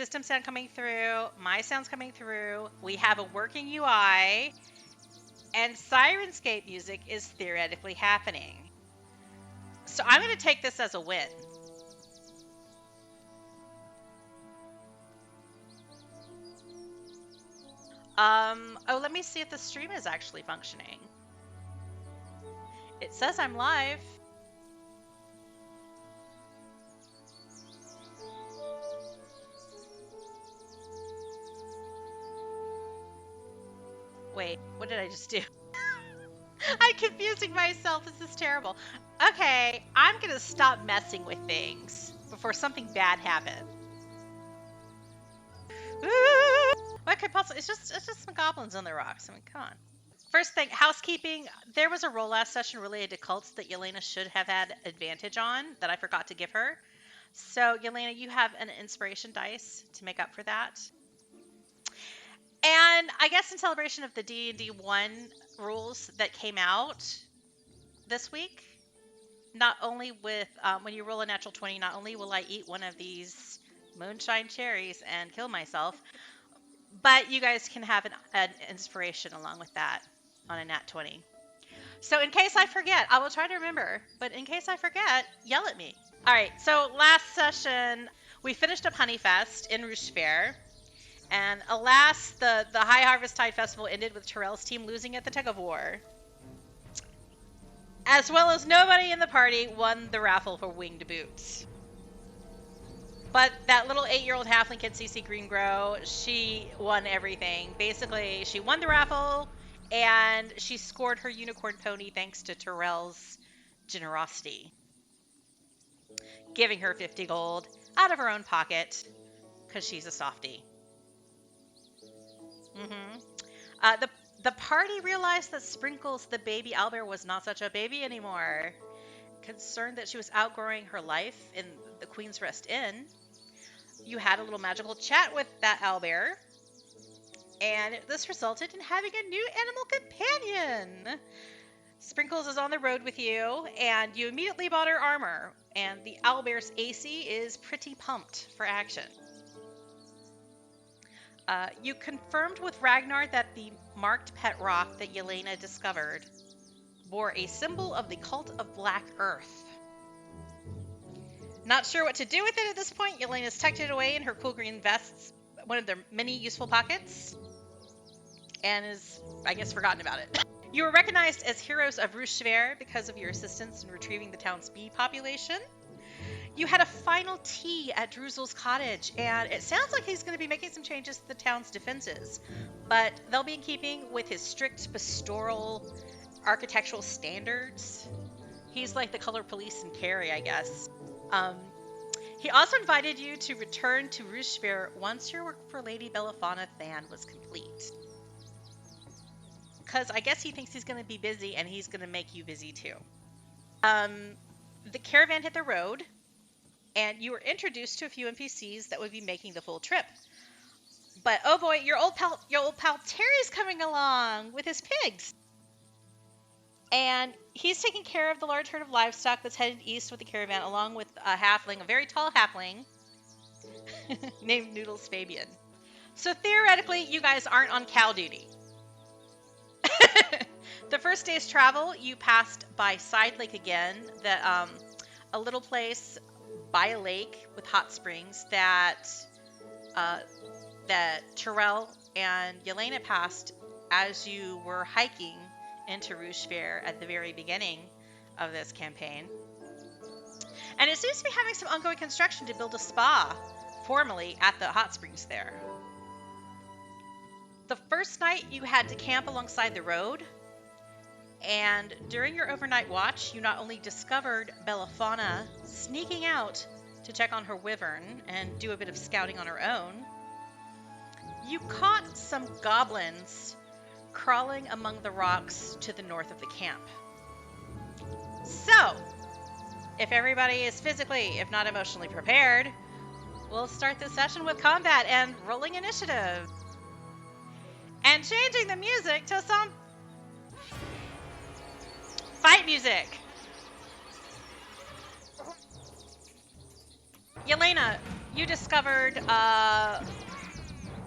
system sound coming through, my sound's coming through, we have a working UI, and Syrinscape music is theoretically happening. So I'm going to take this as a win. Oh, let me see if the stream is actually functioning. It says I'm live. Wait, what did I just do? I'm confusing myself. This is terrible. Okay, I'm gonna stop messing with things before something bad happens. What could possibly? It's just some goblins on the rocks. I mean, come on. First thing, housekeeping. There was a roll last session related to cults that Yelena should have had advantage on that I forgot to give her. So, Yelena, you have an inspiration dice to make up for that. And I guess in celebration of the D&D 1 rules that came out this week, not only with, when you roll a natural 20, not only will I eat one of these moonshine cherries and kill myself, but you guys can have an inspiration along with that on a nat 20. So in case I forget, I will try to remember, but in case I forget, yell at me. All right, so last session, we finished up Honeyfest in Rouge Fair. And alas, the High Harvest Tide Festival ended with Terrell's team losing at the tug of war. As well as nobody in the party won the raffle for winged boots. But that little 8-year-old halfling kid, CC Greengrow, she won everything. Basically, she won the raffle, and she scored her unicorn pony thanks to Terrell's generosity. Giving her 50 gold out of her own pocket, because she's a softie. The party realized that Sprinkles, the baby owlbear, was not such a baby anymore. Concerned that she was outgrowing her life in the Queen's Rest Inn, you had a little magical chat with that owlbear, and this resulted in having a new animal companion. Sprinkles is on the road with you, and you immediately bought her armor, and the owlbear's AC is pretty pumped for action. You confirmed with Ragnar that the marked pet rock that Yelena discovered bore a symbol of the cult of Black Earth. Not sure what to do with it at this point, Yelena's tucked it away in her cool green vest's one of their many useful pockets, and is, I guess, forgotten about it. You were recognized as heroes of Rouge Fair because of your assistance in retrieving the town's bee population. You had a final tea at Druzel's cottage, and it sounds like he's going to be making some changes to the town's defenses, but they'll be in keeping with his strict pastoral architectural standards. He's like the color police in Carrie, I guess. He also invited you to return to Rouge Fair once your work for Lady Belafana Than was complete. Because I guess he thinks he's going to be busy, and he's going to make you busy too. The caravan hit the road, and you were introduced to a few NPCs that would be making the full trip. But oh boy, your old pal Terry's coming along with his pigs. And he's taking care of the large herd of livestock that's headed east with the caravan, along with a halfling, a very tall halfling, named Noodles Fabian. So theoretically, you guys aren't on cow duty. The first day's travel, you passed by Side Lake again, a little place by a lake with hot springs that Terrell and Yelena passed as you were hiking into Rouge Fair at the very beginning of this campaign. And it seems to be having some ongoing construction to build a spa formally at the hot springs there. The first night you had to camp alongside the road, and during your overnight watch, you not only discovered Belafana sneaking out to check on her wyvern and do a bit of scouting on her own, you caught some goblins crawling among the rocks to the north of the camp. So, if everybody is physically, if not emotionally prepared, we'll start this session with combat and rolling initiative. And changing the music to some fight music. Yelena, you discovered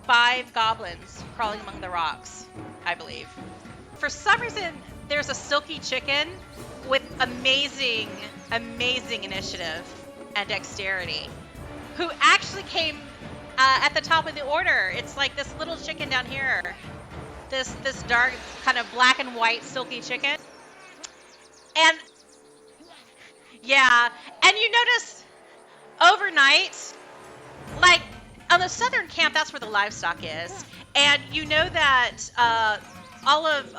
5 goblins crawling among the rocks, I believe. For some reason, there's a silky chicken with amazing initiative and dexterity, who actually came at the top of the order. It's like this little chicken down here. This dark, kind of black and white silky chicken. And yeah, and you notice overnight, like on the southern camp, that's where the livestock is. And you know that all of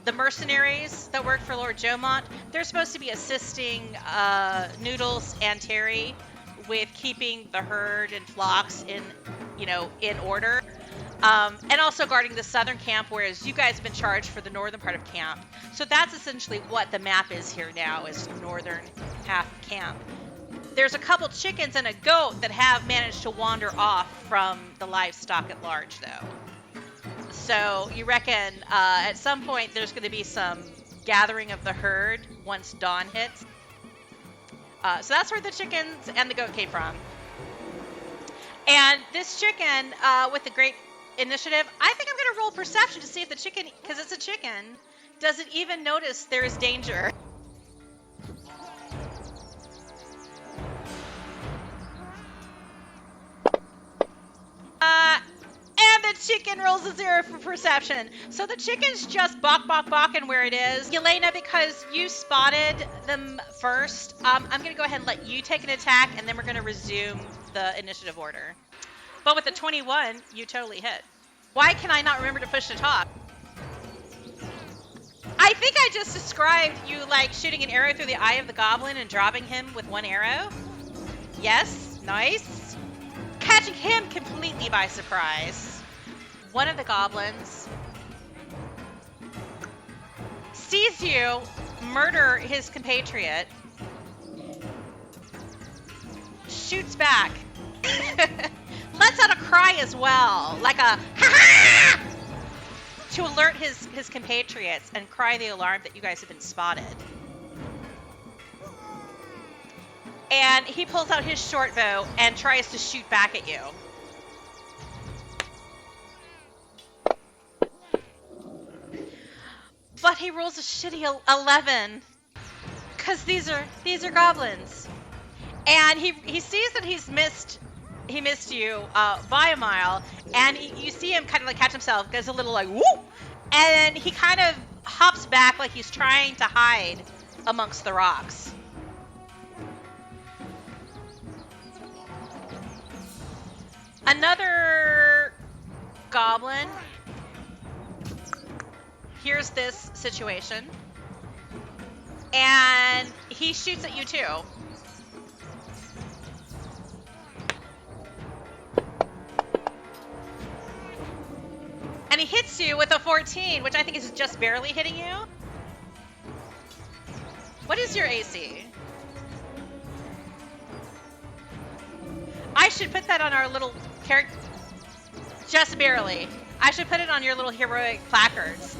the mercenaries that work for Lord Jomont, they're supposed to be assisting Noodles and Terry with keeping the herd and flocks in order. And also guarding the southern camp, whereas you guys have been charged for the northern part of camp. So that's essentially what the map is here now, is northern half camp. There's a couple chickens and a goat that have managed to wander off from the livestock at large, though. So you reckon at some point there's going to be some gathering of the herd once dawn hits. So that's where the chickens and the goat came from. And this chicken with the great initiative, I think I'm going to roll perception to see if the chicken, because it's a chicken, doesn't even notice there is danger. And the chicken rolls a 0 for perception. So the chicken's just balking where it is. Yelena, because you spotted them first, I'm going to go ahead and let you take an attack, and then we're going to resume the initiative order. But with the 21, you totally hit. Why can I not remember to push to talk? I think I just described you like shooting an arrow through the eye of the goblin and dropping him with one arrow. Yes, nice. Catching him completely by surprise. One of the goblins sees you murder his compatriot, shoots back, lets out a cry as well, like a ha-ha! To alert his compatriots and cry the alarm that you guys have been spotted. And he pulls out his short bow and tries to shoot back at you. But he rolls a shitty 11, because these are goblins. And he sees that he missed you by a mile, and you see him kind of like catch himself, goes a little like whoop, and he kind of hops back like he's trying to hide amongst the rocks. Another goblin hears this situation, and he shoots at you too. And he hits you with a 14, which I think is just barely hitting you. What is your AC? I should put that on our little character. Just barely. I should put it on your little heroic placards.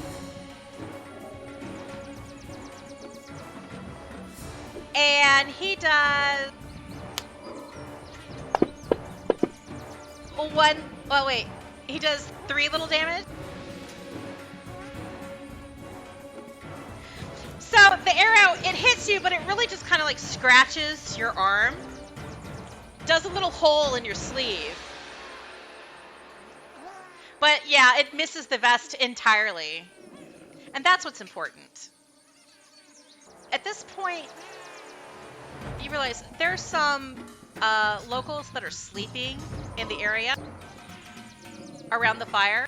And he does one. Oh wait, he does 3 little damage. So the arrow, it hits you, but it really just kind of like scratches your arm. Does a little hole in your sleeve. But yeah, it misses the vest entirely. And that's what's important. At this point, you realize there's some locals that are sleeping in the area around the fire.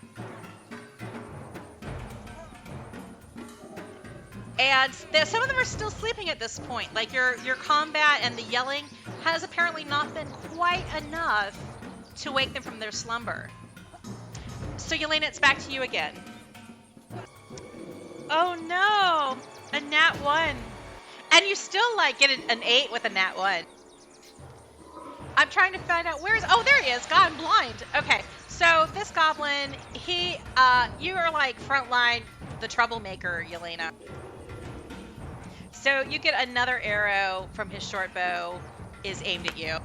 And some of them are still sleeping at this point. Like your combat and the yelling has apparently not been quite enough to wake them from their slumber. So Yelena, it's back to you again. Oh no, a nat 1. And you still like get an 8 with a nat 1. I'm trying to find out oh, there he is, gone blind. Okay, so this goblin, you are like frontline the troublemaker, Yelena. So you get another arrow from his short bow is aimed at you.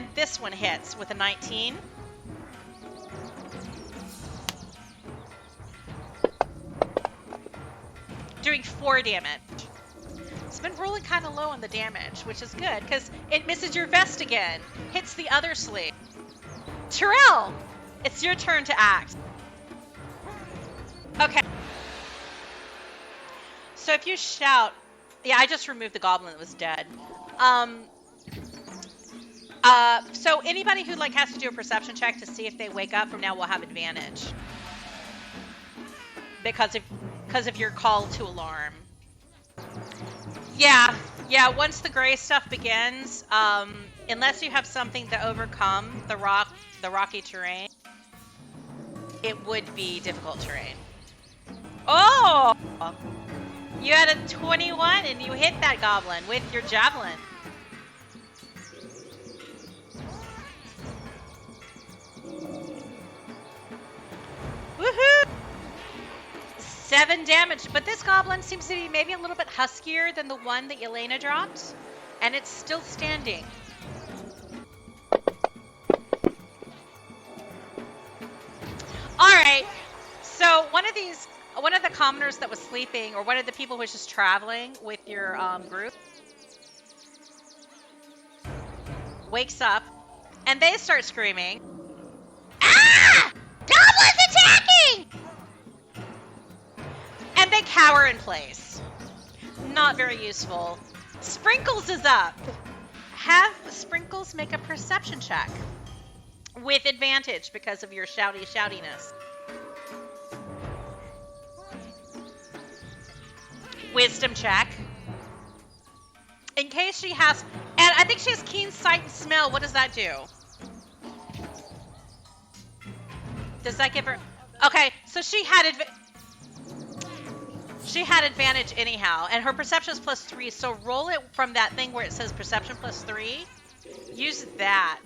And this one hits with a 19. Doing 4 damage. It's been rolling kind of low on the damage, which is good, because it misses your vest again. Hits the other sleeve. Terrell, it's your turn to act. Okay. So if you shout... Yeah, I just removed the goblin that was dead. So anybody who like has to do a perception check to see if they wake up from now will have advantage. Because of your call to alarm. Yeah, once the gray stuff begins, unless you have something to overcome the rocky terrain, it would be difficult terrain. Oh! You had a 21 and you hit that goblin with your javelin. Woohoo! 7 damage, but this goblin seems to be maybe a little bit huskier than the one that Yelena dropped, and it's still standing. Alright, so one of the commoners that was sleeping, or one of the people who was just traveling with your group, wakes up, and they start screaming, "Ah! Goblins attacking!" And they cower in place. Not very useful. Sprinkles is up. Have Sprinkles make a perception check. With advantage because of your shoutiness. Wisdom check. In case she has... And I think she has keen sight and smell. What does that do? Does that give her... Okay, so she had advantage anyhow, and her perception is +3, so roll it from that thing where it says perception +3. Use that.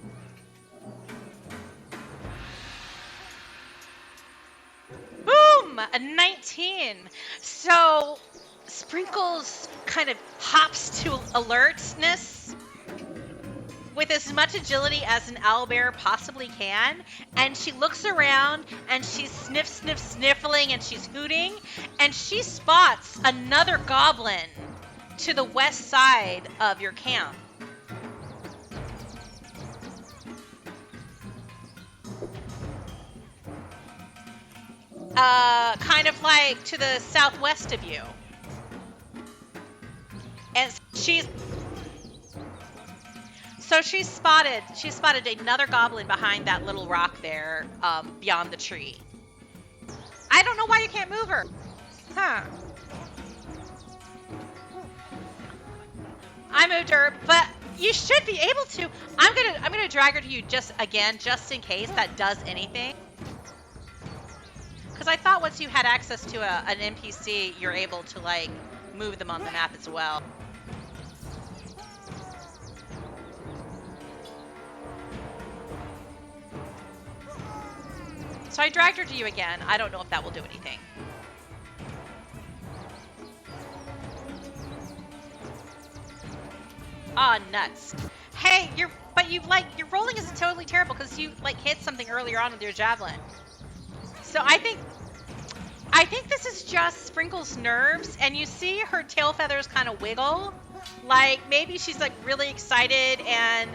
Boom! A 19. So Sprinkles kind of hops to alertness with as much agility as an owlbear possibly can, and she looks around and she's sniffling and she's hooting, and she spots another goblin to the west side of your camp. Kind of like to the southwest of you. And she spotted another goblin behind that little rock there, beyond the tree. I don't know why you can't move her. Huh. I moved her, but you should be able to. I'm gonna drag her to you just in case that does anything. Because I thought once you had access to an NPC, you're able to like move them on the map as well. So I dragged her to you again. I don't know if that will do anything. Ah, nuts. Hey, your rolling is totally terrible because you like hit something earlier on with your javelin. So I think this is just Sprinkles' nerves, and you see her tail feathers kind of wiggle. Like maybe she's like really excited, and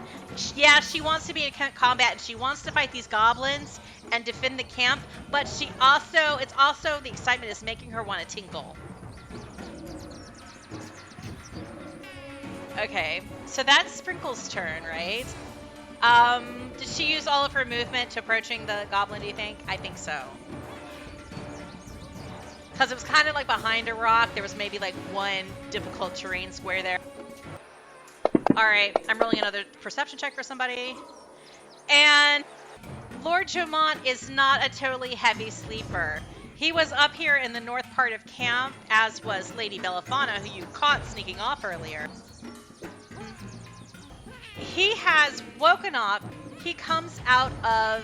yeah, she wants to be in combat and she wants to fight these goblins and defend the camp, but it's also the excitement is making her want to tinkle. Okay, so that's Sprinkles' turn, right? Did she use all of her movement to approaching the goblin, do you think? I think so. Because it was kind of like behind a rock. There was maybe like one difficult terrain square there. Alright, I'm rolling another perception check for somebody. And Lord Jomont is not a totally heavy sleeper. He was up here in the north part of camp, as was Lady Bellafana, who you caught sneaking off earlier. He has woken up. He comes out of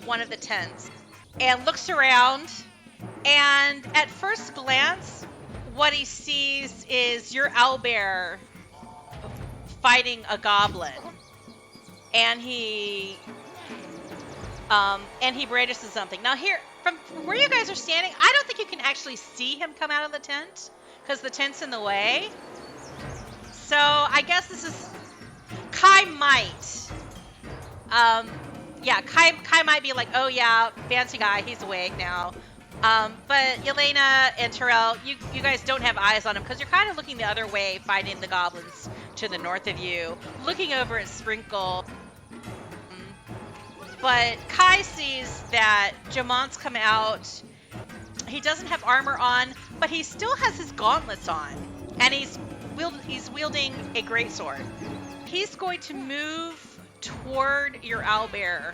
one of the tents and looks around. And at first glance, what he sees is your owlbear fighting a goblin. and he brandishes something. Now here, from where you guys are standing, I don't think you can actually see him come out of the tent because the tent's in the way. So I guess this is Kai might. Yeah, Kai might be like, oh yeah, fancy guy, he's awake now. But Yelena and Terrell, you guys don't have eyes on him because you're kind of looking the other way, fighting the goblins to the north of you, looking over at Sprinkle. But Kai sees that Jamont's come out. He doesn't have armor on, but he still has his gauntlets on, and he's wielding a greatsword. He's going to move toward your owlbear,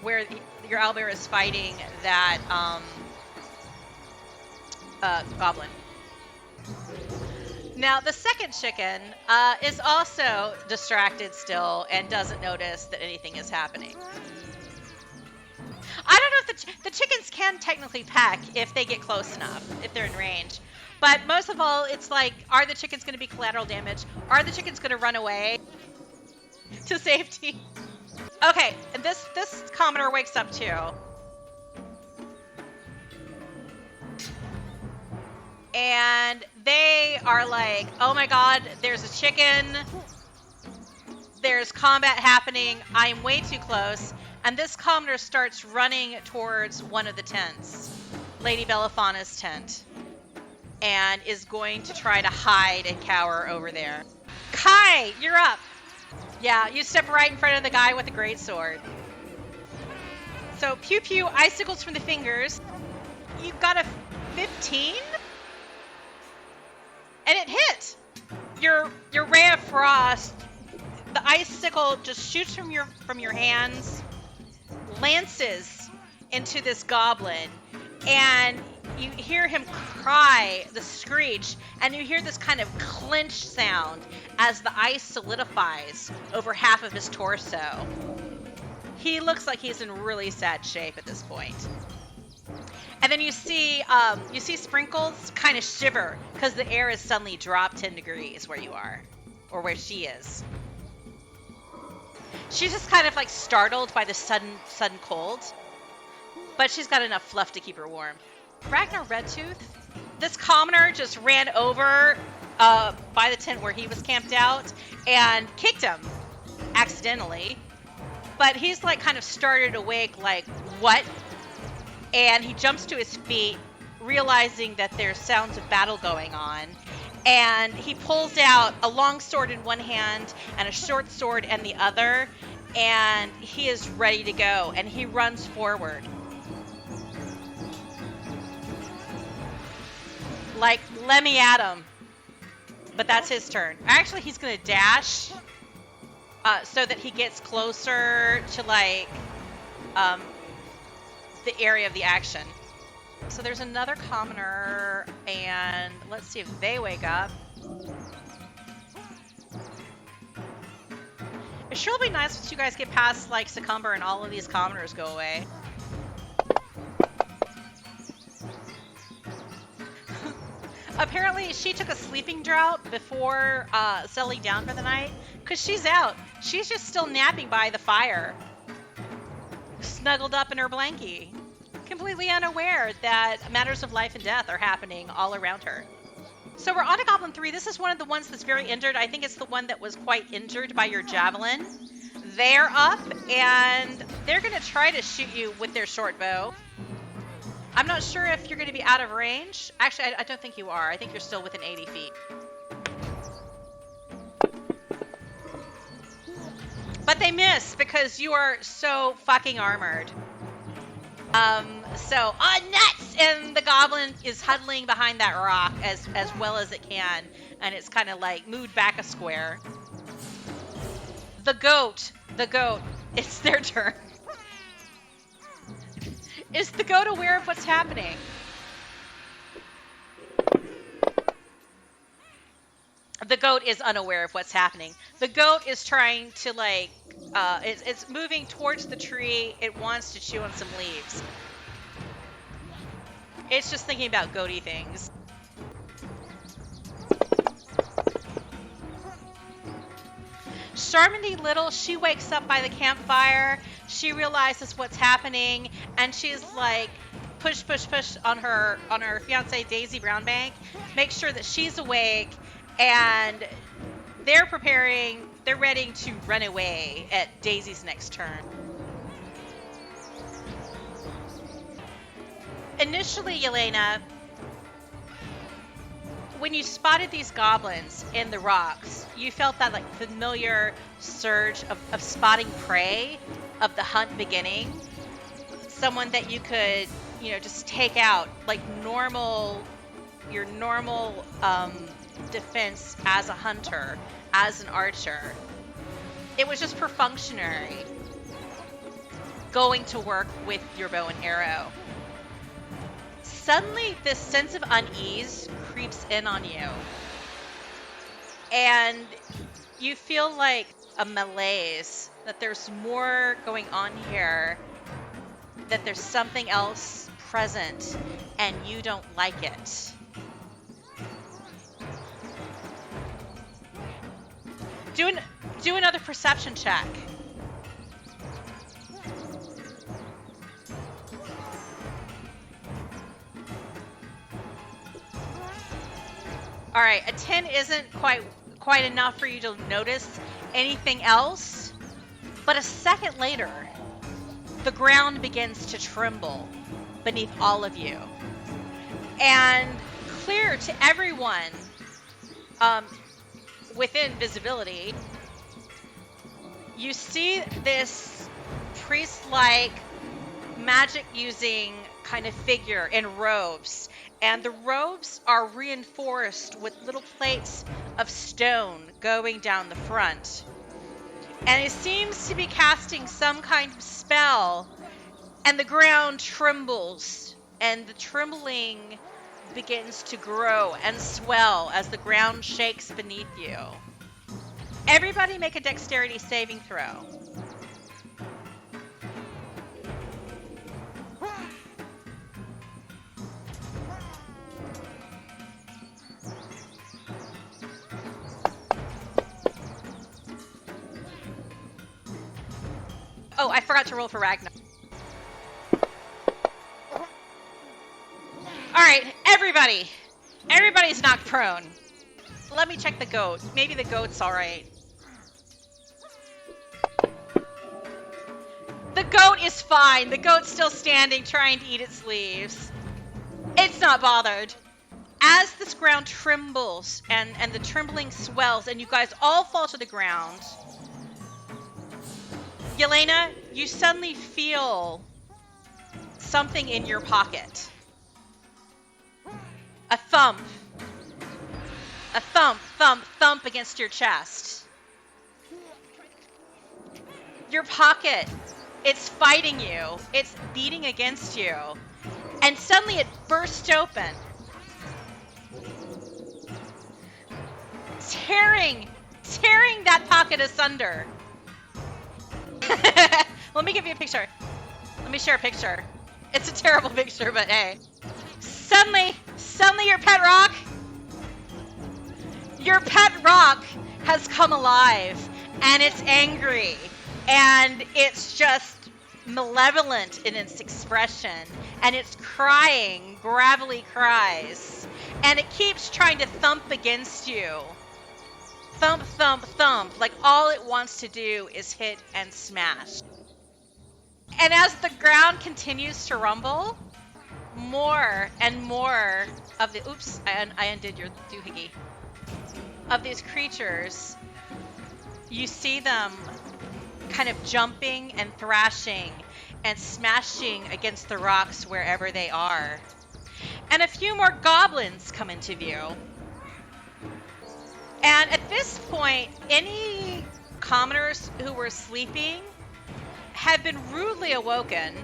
where your owlbear is fighting that goblin. Now, the second chicken is also distracted still and doesn't notice that anything is happening. I don't know if the chickens can technically peck if they get close enough, if they're in range. But most of all, it's like, are the chickens going to be collateral damage? Are the chickens going to run away to safety? Okay, and this commoner wakes up too. And they are like, oh my god, there's a chicken. There's combat happening. I am way too close. And this commoner starts running towards one of the tents, Lady Belafana's tent, and is going to try to hide and cower over there. Kai, you're up. Yeah, you step right in front of the guy with the greatsword. So pew pew, icicles from the fingers. You got a 15? And it hit. Your ray of frost, the icicle just shoots from your hands, lances into this goblin, and you hear him cry, the screech, and you hear this kind of clench sound as the ice solidifies over half of his torso. He looks like he's in really sad shape at this point. And then you see Sprinkles kind of shiver because the air has suddenly dropped 10 degrees where you are, or where she is. She's just kind of like startled by the sudden cold, but she's got enough fluff to keep her warm. Ragnar Redtooth, this commoner just ran over by the tent where he was camped out and kicked him accidentally. But he's like kind of started awake like, what? And he jumps to his feet, realizing that there's sounds of battle going on. And he pulls out a long sword in one hand and a short sword in the other. And he is ready to go. And he runs forward. Like, let me at him. But that's his turn. Actually, he's going to dash so that he gets closer to, like, the area of the action. So there's another commoner, and let's see if they wake up. It sure will be nice once you guys get past, like, Succumber and all of these commoners go away. Apparently, she took a sleeping drought before settling down for the night, because she's out. She's just still napping by the fire, snuggled up in her blankie, completely unaware that matters of life and death are happening all around her. So we're on to Goblin 3. This is one of the ones that's very injured. I think it's the one that was quite injured by your javelin. They're up, and they're going to try to shoot you with their short bow. I'm not sure if you're going to be out of range. Actually, I don't think you are. I think you're still within 80 feet. But they miss because you are so fucking armored. Nuts! And the goblin is huddling behind that rock as well as it can. And it's kind of like moved back a square. The goat, it's their turn. Is the goat aware of what's happening? The goat is unaware of what's happening. The goat is trying to, like, it's moving towards the tree. It wants to chew on some leaves. It's just thinking about goaty things. Charmony Little, she wakes up by the campfire. She realizes what's happening, and she's like, push on her fiance Daisy Brownbank, make sure that she's awake, and they're ready to run away at Daisy's next turn. Initially, Yelena, when you spotted these goblins in the rocks, you felt that like familiar surge of spotting prey, of the hunt beginning. Someone that you could, just take out, like your normal defense as a hunter, as an archer. It was just perfunctory, going to work with your bow and arrow. Suddenly, this sense of unease creeps in on you. And you feel like a malaise, that there's more going on here, that there's something else present, and you don't like it. Do another perception check. All right, a 10 isn't quite enough for you to notice anything else, but a second later, the ground begins to tremble beneath all of you. And clear to everyone within visibility, you see this priest-like, magic-using kind of figure in robes. And the robes are reinforced with little plates of stone going down the front. And it seems to be casting some kind of spell, and the ground trembles, and the trembling begins to grow and swell as the ground shakes beneath you. Everybody make a dexterity saving throw. Oh, I forgot to roll for Ragnar. Alright, everybody's knocked prone. Let me check the goat. Maybe the goat's alright. The goat is fine. The goat's still standing, trying to eat its leaves. It's not bothered. As this ground trembles and the trembling swells and you guys all fall to the ground, Yelena, you suddenly feel something in your pocket. A thump. A thump against your chest. Your pocket, it's fighting you. It's beating against you. And suddenly it bursts open. Tearing that pocket asunder. Let me give you a picture. Let me share a picture. It's a terrible picture, but hey. Suddenly your pet rock has come alive, and it's angry, and it's just malevolent in its expression, and it's crying gravelly cries, and it keeps trying to thump against you. Thump, thump, thump. Like all it wants to do is hit and smash. And as the ground continues to rumble, more and more of the... Oops, I undid your doohickey. Of these creatures, you see them kind of jumping and thrashing and smashing against the rocks wherever they are. And a few more goblins come into view. And at this point, any commoners who were sleeping have been rudely awoken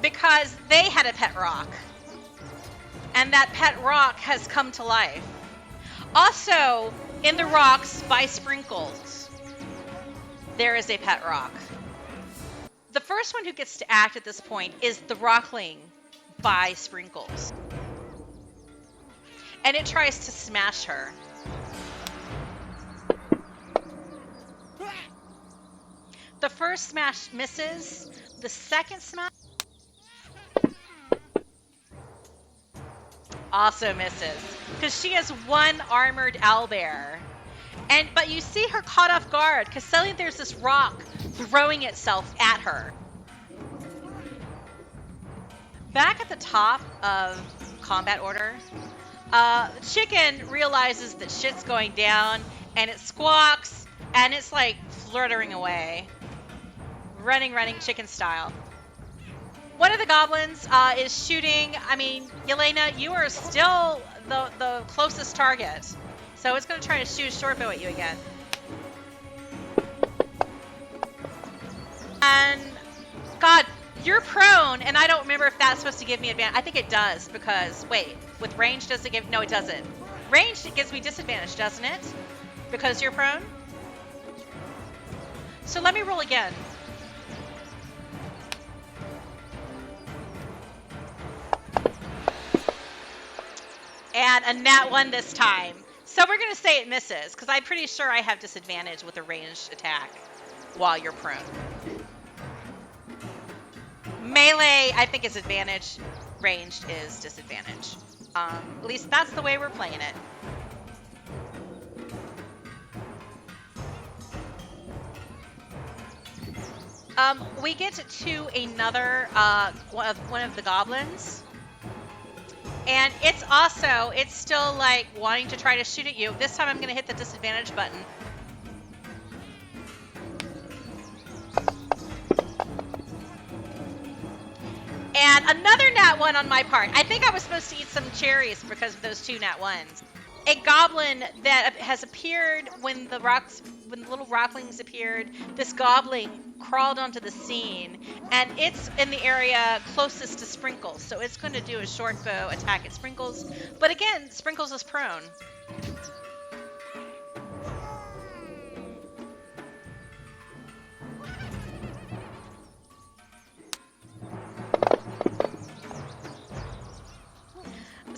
because they had a pet rock. And that pet rock has come to life. Also, in the rocks by sprinkles, there is a pet rock. The first one who gets to act at this point is the rockling by sprinkles. And it tries to smash her. The first smash misses. The second smash also misses. Because she has one armored owlbear. But you see her caught off guard because suddenly there's this rock throwing itself at her. Back at the top of combat order, Chicken realizes that shit's going down, and it squawks, and it's like fluttering away. Running chicken style. One of the goblins is shooting. I mean, Yelena, you are still the closest target. So it's going to try to shoot a short bow at you again. And, God, you're prone, and I don't remember if that's supposed to give me advantage. I think it does, because, wait, with range does it give... No, it doesn't. Range, it gives me disadvantage, doesn't it? Because you're prone? So let me roll again. And a nat 1 this time. So we're going to say it misses, because I'm pretty sure I have disadvantage with a ranged attack while you're prone. Melee, I think, is advantage. Ranged is disadvantage. At least that's the way we're playing it. We get to another one of the goblins. And it's still like wanting to try to shoot at you. This time I'm going to hit the disadvantage button. And another nat 1 on my part. I think I was supposed to eat some cherries because of those 2 nat 1s. A goblin that has appeared when the little rocklings appeared, this goblin crawled onto the scene, and it's in the area closest to Sprinkles, so it's going to do a short bow attack at Sprinkles. But again, Sprinkles is prone.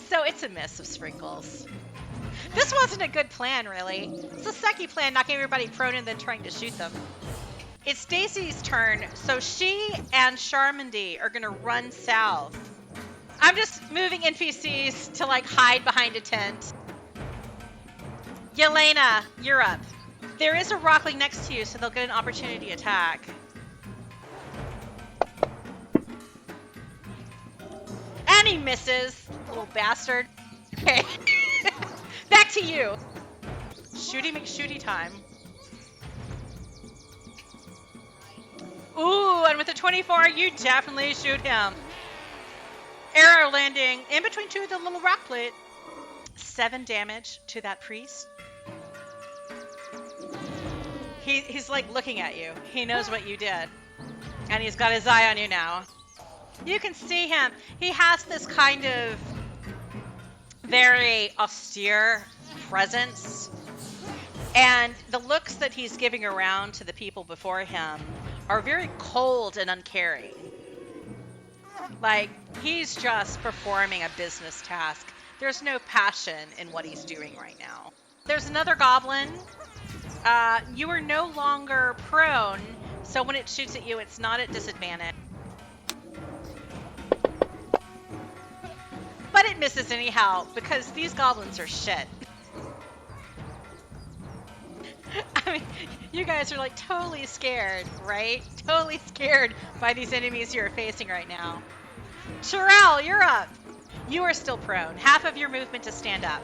So it's a miss of Sprinkles. This wasn't a good plan, really. It's a sucky plan, knocking everybody prone and then trying to shoot them. It's Stacy's turn, so she and Charmandy are going to run south. I'm just moving NPCs to, like, hide behind a tent. Yelena, you're up. There is a rockling next to you, so they'll get an opportunity attack. And he misses, little bastard. Okay. Back to you. Shooty McShooty time. Ooh, and with a 24, you definitely shoot him. Arrow landing in between 2 of the little rock plate. 7 damage to that priest. He's like looking at you. He knows what you did. And he's got his eye on you now. You can see him. He has this kind of very austere presence. And the looks that he's giving around to the people before him are very cold and uncaring. Like, he's just performing a business task. There's no passion in what he's doing right now. There's another goblin. You are no longer prone, so when it shoots at you, it's not at disadvantage. But it misses anyhow, because these goblins are shit. I mean, you guys are like totally scared, right? Totally scared by these enemies you're facing right now. Sherelle, you're up. You are still prone. Half of your movement to stand up.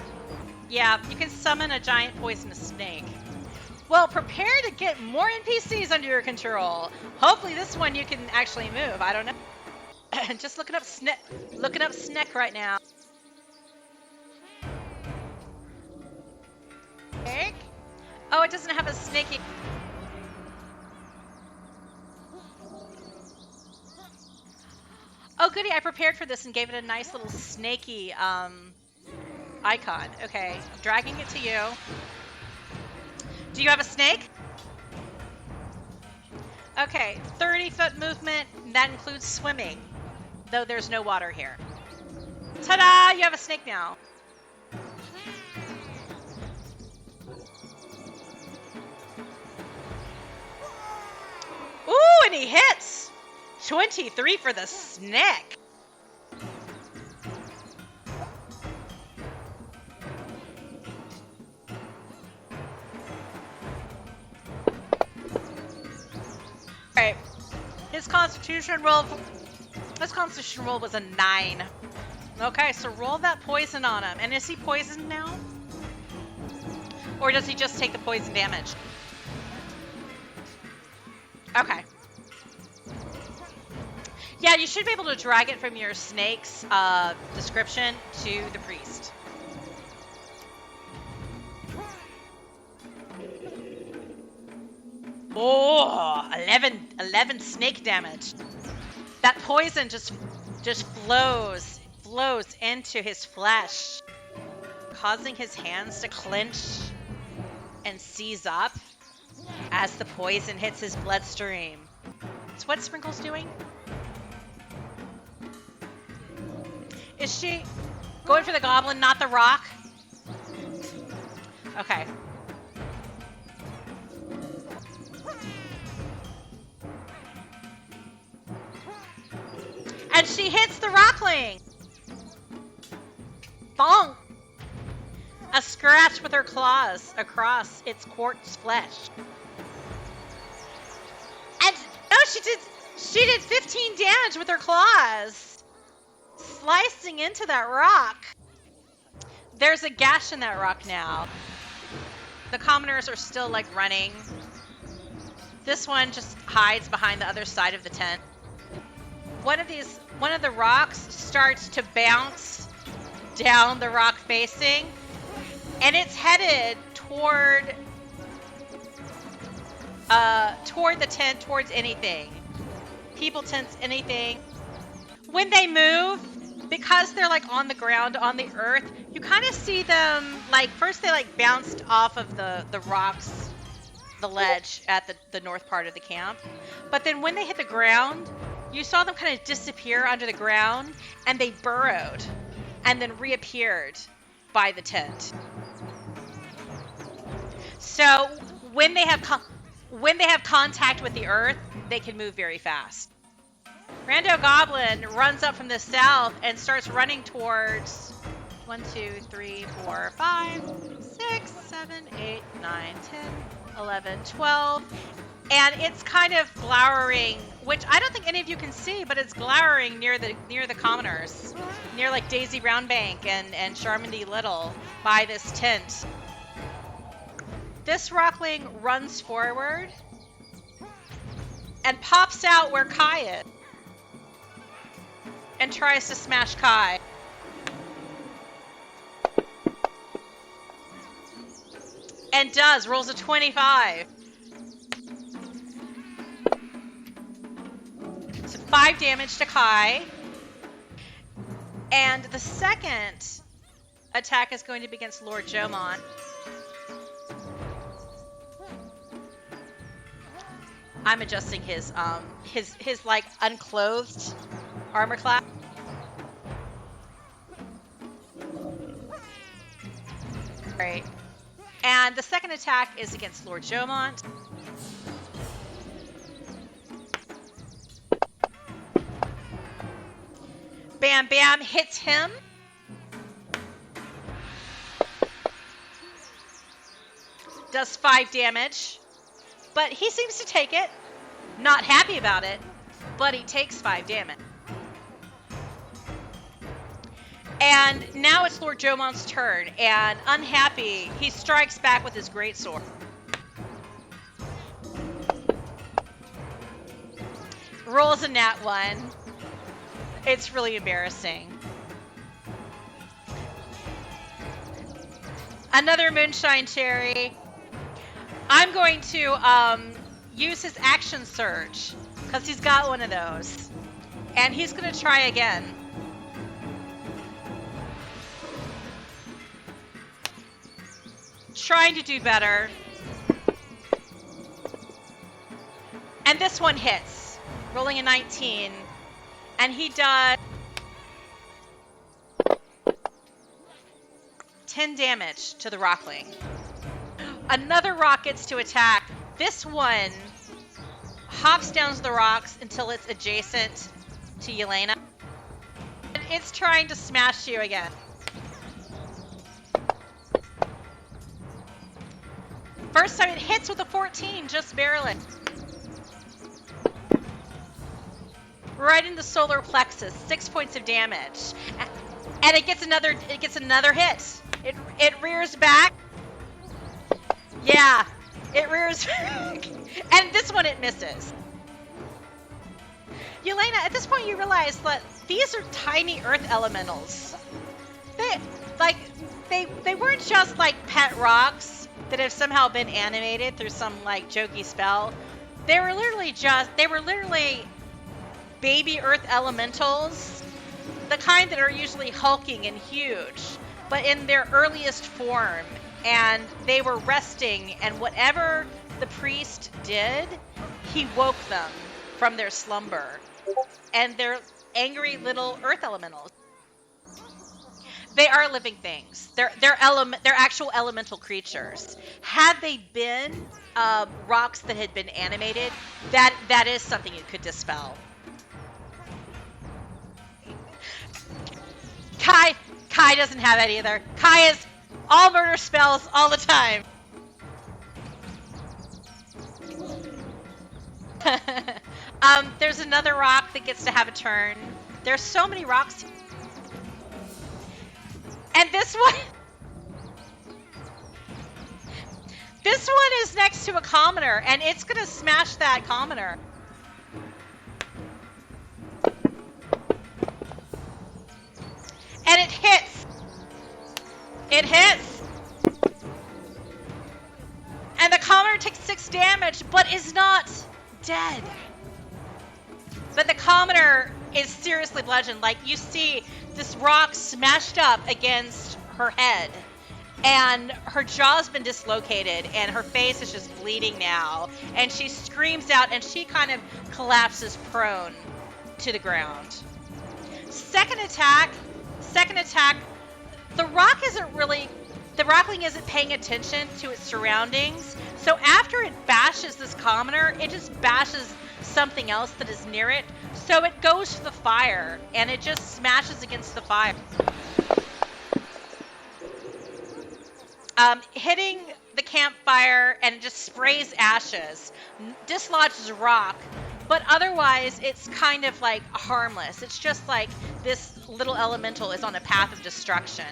Yeah, you can summon a giant poisonous snake. Well, prepare to get more NPCs under your control. Hopefully this one you can actually move. I don't know. Just looking up Sneck right now. Snake? Oh, it doesn't have a snaky. Oh, goody! I prepared for this and gave it a nice little snaky icon. Okay, I'm dragging it to you. Do you have a snake? Okay, 30-foot movement. That includes swimming, though there's no water here. Ta-da! You have a snake now. 20 hits! 23 for the snake. Alright. His constitution roll was a 9. Okay, so roll that poison on him. And is he poisoned now? Or does he just take the poison damage? Okay. Yeah, you should be able to drag it from your snake's description to the priest. Oh, 11 snake damage. That poison just flows into his flesh, causing his hands to clench and seize up as the poison hits his bloodstream. So what's Sprinkles doing? Is she going for the goblin, not the rock? Okay. And she hits the rockling. Bonk. A scratch with her claws across its quartz flesh. And oh, she did 15 damage with her claws, slicing into that rock. There's a gash in that rock now. The commoners are still like running. This one just hides behind the other side of the tent. One of the rocks starts to bounce down the rock facing, and it's headed toward the tent, towards anything. People, tents, anything. When they move, because they're like on the ground, on the earth, you kind of see them, like, first they like bounced off of the rocks, the ledge at the north part of the camp. But then when they hit the ground, you saw them kind of disappear under the ground, and they burrowed and then reappeared by the tent. So when they have contact with the earth, they can move very fast. Rando Goblin runs up from the south and starts running towards 1, 2, 3, 4, 5, 6, 7, 8, 9, 10, 11, 12. And it's kind of glowering, which I don't think any of you can see, but it's glowering near the commoners, near like Daisy Brownbank and Charmandy Little by this tent. This rockling runs forward and pops out where Kai is and tries to smash Kai. And does, rolls a 25. So 5 damage to Kai. And the second attack is going to be against Lord Jomon. I'm adjusting his like unclothed armor class. Great. And the second attack is against Lord Jomont. Bam Bam hits him. Does 5 damage. But he seems to take it. Not happy about it, but he takes 5 damage. And now it's Lord Jomont's turn, and unhappy, he strikes back with his greatsword. Rolls a nat 1. It's really embarrassing. Another Moonshine Cherry. I'm going to use his action surge, because he's got one of those. And he's going to try again. Trying to do better. And this one hits. Rolling a 19. And he does 10 damage to the rockling. Another rock gets to attack. This one hops down to the rocks until it's adjacent to Yelena. And it's trying to smash you again. First time it hits with a 14, just barely. Right in the solar plexus, 6 points of damage. And it gets another hit. It rears back. Yeah, it rears back. And this one it misses. Yelena, at this point you realize that these are tiny earth elementals. They weren't just like pet rocks that have somehow been animated through some like jokey spell. They were literally baby earth elementals, the kind that are usually hulking and huge, but in their earliest form, and they were resting, and whatever the priest did, he woke them from their slumber, and they're angry little earth elementals. They are living things. They're actual elemental creatures. Had they been rocks that had been animated, that is something you could dispel. Kai doesn't have it either. Kai is all murder spells all the time. There's another rock that gets to have a turn. There's so many rocks. And this one is next to a commoner, and it's gonna smash that commoner. And it hits. It hits. And the commoner takes 6 damage, but is not dead. But the commoner is seriously bludgeoned. Like, you see this rock smashed up against her head, and her jaw's been dislocated, and her face is just bleeding now. And she screams out, and she kind of collapses prone to the ground. Second attack, the rockling isn't paying attention to its surroundings. So after it bashes this commoner, it just bashes something else that is near it. So it goes to the fire, and it just smashes against the fire. Hitting the campfire, and it just sprays ashes, dislodges rock, but otherwise it's kind of like harmless. It's just like this little elemental is on a path of destruction.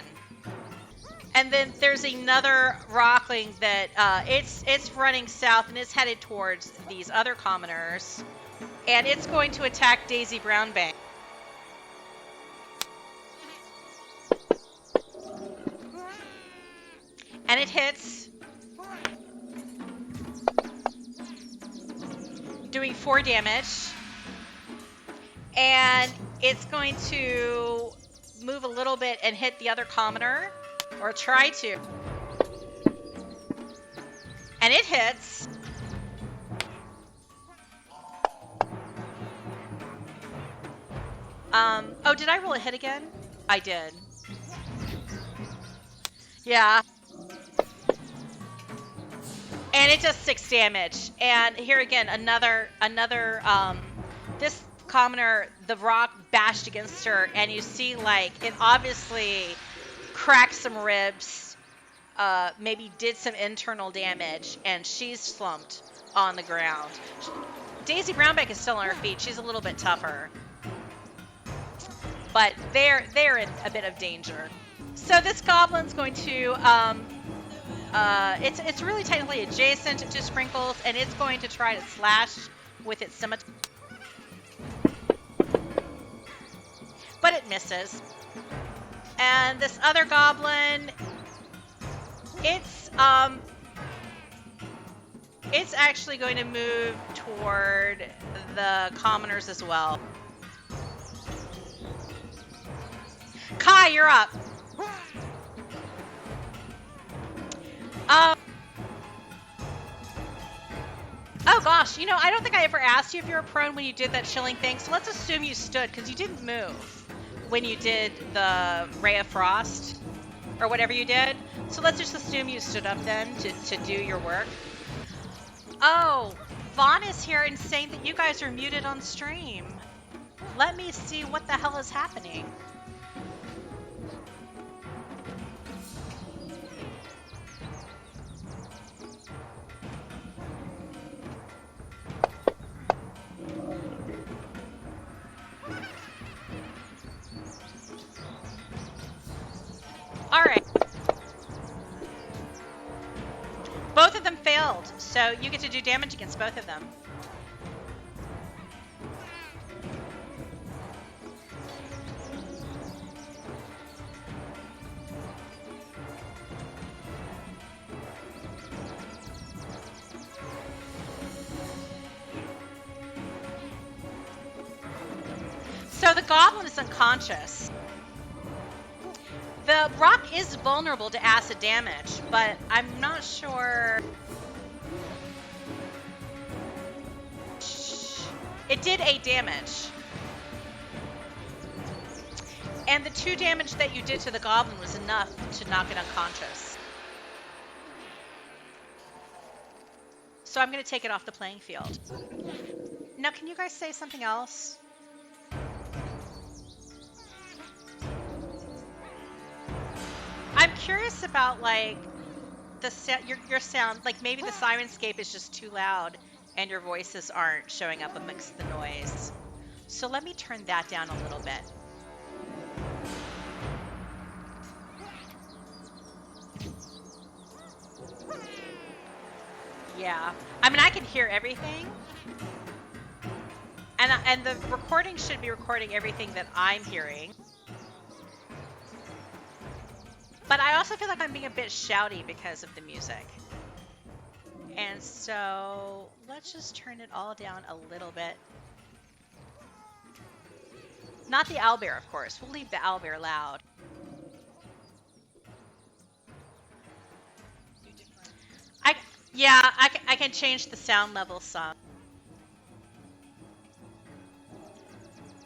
And then there's another rockling that it's running south, and it's headed towards these other commoners, and it's going to attack Daisy Brownbank. And it hits, doing 4 damage, and it's going to move a little bit and hit the other commoner, or try to. And it hits. Oh, did I roll a hit again? I did. Yeah. And it does 6 damage. And here again, another this commoner, the rock bashed against her, and you see like it obviously cracked some ribs, maybe did some internal damage, and she's slumped on the ground. Daisy Brownback is still on her feet. She's a little bit tougher, but they're in a bit of danger. So this goblin's going to it's really technically adjacent to Sprinkles, and it's going to try to slash with its scimitar, but it misses. And this other goblin, it's actually going to move toward the commoners as well. Kai, you're up. Oh gosh, you know, I don't think I ever asked you if you were prone when you did that chilling thing, so let's assume you stood, because you didn't move when you did the Ray of Frost, or whatever you did. So let's just assume you stood up then to do your work. Oh, Vaughn is here and saying that you guys are muted on stream. Let me see what the hell is happening. All right. Both of them failed, so you get to do damage against both of them. So the goblin is unconscious. The rock is vulnerable to acid damage, but I'm not sure. It did 8 damage. And the 2 damage that you did to the goblin was enough to knock it unconscious. So I'm going to take it off the playing field. Now, can you guys say something else? I'm curious about, like, your sound. Like, maybe the Syrinscape is just too loud and your voices aren't showing up amongst the noise. So let me turn that down a little bit. Yeah. I mean, I can hear everything. And the recording should be recording everything that I'm hearing. But I also feel like I'm being a bit shouty because of the music. And so let's just turn it all down a little bit. Not the owlbear, of course. We'll leave the owlbear loud. I can change the sound level some.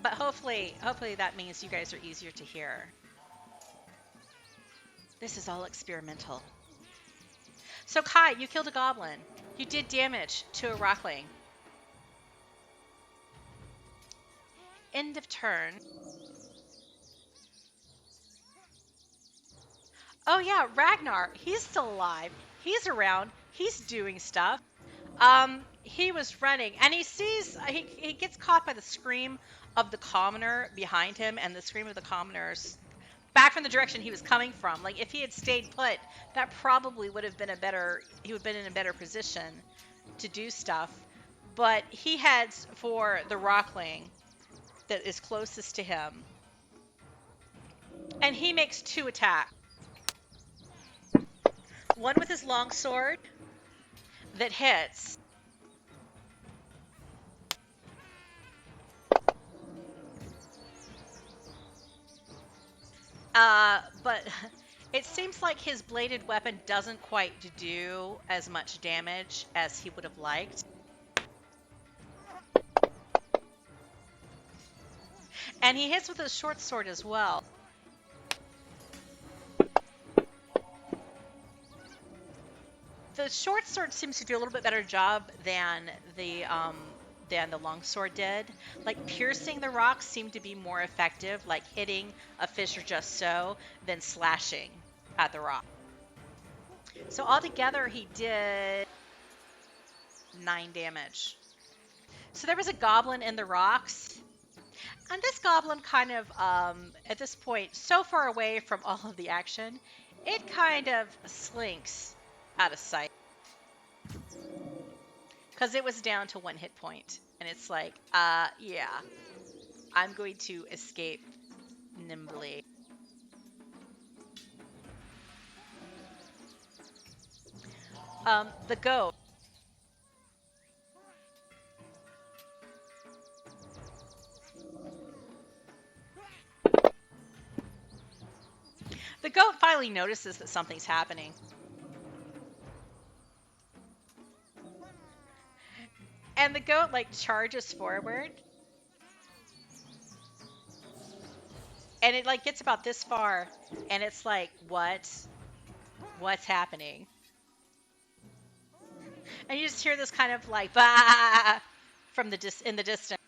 But hopefully that means you guys are easier to hear. This is all experimental. So Kai, you killed a goblin. You did damage to a rockling. End of turn. Oh yeah, Ragnar, he's still alive. He's around. He's doing stuff. He was running, and he sees, he gets caught by the scream of the commoner behind him, and the scream of the commoners back from the direction he was coming from. Like, if he had stayed put, that probably would have been he would have been in a better position to do stuff. But he heads for the rockling that is closest to him, and he makes 2 attacks. One with his longsword that hits. But it seems like his bladed weapon doesn't quite do as much damage as he would have liked. And he hits with his short sword as well. The short sword seems to do a little bit better job than the longsword did. Like, piercing the rock seemed to be more effective, like hitting a fissure just so, than slashing at the rock. So altogether, he did 9 damage. So there was a goblin in the rocks. And this goblin kind of, at this point, so far away from all of the action, it kind of slinks out of sight. Because it was down to 1 hit point. And it's like, yeah, I'm going to escape nimbly. The goat. The goat finally notices that something's happening. And the goat, like, charges forward. And it, like, gets about this far. And it's like, what's happening? And you just hear this kind of like bah from in the distance.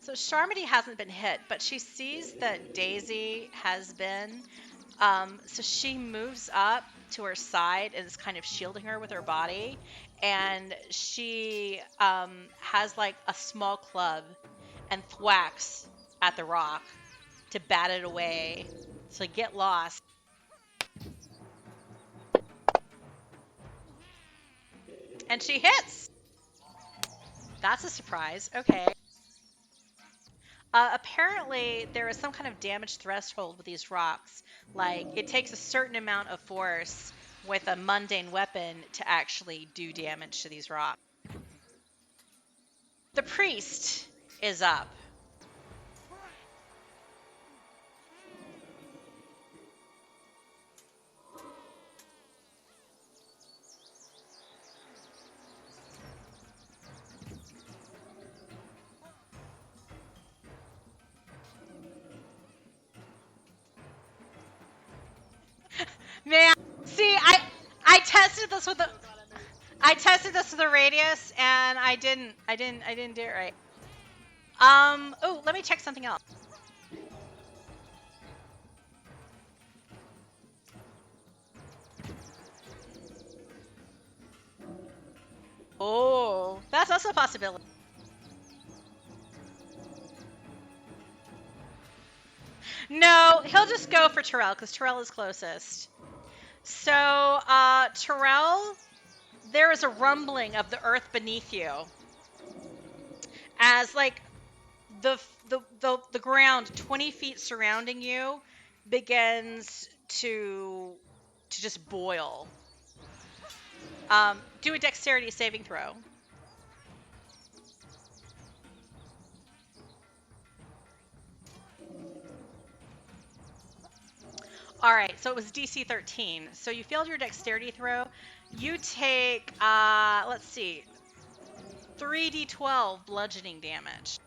So Charmody hasn't been hit, but she sees that Daisy has been. So she moves up to her side and is kind of shielding her with her body. And she has like a small club and thwacks at the rock to bat it away. So get lost. And she hits. That's a surprise. Okay. Apparently, there is some kind of damage threshold with these rocks. Like, it takes a certain amount of force with a mundane weapon to actually do damage to these rocks. The priest is up. Man, see, I tested this with the radius, and I didn't do it right. Oh, let me check something else. Oh, that's also a possibility. No, he'll just go for Terrell because Terrell is closest. So, Terrell, there is a rumbling of the earth beneath you as like the ground 20 feet surrounding you begins to just boil. Do a dexterity saving throw. All right, so it was DC 13. So you failed your dexterity throw. You take, let's see, 3d12 bludgeoning damage.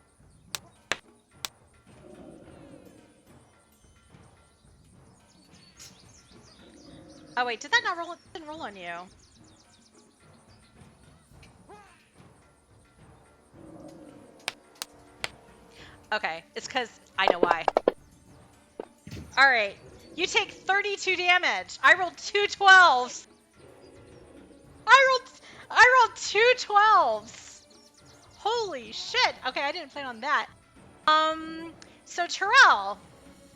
Oh wait, did that not roll? It didn't roll on you. Okay, it's because I know why. All right, you take 32 damage. I rolled 2 12s. I rolled 2 12s. Holy shit. Okay, I didn't plan on that. So Terrell,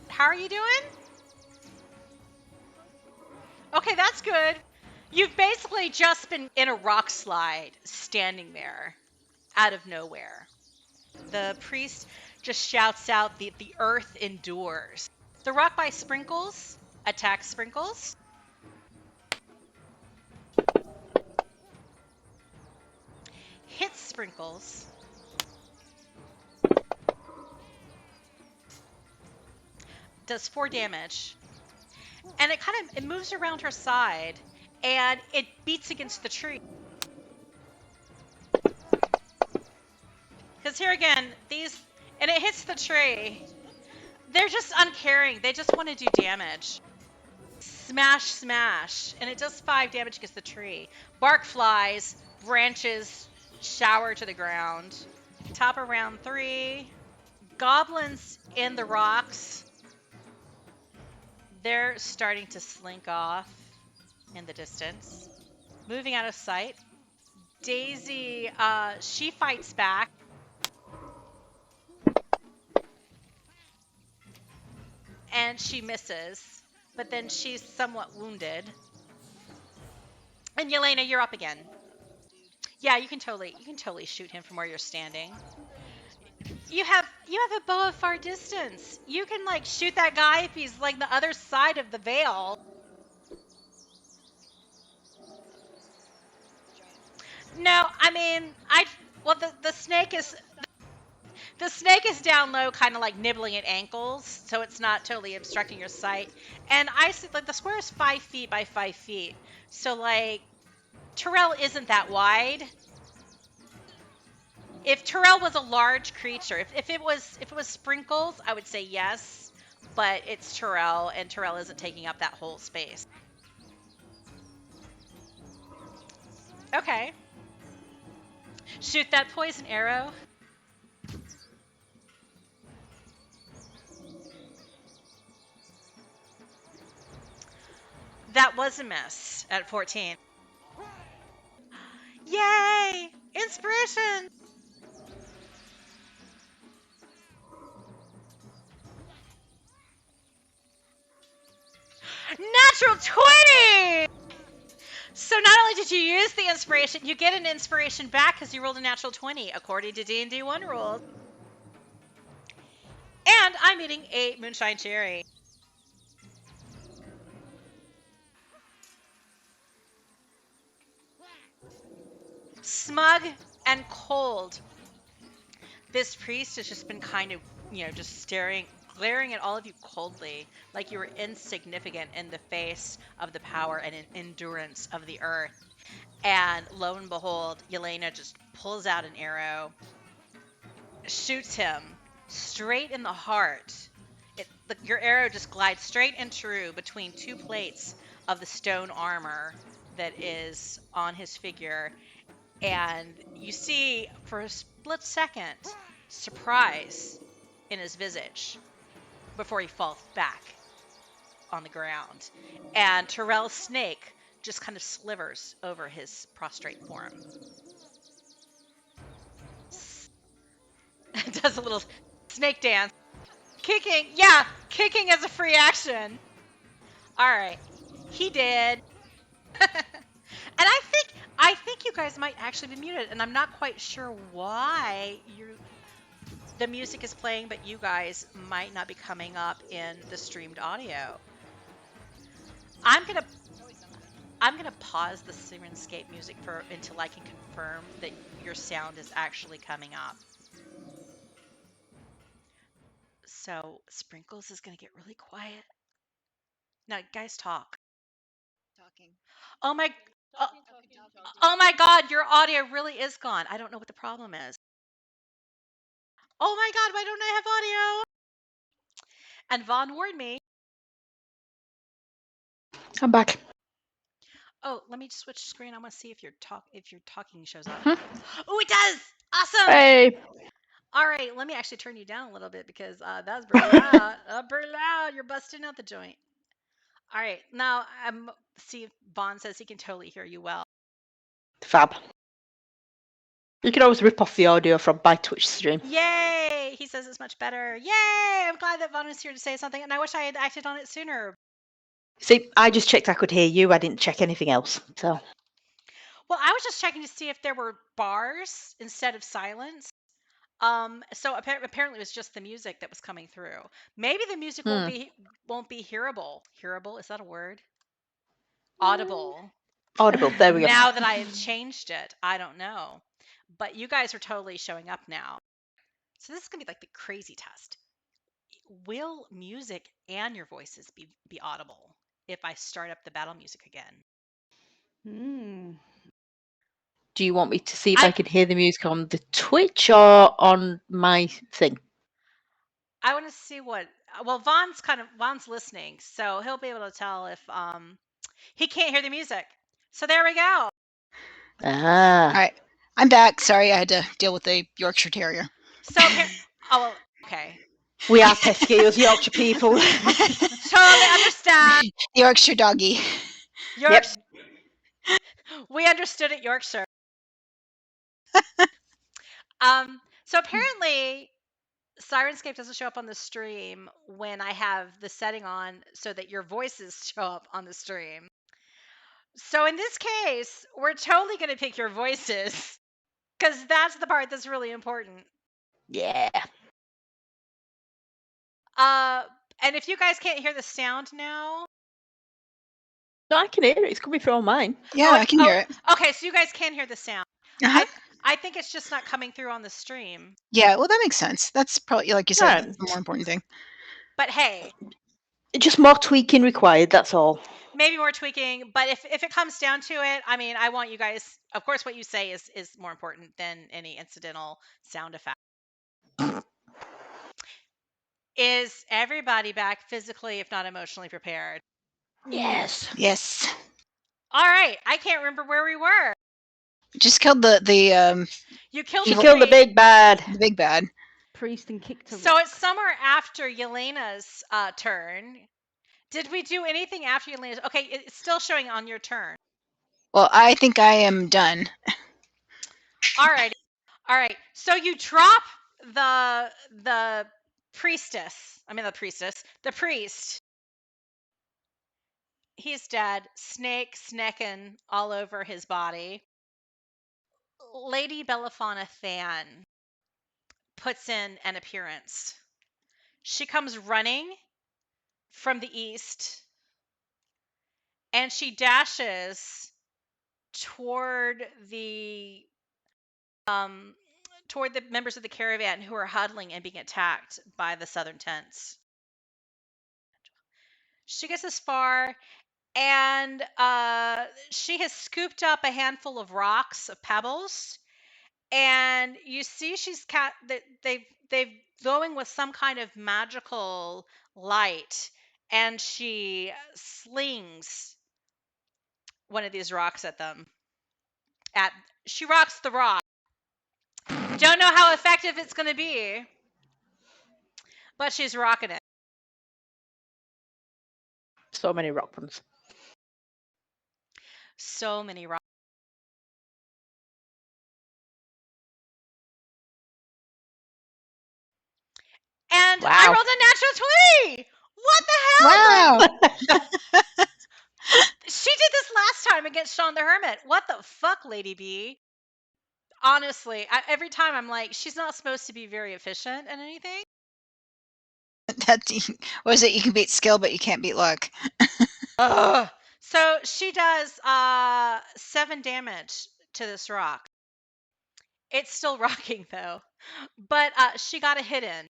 how are you doing? Okay, that's good. You've basically just been in a rock slide, standing there, out of nowhere. The priest just shouts out, the earth endures. The rock by Sprinkles attacks Sprinkles. Hits Sprinkles. Does 4 damage. And it moves around her side, and it beats against the tree. Because here again, and it hits the tree. They're just uncaring. They just want to do damage. Smash, smash. And it does 5 damage against the tree. Bark flies, branches shower to the ground. Top of round 3. Goblins in the rocks. They're starting to slink off in the distance. Moving out of sight. Daisy, she fights back. And she misses. But then she's somewhat wounded. And Yelena, you're up again. Yeah, you can totally shoot him from where you're standing. You have a bow of far distance. You can like shoot that guy if he's like the other side of the veil. No, I mean, the snake is down low, kind of like nibbling at ankles, so it's not totally obstructing your sight. And I see like the square is 5 feet by 5 feet, so like Terrell isn't that wide. If Terrell was a large creature, if it was Sprinkles, I would say yes, but it's Terrell, and Terrell isn't taking up that whole space. Okay. Shoot that poison arrow. That was a miss at 14. Yay! Inspiration! Natural 20! So not only did you use the inspiration, you get an inspiration back because you rolled a natural 20, according to D&D 1 rules. And I'm eating a moonshine cherry. Smug and cold. This priest has just been kind of, just glaring at all of you coldly, like you were insignificant in the face of the power and endurance of the earth. And lo and behold, Yelena just pulls out an arrow, shoots him straight in the heart. Your arrow just glides straight and true between two plates of the stone armor that is on his figure. And you see, for a split second, surprise in his visage before he falls back on the ground. And Terrell's snake just kind of slivers over his prostrate form. Does a little snake dance. Kicking as a free action. All right, he did. And I think you guys might actually be muted, and I'm not quite sure why the music is playing, but you guys might not be coming up in the streamed audio. I'm gonna pause the Syrinscape music until I can confirm that your sound is actually coming up. So Sprinkles is gonna get really quiet. Now, guys, talk. Talking. Oh my, oh, Okay, now talk. oh my God, your audio really is gone. I don't know what the problem is. Oh my God, why don't I have audio? And Vaughn warned me. I'm back. Oh, let me just switch screen. I want to see if your talking shows up. Hmm? Oh, it does. Awesome. Hey, All right, let me actually turn you down a little bit because that's pretty loud. Pretty loud. You're busting out the joint. All right, now see if Vaughn says he can totally hear you well. fab. You can always rip off the audio from my Twitch stream. Yay! He says it's much better. Yay! I'm glad that Vaughn was here to say something, and I wish I had acted on it sooner. See, I just checked I could hear you. I didn't check anything else. So, Well, I was just checking to see if there were bars instead of silence. So apparently it was just the music that was coming through. Maybe the music won't be hearable. Hearable, is that a word? Audible. audible. There we go. Now that I have changed it, I don't know. But you guys are totally showing up now. So this is gonna be like the crazy test. Will music and your voices be audible if I start up the battle music again? Do you want me to see if I can hear the music on the Twitch or on my thing? I want to see what. Well, Vaughn's listening, so he'll be able to tell if he can't hear the music. So there we go. Ah. All right, I'm back. Sorry, I had to deal with a Yorkshire Terrier. So okay. We are pesky as Yorkshire people. Totally understand. Yorkshire doggy. Yorkshire. Yep. We understood it, Yorkshire. So apparently Syrinscape doesn't show up on the stream when I have the setting on so that your voices show up on the stream. So in this case, we're totally going to pick your voices because that's the part that's really important. Yeah. And if you guys can't hear the sound now. No, I can hear it. It's coming from mine. Yeah, I can hear it. Okay, so you guys can hear the sound. Uh-huh. I think it's just not coming through on the stream. Yeah, well, that makes sense. That's probably, like you said, that's the more important thing. But hey. Just more tweaking required, that's all. Maybe more tweaking, but if it comes down to it, I mean, I want you guys, of course, what you say is more important than any incidental sound effect. Is everybody back physically, if not emotionally prepared? Yes. Yes. All right. I can't remember where we were. Just killed the You killed She the killed the priest. big bad big bad. Priest and kicked a So rock. it's somewhere after Yelena's turn. Did we do anything after Yelena's? Okay, it's still showing on your turn. Well, I think I am done. All right. So you drop the priestess. I mean the priest. He's dead. Snake snecking all over his body. Lady Belafana Than puts in an appearance. She comes running from the east, and she dashes toward the members of the caravan who are huddling and being attacked by the southern tents. She gets as far, and she has scooped up a handful of rocks, of pebbles, and you see they've going with some kind of magical light, and she slings one of these rocks at them. She rocks the rock. Don't know how effective it's going to be, but she's rocking it. So many rock bombs. So many rocks. And Wow. I rolled a natural 20. What the hell? Wow. She did this last time against Sean the Hermit. What the fuck, Lady B? Honestly, every time I'm like, she's not supposed to be very efficient in anything. What is it? You can beat skill, but you can't beat luck. Ugh. So she does 7 damage to this rock. It's still rocking though, but she got a hit in,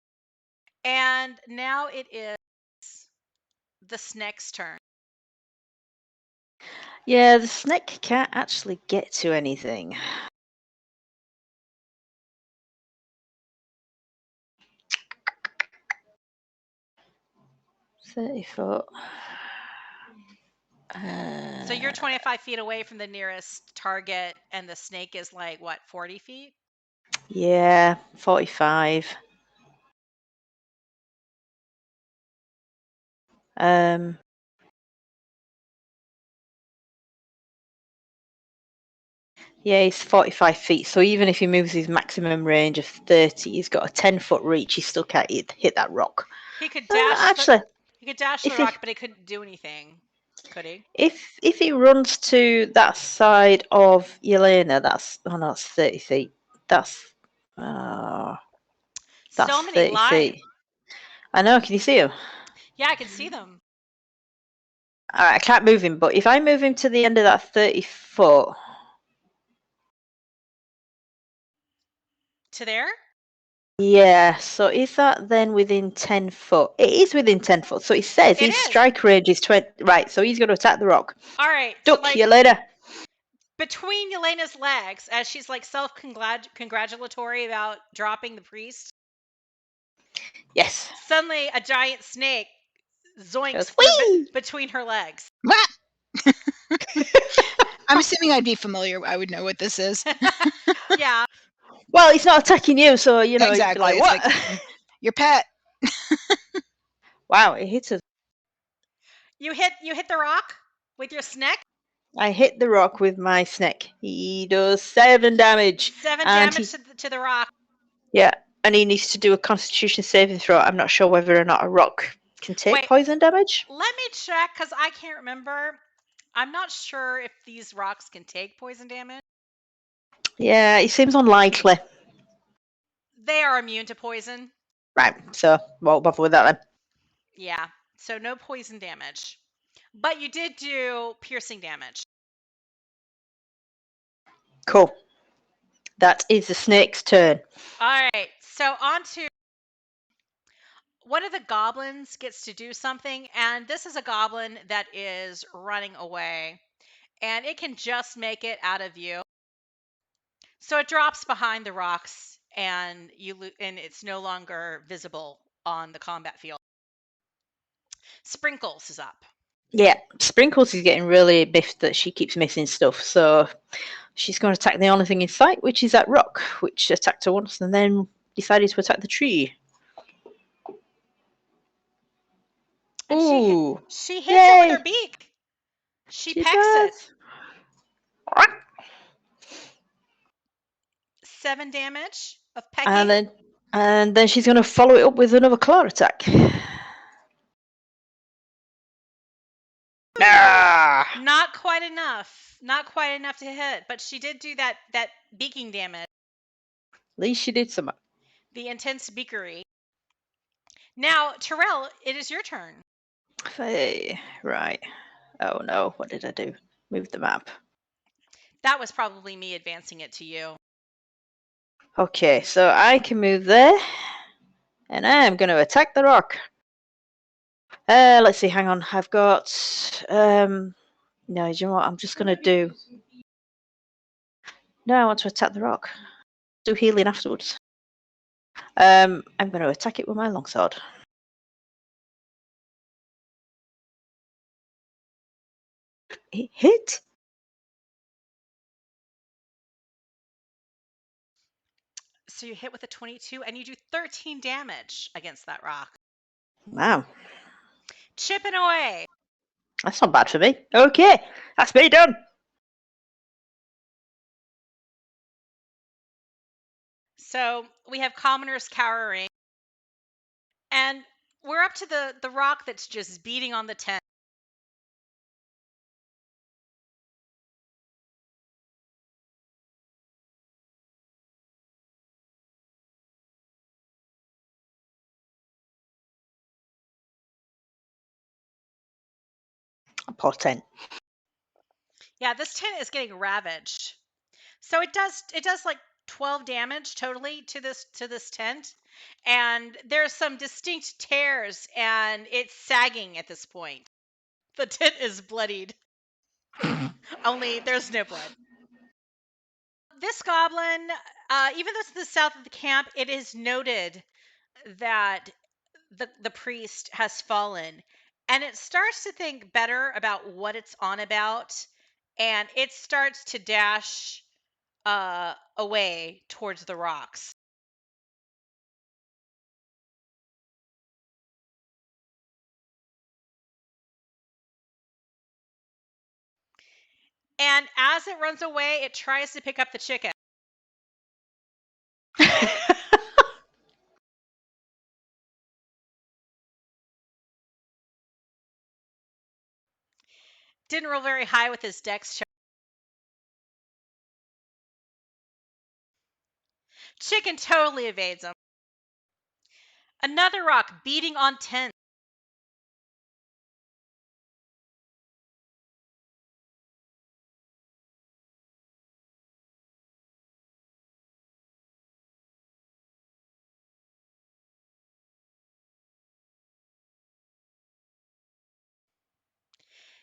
and now it is the snake's turn. Yeah, the snake can't actually get to anything. $30 So you're 25 feet away from the nearest target, and the snake is like, what, 40 feet? Yeah, 45. Yeah, he's 45 feet. So even if he moves his maximum range of 30, he's got a 10-foot reach. He still can't hit that rock. He could dash. Actually, he could dash the rock, but he couldn't do anything. Could he? If he runs to that side of Yelena, that's 30 feet. That's So many 30 lines. feet. I know. Can you see him? Yeah, I can see them. All right, I can't move him, but if I move him to the end of that 30 foot. To there? Yeah, so is that then within 10 foot? It is within 10 foot. So it says his strike range is 20. Right, so he's going to attack the rock. All right. Duck, so Yelena. Between Yelena's legs, as she's like self-congratulatory about dropping the priest. Yes. Suddenly, a giant snake zoinks between her legs. What? I'm assuming I'd be familiar. I would know what this is. Yeah. Well, it's not attacking you, so you know. Exactly. Like, what? Like, your pet. Wow, it hits us. You hit the rock with your snake? I hit the rock with my snake. He does 7 damage. 7 damage to the rock. Yeah, and he needs to do a Constitution saving throw. I'm not sure whether or not a rock can take poison damage. Let me check, because I can't remember. I'm not sure if these rocks can take poison damage. Yeah, it seems unlikely. They are immune to poison. Right, so won't bother with that then. Yeah, so no poison damage. But you did do piercing damage. Cool. That is the snake's turn. All right, so on to one of the goblins gets to do something, and this is a goblin that is running away, and it can just make it out of view. So it drops behind the rocks, and it's no longer visible on the combat field. Sprinkles is up. Yeah, Sprinkles is getting really biffed that she keeps missing stuff. So She's going to attack the only thing in sight, which is that rock, which attacked her once and then decided to attack the tree. And Ooh! She hits it with her beak. She pecks does. it. 7 damage of pecking. And then she's going to follow it up with another claw attack. Nah! Not quite enough. Not quite enough to hit, but she did do that beaking damage. At least she did some. The intense beakery. Now, Terrell, it is your turn. Hey, right. Oh no, what did I do? Move the map. That was probably me advancing it to you. Okay, so I can move there. And I'm going to attack the rock. Let's see, hang on. I've got... no, you know what? I'm just going to do... No, I want to attack the rock. Do healing afterwards. I'm going to attack it with my longsword. It hit. So you hit with a 22 and you do 13 damage against that rock. Wow. Chipping away. That's not bad for me. Okay, that's me done. So we have commoners cowering. And we're up to the rock that's just beating on the tent. Poor tent. Yeah, this tent is getting ravaged. So it does like 12 damage totally to this tent, and there's some distinct tears, and it's sagging at this point. The tent is bloodied. Only there's no blood. This goblin, even though it's the south of the camp, it is noted that the priest has fallen, and it starts to think better about what it's on about, and it starts to dash away towards the rocks. And as it runs away, it tries to pick up the chicken. Didn't roll very high with his dex check. Chicken totally evades him. Another rock beating on tent.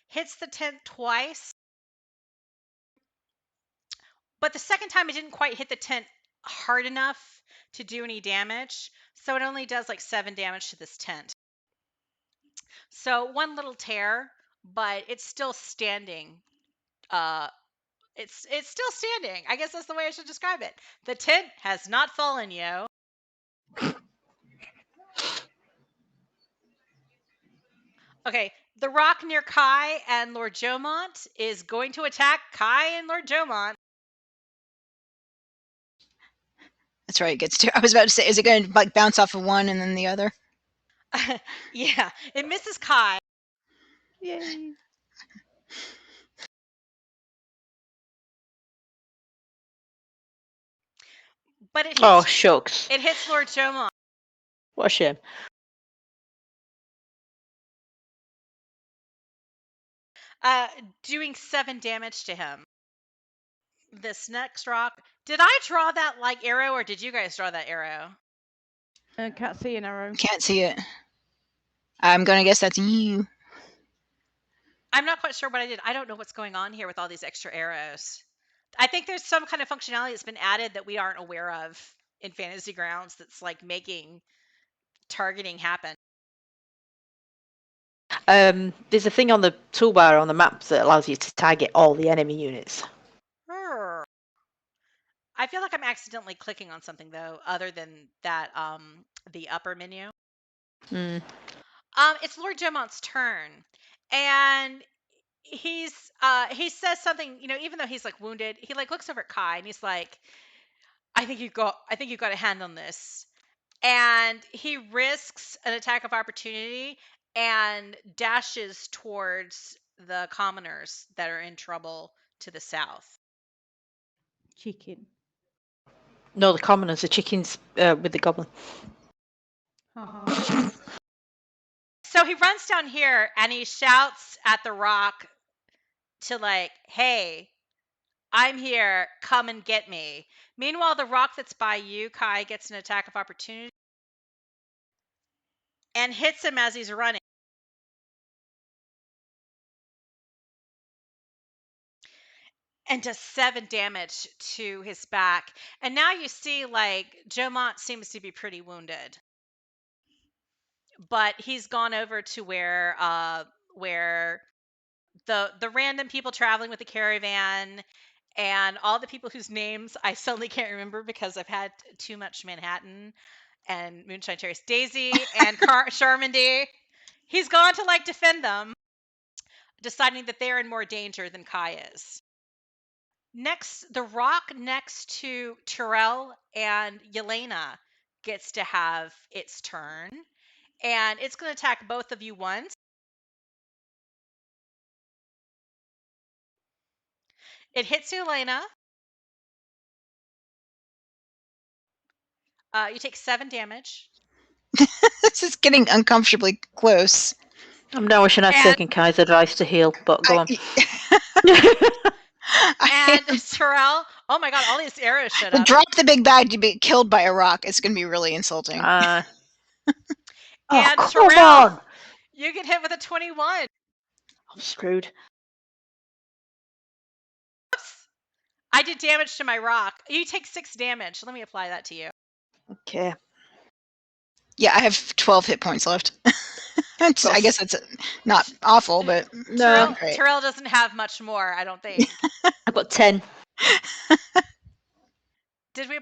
Hits the tent twice. But the second time it didn't quite hit the tent hard enough to do any damage. So it only does like 7 damage to this tent. So one little tear, but it's still standing. It's still standing. I guess that's the way I should describe it. The tent has not fallen, yo. Okay, the rock near Kai and Lord Jomont is going to attack Kai and Lord Jomont. That's right. It gets to. I was about to say, is it going to like bounce off of one and then the other? Yeah, it misses Kai. Yay. But it hits. Oh, shucks. It hits Lord Jomont. What a shame. Doing 7 damage to him. This next rock. Did I draw that like arrow, or did you guys draw that arrow? I can't see an arrow. Can't see it. I'm gonna guess that's you. I'm not quite sure what I did. I don't know what's going on here with all these extra arrows. I think there's some kind of functionality that's been added that we aren't aware of in Fantasy Grounds that's like making targeting happen. There's a thing on the toolbar on the map that allows you to target all the enemy units. feel like I'm accidentally clicking on something though, other than that the upper menu. Hmm. It's Lord Jomont's turn, and he says something, even though he's like wounded, he like looks over at Kai and he's like, I think you've got a hand on this. And he risks an attack of opportunity and dashes towards the commoners that are in trouble to the south. Chicken. No, the commoners, the chickens with the goblin. Haha. So he runs down here and he shouts at the rock to like, hey, I'm here, come and get me. Meanwhile, the rock that's by you, Kai, gets an attack of opportunity and hits him as he's running. And does 7 damage to his back. And now you see, like, Jomont seems to be pretty wounded. But he's gone over to where the random people traveling with the caravan and all the people whose names I suddenly can't remember because I've had too much Manhattan and Moonshine Cherries. Daisy and Charmandy. He's gone to, like, defend them, deciding that they're in more danger than Kai is. Next, the rock next to Terrell and Yelena gets to have its turn, and it's going to attack both of you once. It hits Yelena. You take 7 damage. This is getting uncomfortably close. I'm now wishing I'd taken Kai's advice to heal, but go on. And Terrell, oh my god, all these arrows showed up. Drop the big bag to be killed by a rock. It's going to be really insulting. And come Terrell, on! You get hit with a 21. I'm screwed. Oops. I did damage to my rock. You take 6 damage. Let me apply that to you. Okay. Yeah, I have 12 hit points left. I guess that's not awful, but No. Terrell doesn't have much more, I don't think. I've got 10. Did you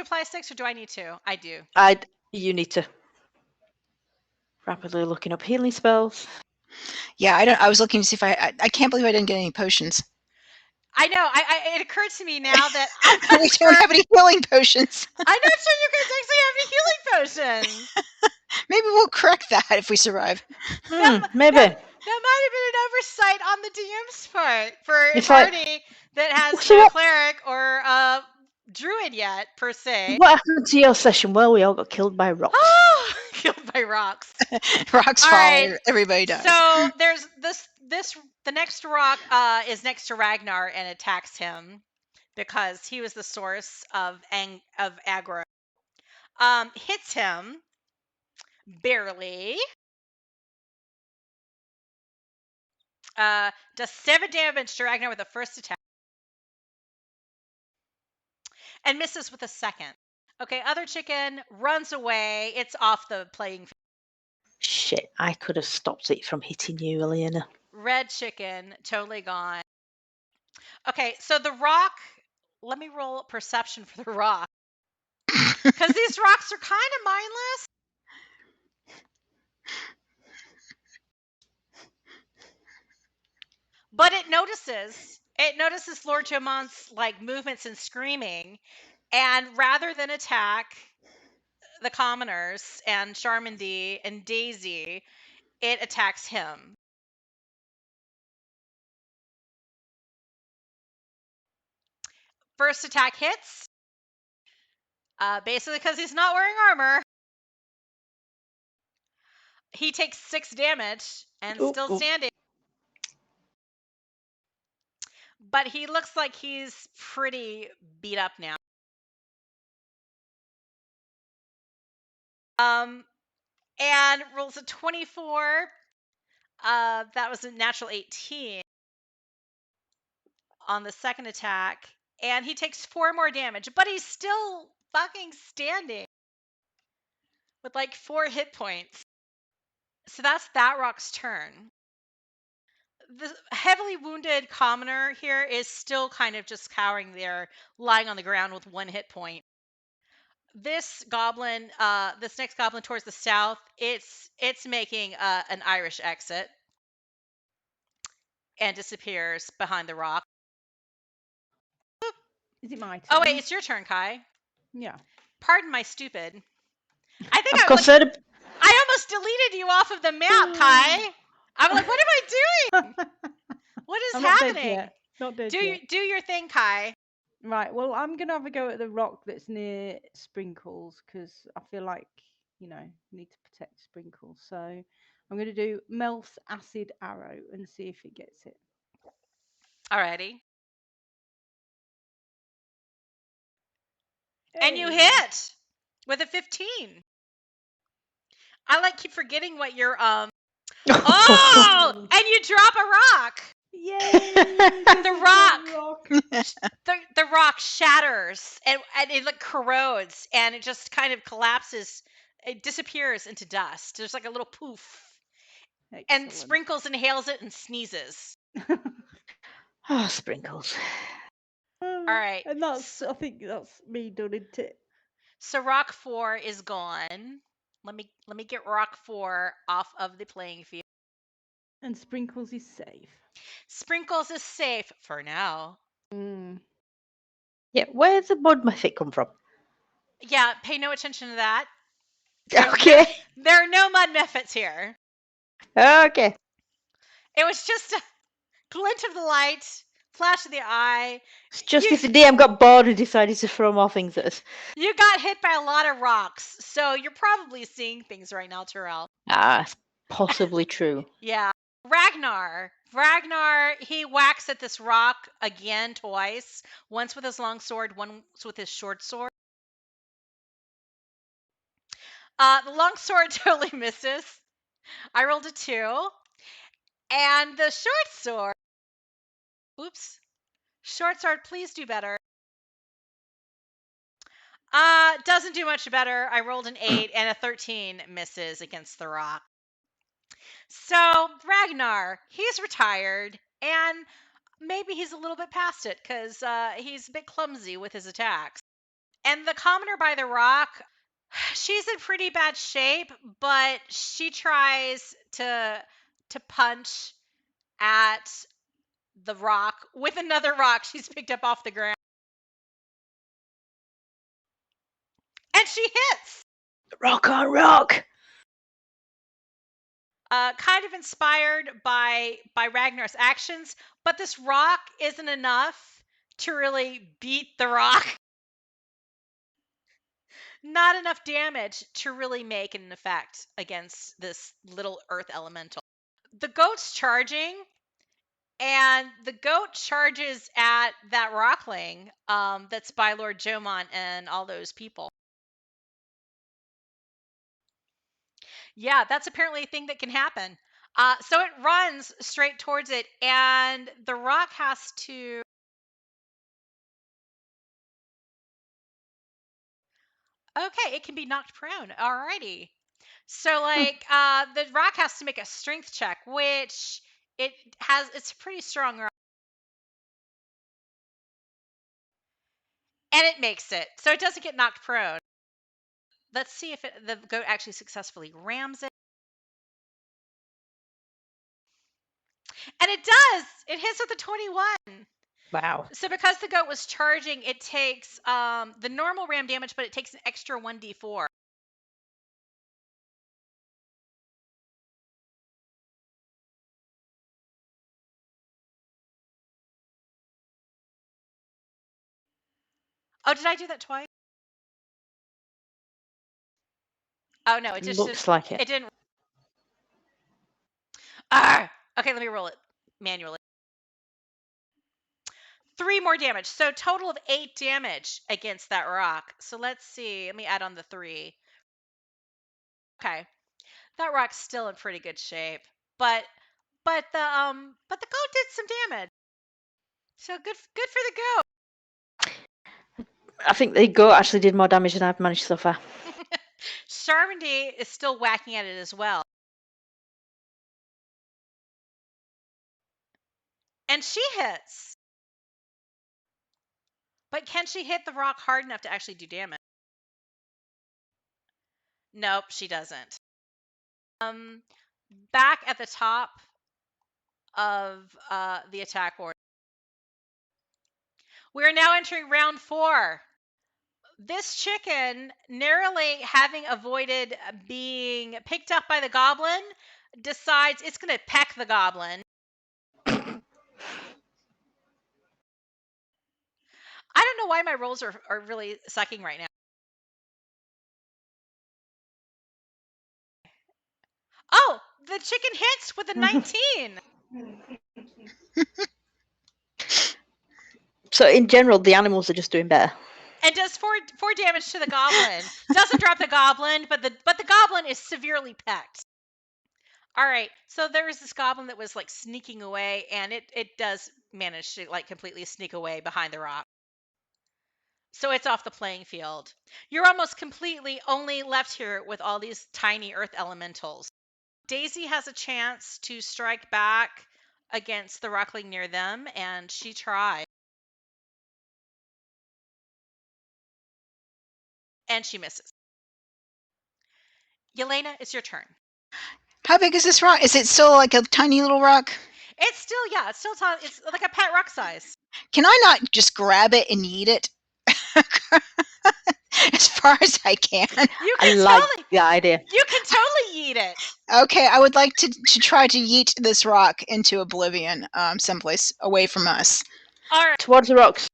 apply 6 or do I need to? I do. You need to. Rapidly looking up healing spells. Yeah, I was looking to see if I can't believe I didn't get any potions. I know. It occurred to me now that I'm not we don't have any healing potions. I'm not sure you guys actually have any healing potions. Maybe we'll correct that if we survive. Maybe. That might have been an oversight on the DM's part for a It's party that has So no what- cleric or druid yet, per se. What happened to your session? Well, we all got killed by rocks. Killed by rocks. Rocks All fall. right. Everybody dies. So there's the next rock is next to Ragnar and attacks him because he was the source of aggro. Hits him barely. Does 7 damage to Ragnar with the first attack. And misses with a second. Okay, other chicken runs away. It's off the playing field. Shit, I could have stopped it from hitting you, Elena. Red chicken, totally gone. Okay, so the rock, let me roll perception for the rock. Because these rocks are kind of mindless. But it notices Lord Jomont's like movements and screaming, and rather than attack the commoners and Charmandy and Daisy, it attacks him. First attack hits. Basically because he's not wearing armor. He takes 6 damage and still standing. But he looks like he's pretty beat up now. And rolls a 24. That was a natural 18 on the second attack. And he takes 4 more damage, but he's still fucking standing with like 4 hit points. So that's that rock's turn. The heavily wounded commoner here is still kind of just cowering there, lying on the ground with 1 hit point. This goblin, this next goblin towards the south, it's making an Irish exit and disappears behind the rock. Is it my turn? Oh wait, it's your turn, Kai. Yeah. Pardon my stupid. I think I've got I almost deleted you off of the map, Kai. I'm like, what am I doing? What is I'm not dead happening? yet. Not dead Do yet. do your thing, Kai. Right. Well, I'm gonna have a go at the rock that's near Sprinkles because I feel like you need to protect Sprinkles. So I'm gonna do Mel's acid arrow and see if it gets it. Alrighty. And you Hey. hit with a 15. I keep forgetting what your Oh, and you drop a rock. Yay! The rock. The rock shatters and it corrodes and it just kind of collapses. It disappears into dust. There's like a little poof. Excellent. And Sprinkles inhales it and sneezes. Oh, Sprinkles. All right. And I think that's me done, isn't it? So rock 4 is gone. Let me get rock 4 off of the playing field. And Sprinkles is safe. Sprinkles is safe for now. Yeah, where's the mud method come from? Yeah, pay no attention to that. Okay. There are no mud methods here. Okay. It was just a glint of the light, flash of the eye. It's just if the DM got bored and decided to throw more things at us. You got hit by a lot of rocks, so you're probably seeing things right now, Terrell. Ah, it's possibly true. Yeah. Ragnar, he whacks at this rock again twice. Once with his long sword, once with his short sword. The long sword totally misses. I rolled a 2. And the short sword. Oops. Short sword, please do better. Doesn't do much better. I rolled an 8 and a 13 misses against the rock. So Ragnar, he's retired and maybe he's a little bit past it because he's a bit clumsy with his attacks. And the commoner by the rock, she's in pretty bad shape, but she tries to punch at the rock with another rock she's picked up off the ground. And she hits! Rock on rock! Kind of inspired by Ragnar's actions, but this rock isn't enough to really beat the rock. Not enough damage to really make an effect against this little earth elemental. The goat's charging, and the goat charges at that rockling that's by Lord Jomont and all those people. Yeah, that's apparently a thing that can happen. So it runs straight towards it, and the rock has to... Okay, it can be knocked prone. Alrighty. So, the rock has to make a strength check, which it's a pretty strong rock. And it makes it. So it doesn't get knocked prone. Let's see if the goat actually successfully rams it. And it does! It hits with a 21. Wow. So because the goat was charging, it takes the normal ram damage, but it takes an extra 1d4. Oh, did I do that twice? Oh, no, it just looks like it. It didn't. Okay, let me roll it manually. 3 more damage. So total of 8 damage against that rock. So let's see. Let me add on the 3. Okay. That rock's still in pretty good shape. But the goat did some damage. So good for the goat. I think the goat actually did more damage than I've managed so far. Charmandy is still whacking at it as well. And she hits. But can she hit the rock hard enough to actually do damage? Nope, she doesn't. Back at the top of the attack order. We're now entering round 4. This chicken, narrowly having avoided being picked up by the goblin, decides it's going to peck the goblin. I don't know why my rolls are really sucking right now. Oh, the chicken hits with a 19. So in general, the animals are just doing better. And does 4 damage to the goblin. Doesn't drop the goblin, but the goblin is severely pecked. All right, so there's this goblin that was like sneaking away, and it does manage to like completely sneak away behind the rock. So it's off the playing field. You're almost completely only left here with all these tiny earth elementals. Daisy has a chance to strike back against the rockling near them, and she tries. And she misses. Yelena, it's your turn. How big is this rock? Is it still like a tiny little rock? It's still, yeah, it's still it's like a pet rock size. Can I not just grab it and eat it? As far as I can. You I can like totally, the idea. you can totally eat it. Okay, I would like to try to yeet this rock into oblivion, someplace away from us. All right, Towards the rocks.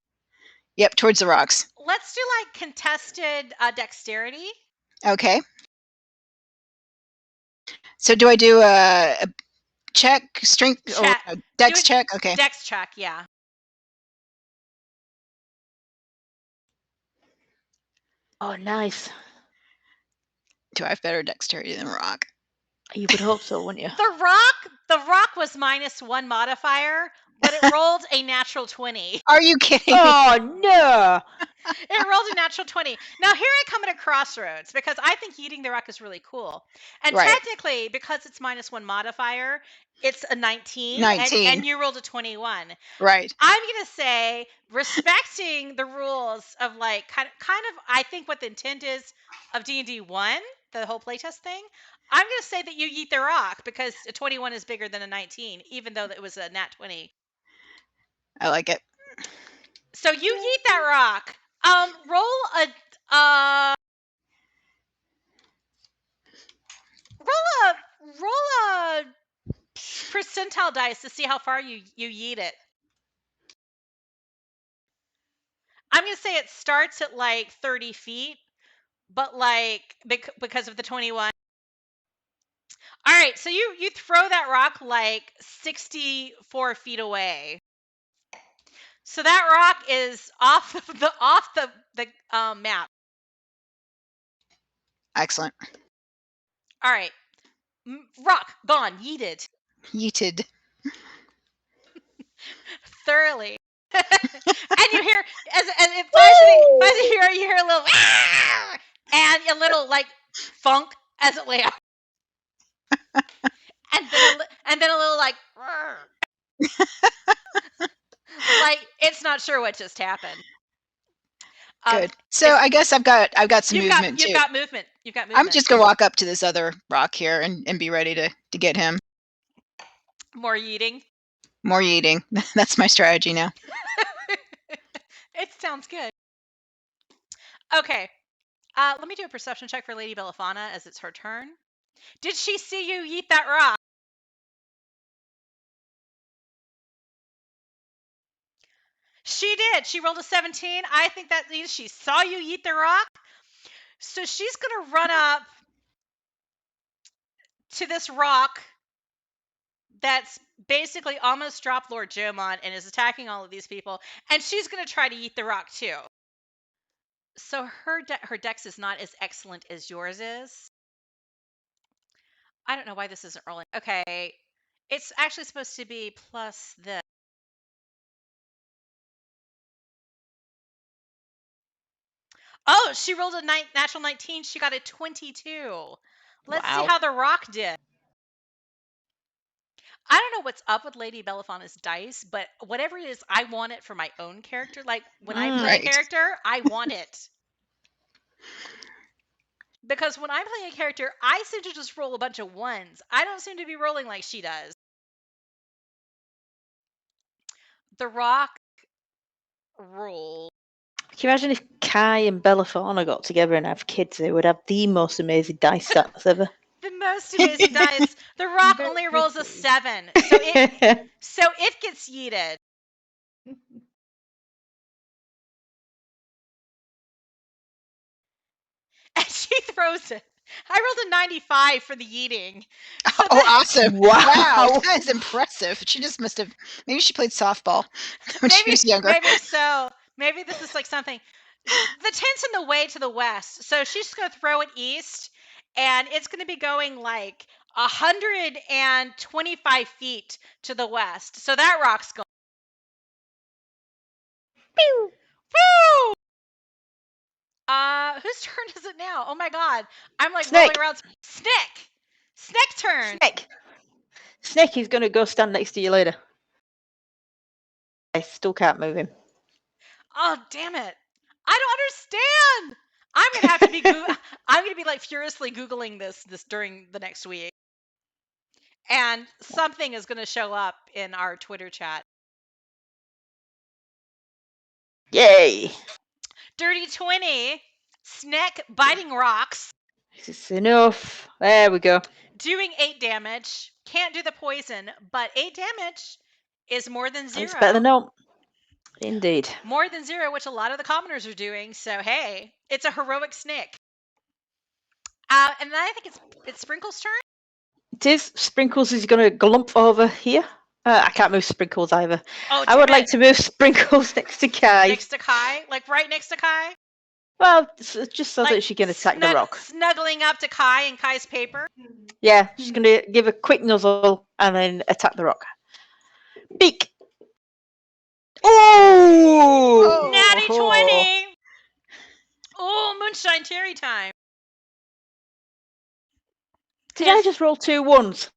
Yep, towards the rocks. let's do like contested dexterity. Okay. So do I do a check, strength, Check. or a dex Do a check? Okay. Dex check, yeah. Oh, nice. Do I have better dexterity than rock? You would hope so, wouldn't you? The rock was -1 modifier, but it rolled a natural 20. Are you kidding me? Oh no! It rolled a natural 20. Now here I come at a crossroads because I think eating the rock is really cool. And Right. technically, because it's -1 modifier, it's a 19, 19. and you rolled a 21. Right. I'm gonna say, respecting the rules of like kind of I think what the intent is of D&D 1, the whole playtest thing. I'm gonna say that you eat the rock because a 21 is bigger than a 19, even though it was a nat 20. I like it. So you eat that rock. Roll a percentile dice to see how far you yeet it. I'm gonna say it starts at like 30 feet, but like because of the 21. All right, so you throw that rock like 64 feet away. So that rock is off the map. Excellent. All right, rock gone, yeeted Yeeted. thoroughly. And you hear as it flies here, you hear a little and a little like funk as it lands, and then a little like like it's not sure what just happened. Good. So I guess I've got some movement You've too. got movement. You've got movement. I'm just gonna walk up to this other rock here and be ready to get him. More yeeting. More yeeting. That's my strategy now. It sounds good. Okay. Let me do a perception check for Lady Bellafana as it's her turn. Did she see you yeet that rock? She did. She rolled a 17. I think that means she saw you yeet the rock. So she's going to run up to this rock that's basically almost dropped Lord Jomon and is attacking all of these people. And she's going to try to eat the rock too. So her dex is not as excellent as yours is. I don't know why this isn't rolling. Okay. It's actually supposed to be plus this. Oh, she rolled a natural 19. She got a 22. Let's see how the rock did. I don't know what's up with Lady Bellefonta's dice, but whatever it is, I want it for my own character. Like when I play a Right. character, I want it. Because when I'm playing a character, I seem to just roll a bunch of ones. I don't seem to be rolling like she does. The Rock roll. Can you imagine if Kai and Bellefonta got together and have kids? They would have the most amazing dice stats ever. The most amazing dice. The Rock Very only rolls a pretty. 7, so it gets yeeted. And she throws it. I rolled a 95 for the yeeting. So Oh, awesome. Wow. Wow, that is impressive. She just must have, maybe she played softball when she was younger. Maybe so. Maybe this is like something. The tent's in the way to the west, so she's just going to throw it east, and it's going to be going like 125 feet to the west. So that rock's going. Pew. Woo! Whose turn is it now? Oh my god. I'm like Snake. rolling around. Snake turn. Snake is going to go stand next to you later. I still can't move him. Oh, damn it. I don't understand. I'm going to have to be I'm going to be like furiously Googling this during the next week. And something is going to show up in our Twitter chat. Yay! Dirty 20. Snake biting rocks. This is enough. There we go. Doing 8 damage. Can't do the poison, but 8 damage is more than 0. It's better than no. Indeed. More than 0, which a lot of the commoners are doing. So, hey, it's a heroic snake. And then I think it's Sprinkle's turn. It is. Sprinkles is going to glump over here. I can't move Sprinkles either. Oh, I would like to move Sprinkles next to Kai. Next to Kai? Like right next to Kai? Well, just so Like that she can attack the rock. Snuggling up to Kai and Kai's paper? Yeah, she's going to give a quick nuzzle and then attack the rock. Beak! Oh! Natty 20! Oh, Moonshine Cherry time. Did I just roll 2 ones?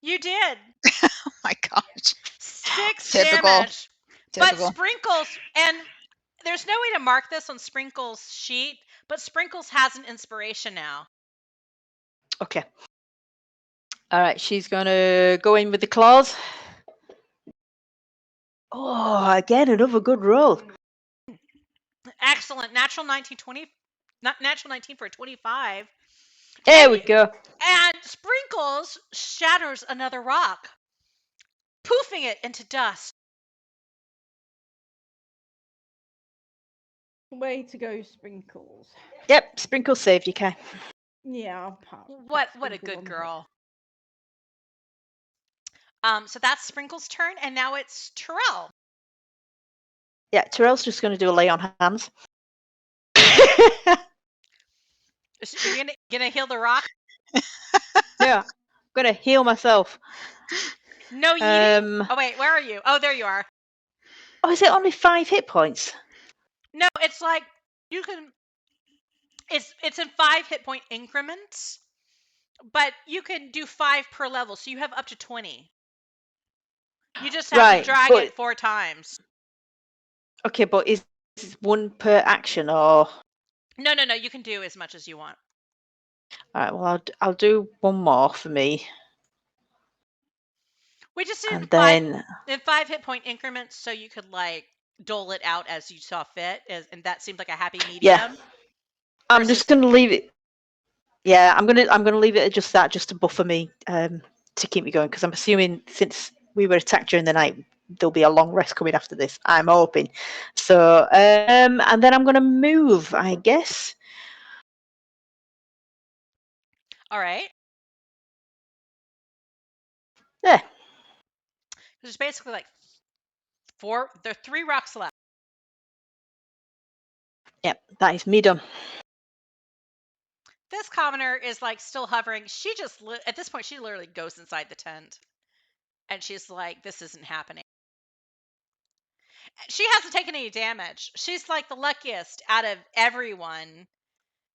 You did. Oh my gosh. 6 Typical. damage. But Typical. Sprinkles, and there's no way to mark this on Sprinkles' sheet, but Sprinkles has an inspiration now. Okay. All right, she's going to go in with the claws. Oh, again, another good roll. Excellent. Natural 19 for a 25. There we go. And Sprinkles shatters another rock, poofing it into dust. Way to go, Sprinkles. Yep, Sprinkles saved you, Kai. Yeah, I'll pat What a Sprinkles good on the girl. So that's Sprinkles' turn, and now it's Terrell. Yeah, Terrell's just going to do a lay on hands. You're gonna heal the rock? Yeah, I'm going to heal myself. No yeeting? Oh wait, where are you? Oh, there you are. Oh, is it only 5 hit points? No, it's like you can. It's in 5 hit point increments, but you can do 5 per level, so you have up to 20. You just have to drag it 4 times. Okay, but is this 1 per action or? No. You can do as much as you want. All right. Well, I'll do 1 more for me. We just did in 5 hit point increments, so you could like dole it out as you saw fit, and that seemed like a happy medium. Yeah. I'm just going to leave it. Yeah, I'm gonna leave it at just that, just to buffer me, to keep me going, because I'm assuming since we were attacked during the night, there'll be a long rest coming after this. I'm hoping. So, and then I'm gonna move, I guess. All right. Yeah. There's basically like 4. There are 3 rocks left. Yep, that is me done. This commoner is like still hovering. She just at this point she literally goes inside the tent, and she's like, "This isn't happening." She hasn't taken any damage. She's like the luckiest out of everyone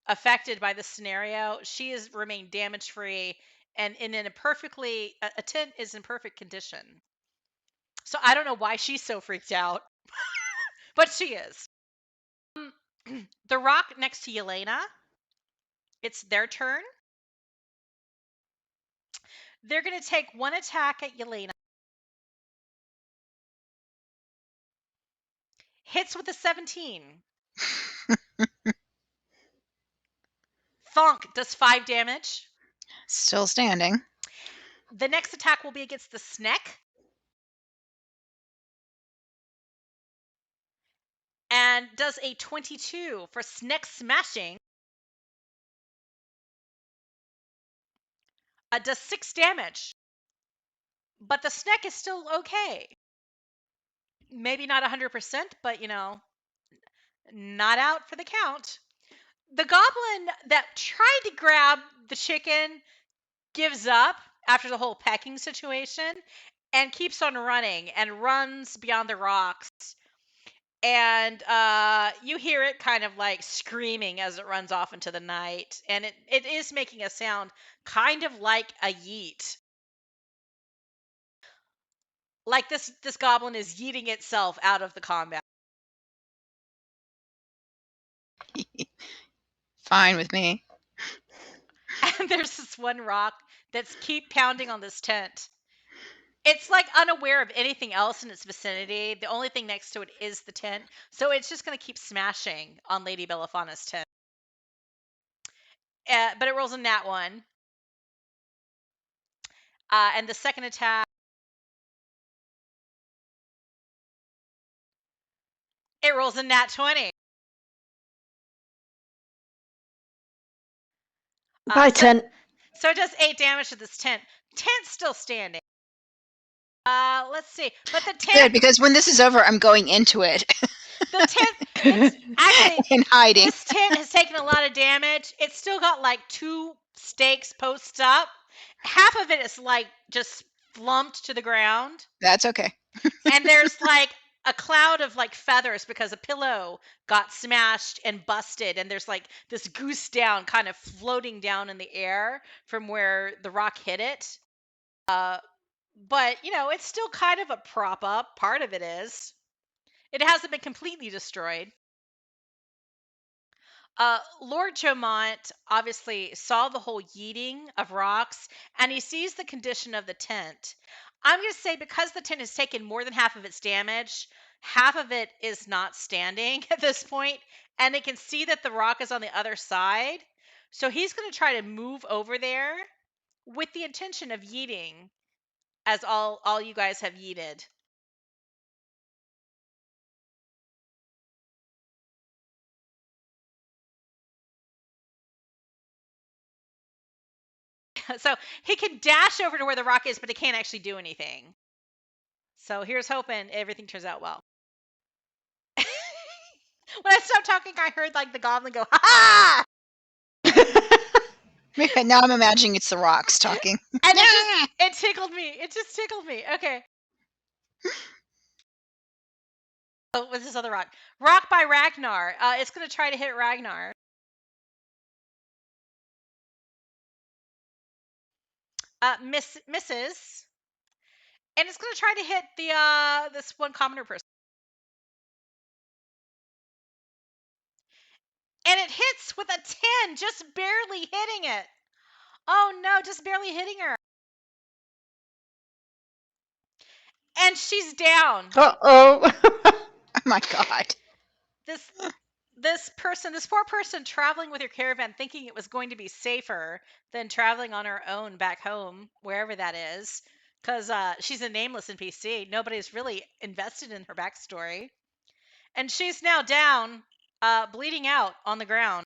affected by the scenario. She has remained damage free, and in a tent is in perfect condition. So I don't know why she's so freaked out, but she is. The rock next to Yelena, it's their turn. They're going to take one attack at Yelena. Hits with a 17. Thonk does 5 damage. Still standing. The next attack will be against the Sneck. And does a 22 for Sneck smashing. Does 6 damage. But the Sneck is still okay. Maybe not 100%, but not out for the count. The goblin that tried to grab the chicken gives up after the whole pecking situation and keeps on running and runs beyond the rocks. And you hear it kind of like screaming as it runs off into the night. And it is making a sound kind of like a yeet. Like this goblin is yeeting itself out of the combat. Fine with me. And there's this one rock that's keep pounding on this tent. It's like unaware of anything else in its vicinity. The only thing next to it is the tent. So it's just going to keep smashing on Lady Belafana's tent. But it rolls a nat 1. And the second attack, it rolls a nat 20. Bye, tent. So it does 8 damage to this tent. Tent's still standing. Let's see. But the tent... Good, because when this is over, I'm going into it. The tent... It's actually... In hiding. This tent has taken a lot of damage. It's still got like 2 stakes posts up. Half of it is like just flumped to the ground. That's okay. And there's like a cloud of like feathers because a pillow got smashed and busted, and there's like this goose down kind of floating down in the air from where the rock hit it. But it's still kind of a prop up. Part of it is. It hasn't been completely destroyed. Lord Jomont obviously saw the whole yeeting of rocks, and he sees the condition of the tent. I'm going to say because the tent has taken more than half of its damage, half of it is not standing at this point, and it can see that the rock is on the other side. So he's going to try to move over there with the intention of yeeting, as all you guys have yeeted. So he can dash over to where the rock is, but he can't actually do anything. So here's hoping everything turns out well. When I stopped talking, I heard like the goblin go, "Ha ha!" Now I'm imagining it's the rocks talking. And it tickled me. It just tickled me. Okay. Oh, what's this other rock? Rock by Ragnar. It's going to try to hit Ragnar. Misses. And it's going to try to hit the this one commoner person. And it hits with a 10, just barely hitting it. Oh no, just barely hitting her. And she's down. Uh-oh. Oh my god. This poor person traveling with your caravan thinking it was going to be safer than traveling on her own back home, wherever that is, because she's a nameless NPC. Nobody's really invested in her backstory. And she's now down, bleeding out on the ground.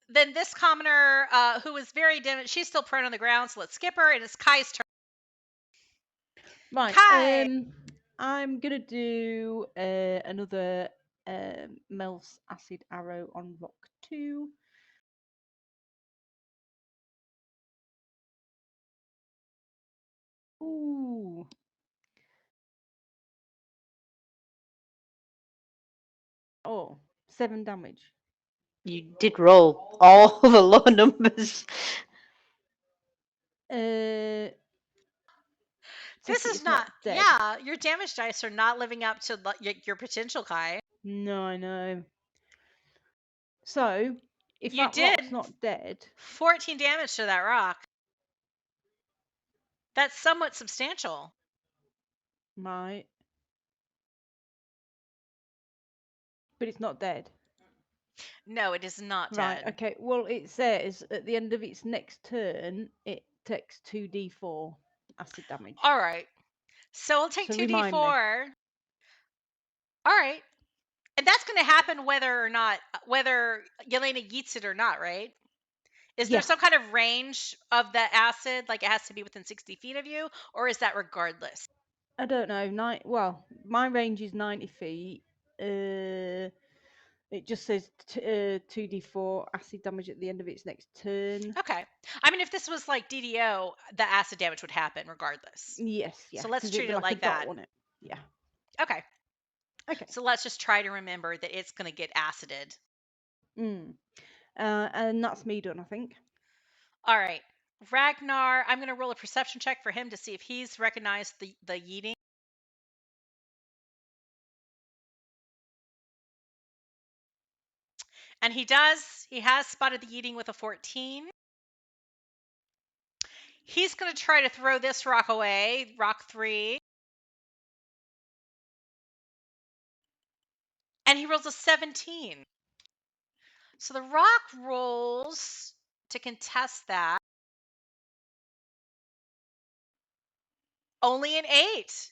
Then this commoner, who is very dim, she's still prone on the ground, so let's skip her, and it's Kai's turn. Right. Kai! I'm going to do another Mel's acid arrow on rock 2. Ooh. Oh, 7 damage. You did roll all the low numbers. Take This it is it's not. dead. Yeah, your damage dice are not living up to your potential, Kai. No, I know. So, if You that rock's did not dead, 14 damage to that rock. That's somewhat substantial. right? But it's not dead. No, it is not Right, dead. okay. Well, it says at the end of its next turn, it takes 2d4 acid damage. All right. So we'll take So 2d4. remind me. All right. And that's going to happen whether Yelena yeets it or not, right? Is there Yeah. some kind of range of the acid, like it has to be within 60 feet of you, or is that regardless? I don't know. Well, my range is 90 feet. It just says 2d4 acid damage at the end of its next turn. Okay. I mean, if this was like DDO, the acid damage would happen regardless. Yes, yeah. So let's 'cause it'd treat be it like a dot, that. wouldn't it? Yeah. Okay. Okay. So let's just try to remember that it's going to get acided. And that's me done, I think. All right. Ragnar, I'm going to roll a perception check for him to see if he's recognized the yeeting. And he does. He has spotted the yeeting with a 14. He's going to try to throw this rock away, rock 3. And he rolls a 17. So the rock rolls to contest that. Only an 8.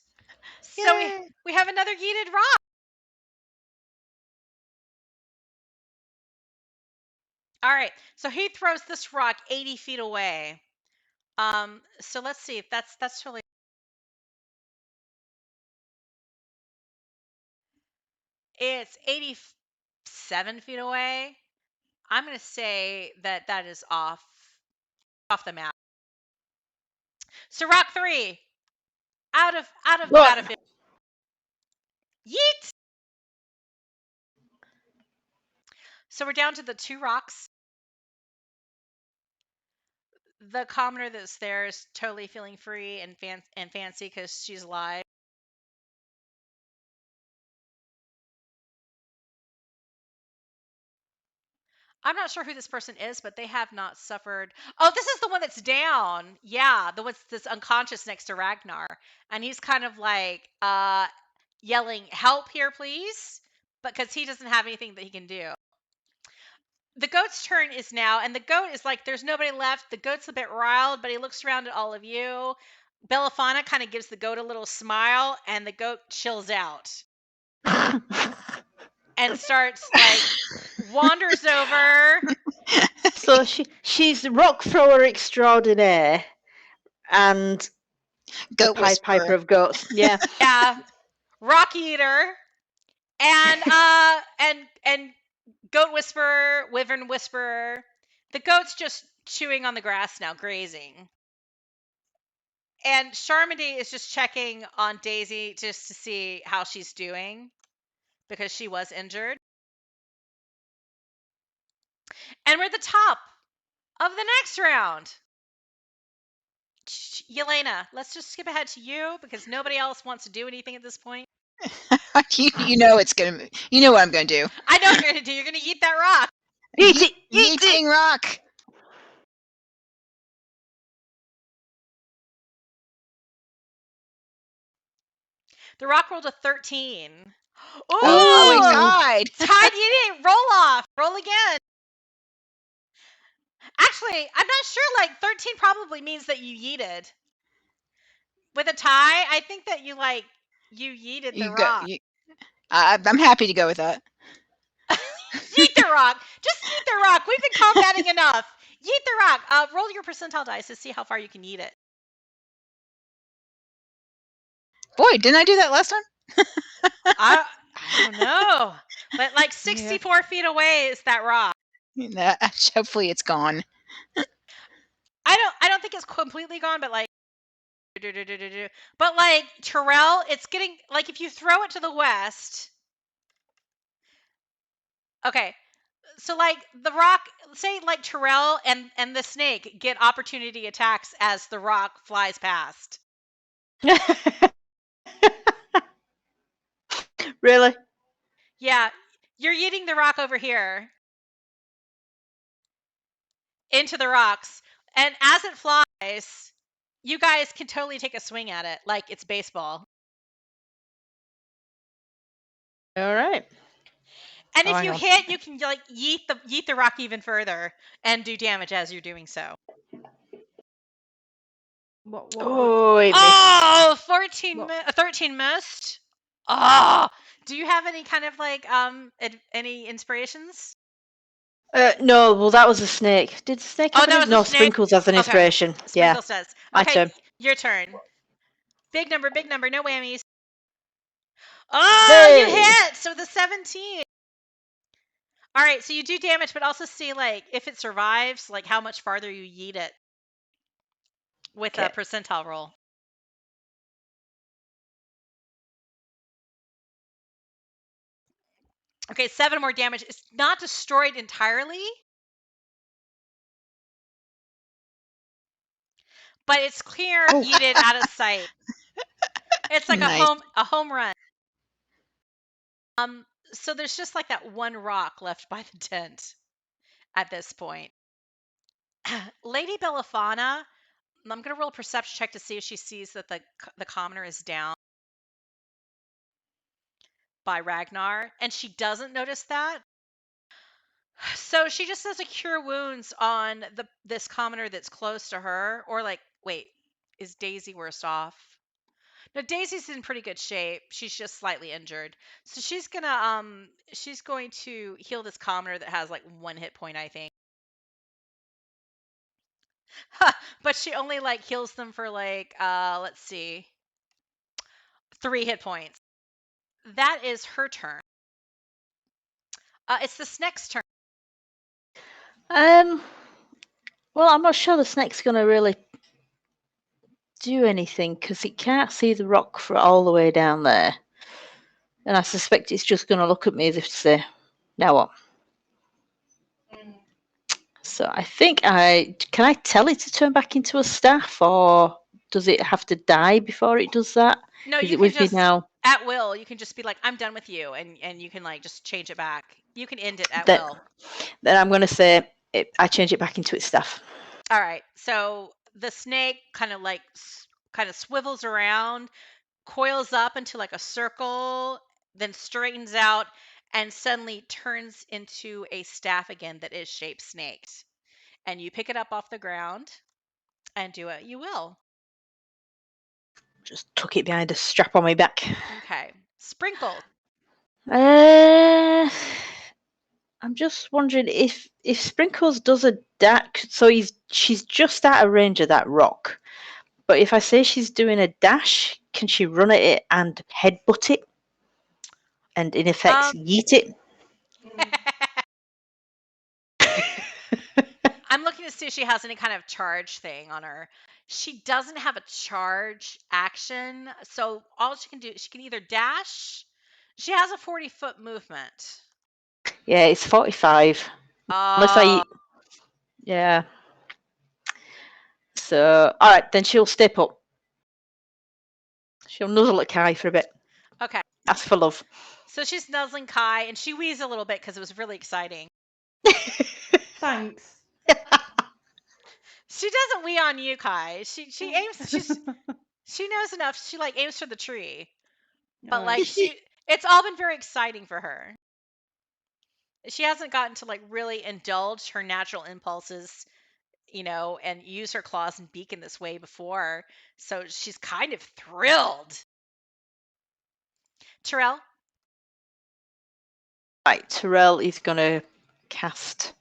So we have another yeeted rock. All right. So he throws this rock 80 feet away. So let's see if that's really. It's 87 feet away. I'm going to say that is off the map. So rock 3 out of the battlefield. Yeet. So we're down to the 2 rocks. The commoner that's there is totally feeling free and fancy because she's alive. I'm not sure who this person is, but they have not suffered. Oh, this is the one that's down. Yeah, the one that's unconscious next to Ragnar. And he's kind of like yelling, "Help here, please," but because he doesn't have anything that he can do. The goat's turn is now, and the goat is like, there's nobody left. The goat's a bit riled, but he looks around at all of you. Bellafana kind of gives the goat a little smile, and the goat chills out and starts like wanders over. So she's the rock thrower extraordinaire and Goat the Pied Piper whisperer. of goats. Yeah. Yeah, rock eater, and goat whisperer, wyvern whisperer. The goat's just chewing on the grass now, grazing. And Charmody is just checking on Daisy just to see how she's doing because she was injured. And we're at the top of the next round. Yelena, let's just skip ahead to you because nobody else wants to do anything at this point. you know it's gonna. You know what I'm gonna do. I know what you're gonna do. You're gonna eat that rock. Eat it! Eat Yeeting it! rock. The rock rolled a 13. Ooh! Oh, we Ooh. tied. Tied, you didn't roll off. Roll again. Actually, I'm not sure. Like 13 probably means that you yeeted. With a tie, I think that you yeeted the rock. I'm happy to go with that. Yeet the rock. Just yeet the rock. We've been combating enough. Yeet the rock. Roll your percentile dice to see how far you can yeet it. Boy, didn't I do that last time? I don't know, but like 64 feet away is that rock. Hopefully it's gone. I don't think it's completely gone, but like. But like Terrell, it's getting like if you throw it to the west. Okay, So like the rock, say like Terrell and the snake get opportunity attacks as the rock flies past. Really? Yeah, you're yeeting the rock over here into the rocks, and as it flies, you guys can totally take a swing at it like it's baseball. All right. And Oh, if hang you on. hit, you can like yeet the rock even further and do damage as you're doing so. What? Oh, it missed. Oh, 14 What? 13 missed. Oh, do you have any kind of like any inspirations? No, well, that was a snake. Did the snake Oh, have that an? was a No, snake. Sprinkles has an Okay, inspiration. Yeah, Sprinkles does. my Okay, turn. your turn. Big number, no whammies. Oh, you Hey! hit. So the 17. All right, so you do damage, but also see like if it survives, like how much farther you yeet it with a Okay. percentile roll. Okay, 7 more damage. It's not destroyed entirely, but it's clear Oh. yeeted out of sight. It's like Nice. a home run. So there's just like that one rock left by the tent at this point. Lady Bellafana, I'm gonna roll a perception check to see if she sees that the commoner is down by Ragnar, and she doesn't notice that. So she just does a cure wounds on this commoner that's close to her, or like, wait, is Daisy worse off? No, Daisy's in pretty good shape. She's just slightly injured. So she's going to heal this commoner that has like 1 hit point, I think. But she only like heals them for like let's see, 3 hit points. That is her turn. It's the snake's turn. Well, I'm not sure the snake's gonna really do anything because it can't see the rock for all the way down there, and I suspect it's just gonna look at me as if to say, "Now what?" So I think can I tell it to turn back into a staff, or does it have to die before it does that? No, Is you it can with me just now? at will. You can just be like, I'm done with you, and you can like just change it back. You can end it at Then, will. then I'm gonna say I change it back into its staff. All right. So the snake kind of swivels around, coils up into like a circle, then straightens out, and suddenly turns into a staff again that is shaped snaked. And you pick it up off the ground and do it. You will. Just tuck it behind a strap on my back. Okay. Sprinkles. I'm just wondering if Sprinkles does a dash. So she's just out of range of that rock. But if I say she's doing a dash, can she run at it and headbutt it, and in effect yeet it? I'm looking to see if she has any kind of charge thing on her. She doesn't have a charge action, so all she can do, she can either dash. She has a 40-foot movement. Yeah, it's 45. Unless yeah. So, all right, then she'll step up. She'll nuzzle at Kai for a bit. Okay. Ask for love. So she's nuzzling Kai, and she wheezes a little bit because it was really exciting. Thanks. She doesn't wee on you, Kai. She aims. She knows enough. She like aims for the tree, but like it's all been very exciting for her. She hasn't gotten to like really indulge her natural impulses, and use her claws and beak in this way before. So she's kind of thrilled. Terrell? Right, Terrell is going to cast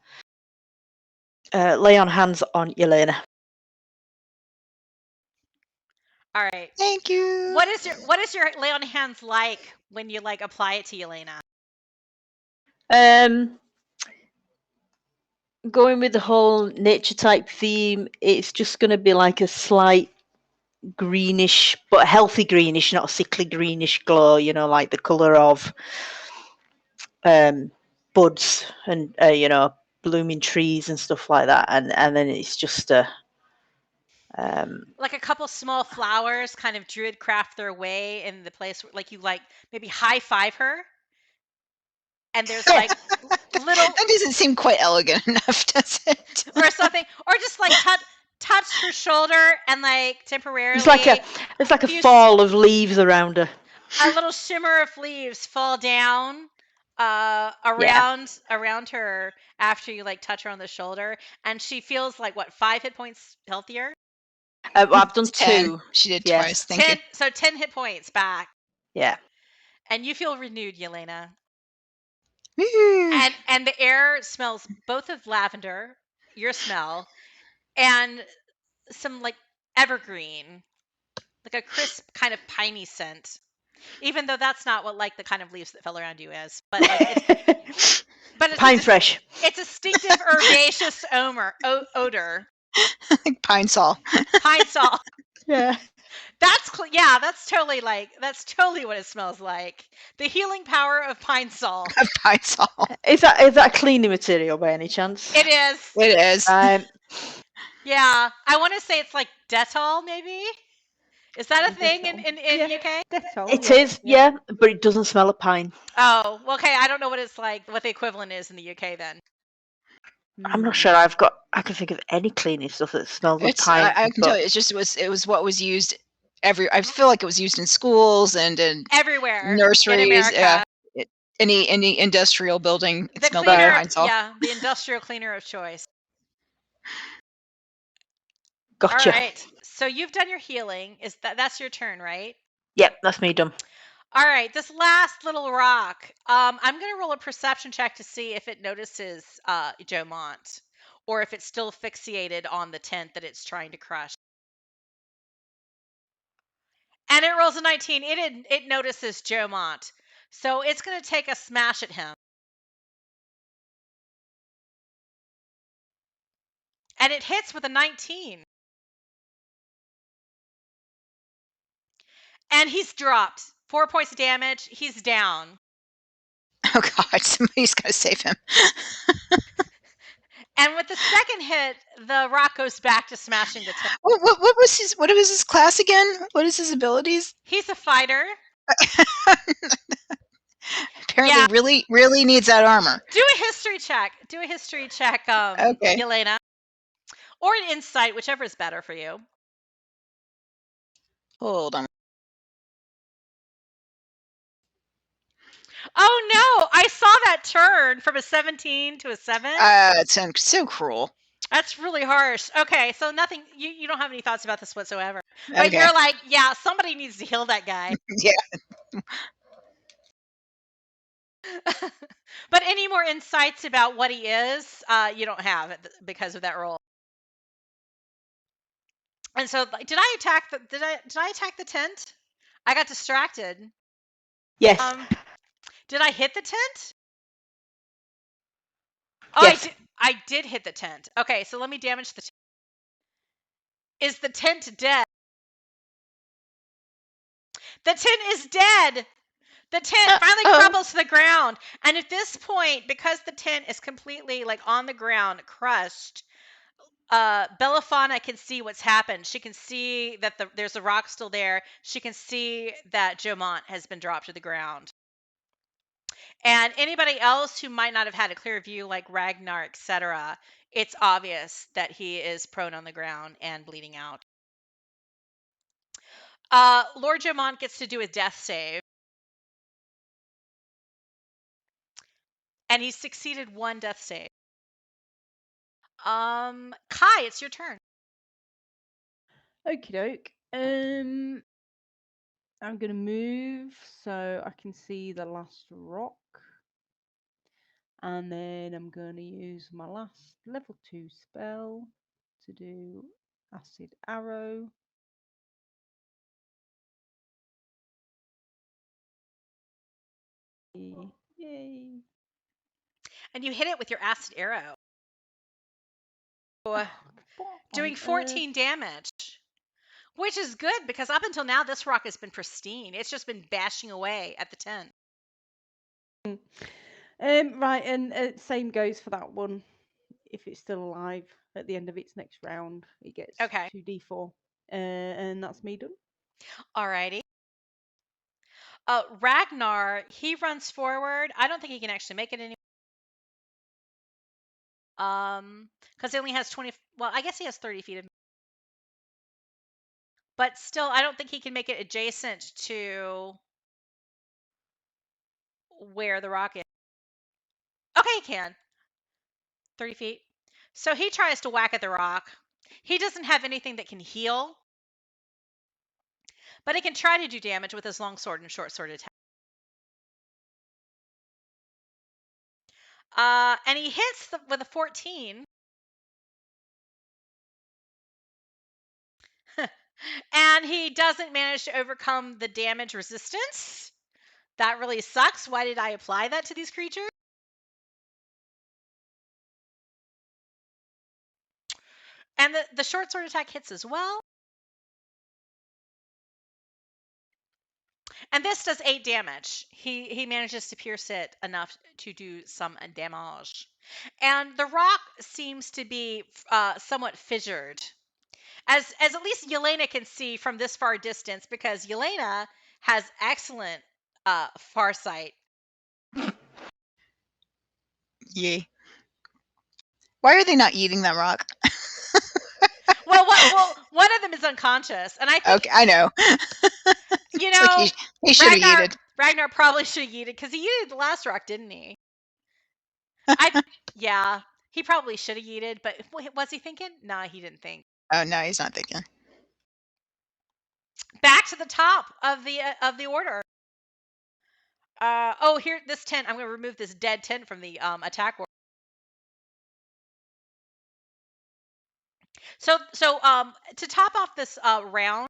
lay on hands on Yelena. All right. Thank you. What is your lay on hands like when you like apply it to Yelena? Going with the whole nature type theme, it's just going to be like a slight greenish, but healthy greenish, not a sickly greenish glow, like the colour of buds and blooming trees and stuff like that, and then it's just like a couple small flowers kind of druid craft their way in the place where, like, you like maybe high five her, and there's like little That doesn't seem quite elegant enough, does it? or something, or just like touch her shoulder and like temporarily it's like a few fall of leaves around her. a little shimmer of leaves fall down around her after you like touch her on the shoulder, and she feels like 5 hit points healthier. Well, I've done 10. 2. She did Yes. twice. Thank you. So 10 hit points back, Yeah. and you feel renewed, Yelena. Woo. And the air smells both of lavender, your smell, and some like evergreen, like a crisp kind of piney scent. Even though that's not what like the kind of leaves that fell around you is, but like it's Pine fresh. It's a distinctive herbaceous odor. Like pine sol. Pine sol. Yeah. That's totally what it smells like. The healing power of pine sol. Pine sol. Is that a cleaning material by any chance? It is. It is. Yeah, I want to say it's like Dettol, maybe. Is that a thing in UK? Dettol, It is, yeah, but it doesn't smell of pine. Oh, well, okay. I don't know what it's like, what the equivalent is in the UK then. I'm not sure I can think of any cleaning stuff that smells of pine. I can tell you, it was what was used I feel like it was used in schools and in everywhere. Nurseries. In America. Yeah. Any industrial building, it smelled cleaner, like pine sol. Yeah, the industrial cleaner of choice. Gotcha. All right. So you've done your healing. That's your turn, right? Yep, that's me done. All right, this last little rock. I'm going to roll a perception check to see if it notices Jomont, or if it's still fixated on the tent that it's trying to crush. And it rolls a 19. It notices Jomont, so it's going to take a smash at him. And it hits with a 19. And he's dropped. 4 points of damage. He's down. Oh God, somebody's got to save him. And with the second hit, the rock goes back to smashing the tent. What was his class again? What is his abilities? He's a fighter. Apparently, really needs that armor. Do a history check. Okay. Yelena. Or an insight, whichever is better for you. Hold on. Oh no! I saw that turn from a 17 to a 7. It's so cruel. That's really harsh. Okay, so nothing. You don't have any thoughts about this whatsoever. But Okay. you're like, yeah, somebody needs to heal that guy. Yeah. But any more insights about what he is, you don't have because of that roll. And so, did I attack the tent? I got distracted. Yes. Did I hit the tent? Oh, yes. I did hit the tent. Okay, so let me damage the tent. Is the tent dead? The tent is dead. The tent finally crumbles to the ground. And at this point, because the tent is completely like on the ground, crushed, Belafana can see what's happened. She can see that there's a rock still there. She can see that Jomont has been dropped to the ground. And anybody else who might not have had a clear view, like Ragnar, etc., it's obvious that he is prone on the ground and bleeding out. Lord Jomont gets to do a death save. And he succeeded 1 death save. Kai, it's your turn. Okie doke. I'm gonna move so I can see the last rock. And then I'm gonna use my last level 2 spell to do acid arrow. Yay. And you hit it with your acid arrow. Doing 14 damage. Which is good, because up until now, this rock has been pristine. It's just been bashing away at the tent. Right, and same goes for that one. If it's still alive at the end of its next round, it gets Okay. 2d4. And that's me done. Alrighty. Ragnar, he runs forward. I don't think he can actually make it anymore. Because he only has 20. Well, I guess he has 30 feet of. But still, I don't think he can make it adjacent to where the rock is. Okay, he can. 30 feet. So he tries to whack at the rock. He doesn't have anything that can heal, but he can try to do damage with his long sword and short sword attack. And he hits with a 14. And he doesn't manage to overcome the damage resistance. That really sucks. Why did I apply that to these creatures? And the short sword attack hits as well. And this does 8 damage. He manages to pierce it enough to do some damage. And the rock seems to be somewhat fissured. As at least Yelena can see from this far distance, because Yelena has excellent farsight. Yay. Why are they not eating that rock? Well, one of them is unconscious, and I think Okay, I know. you It's know like he should have yeeted. Ragnar probably should have yeeted because he yeeted the last rock, didn't he? Yeah, he probably should have yeeted, but was he thinking? Nah, he didn't think. Oh no, he's not thinking. Back to the top of the order. Here, this tent. I'm going to remove this dead tent from the attack order. So to top off this round,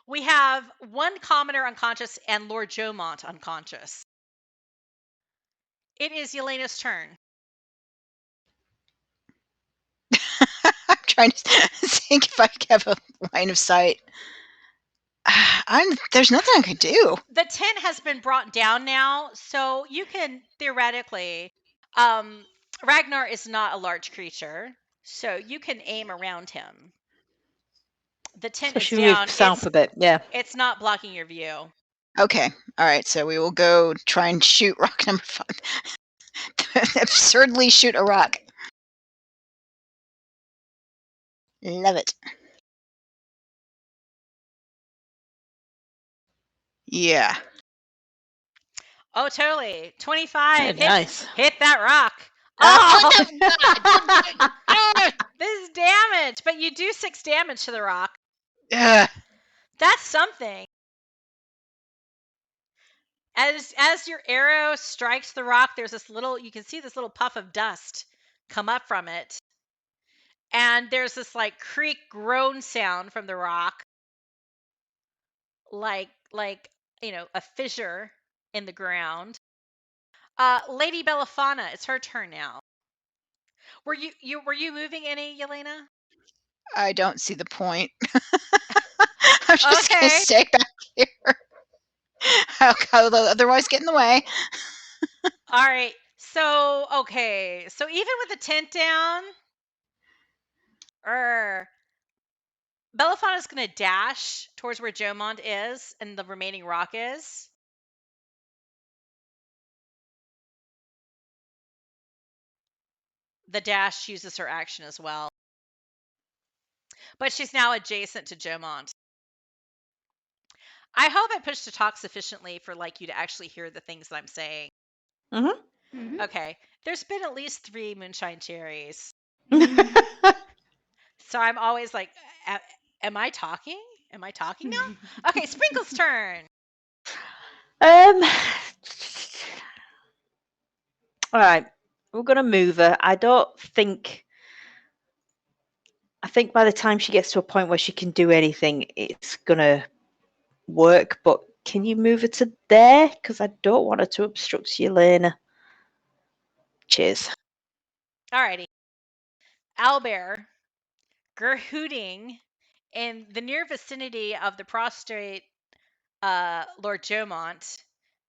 we have one commoner unconscious and Lord Jomont unconscious. It is Yelena's turn. I'm trying to think if I have a line of sight. There's nothing I could do. The tent has been brought down now, so you can theoretically. Ragnar is not a large creature, so you can aim around him. The tent is Especially down. move south a bit, yeah. It's not blocking your view. Okay, all right. So we will go try and shoot rock number 5. Absurdly shoot a rock. Love it. Yeah. Oh, totally. 25. Nice. Hit that rock. Oh! This is damage, but you do 6 damage to the rock. Ugh. That's something. As your arrow strikes the rock, there's this little, you can see this little puff of dust come up from it. And there's this like creak groan sound from the rock. Like a fissure in the ground. Lady Belafana, it's her turn now. Were you moving any, Yelena? I don't see the point. I'm just Okay. gonna stay back here. I'll otherwise get in the way. All right. So even with the tent down, Belafana's gonna dash towards where Jomond is and the remaining rock is. The dash uses her action as well. But she's now adjacent to Jomond. I hope I pushed to talk sufficiently for you to actually hear the things that I'm saying. Mm-hmm. Okay. There's been at least 3 moonshine cherries. Mm-hmm. So I'm always like, am I talking? Am I talking now? Okay, Sprinkle's turn. All right, we're gonna move her. I think by the time she gets to a point where she can do anything, it's gonna work. But can you move her to there? Because I don't want her to obstruct Yelena. Cheers. Alrighty. Owlbear, gerhooting in the near vicinity of the prostrate Lord Jomont,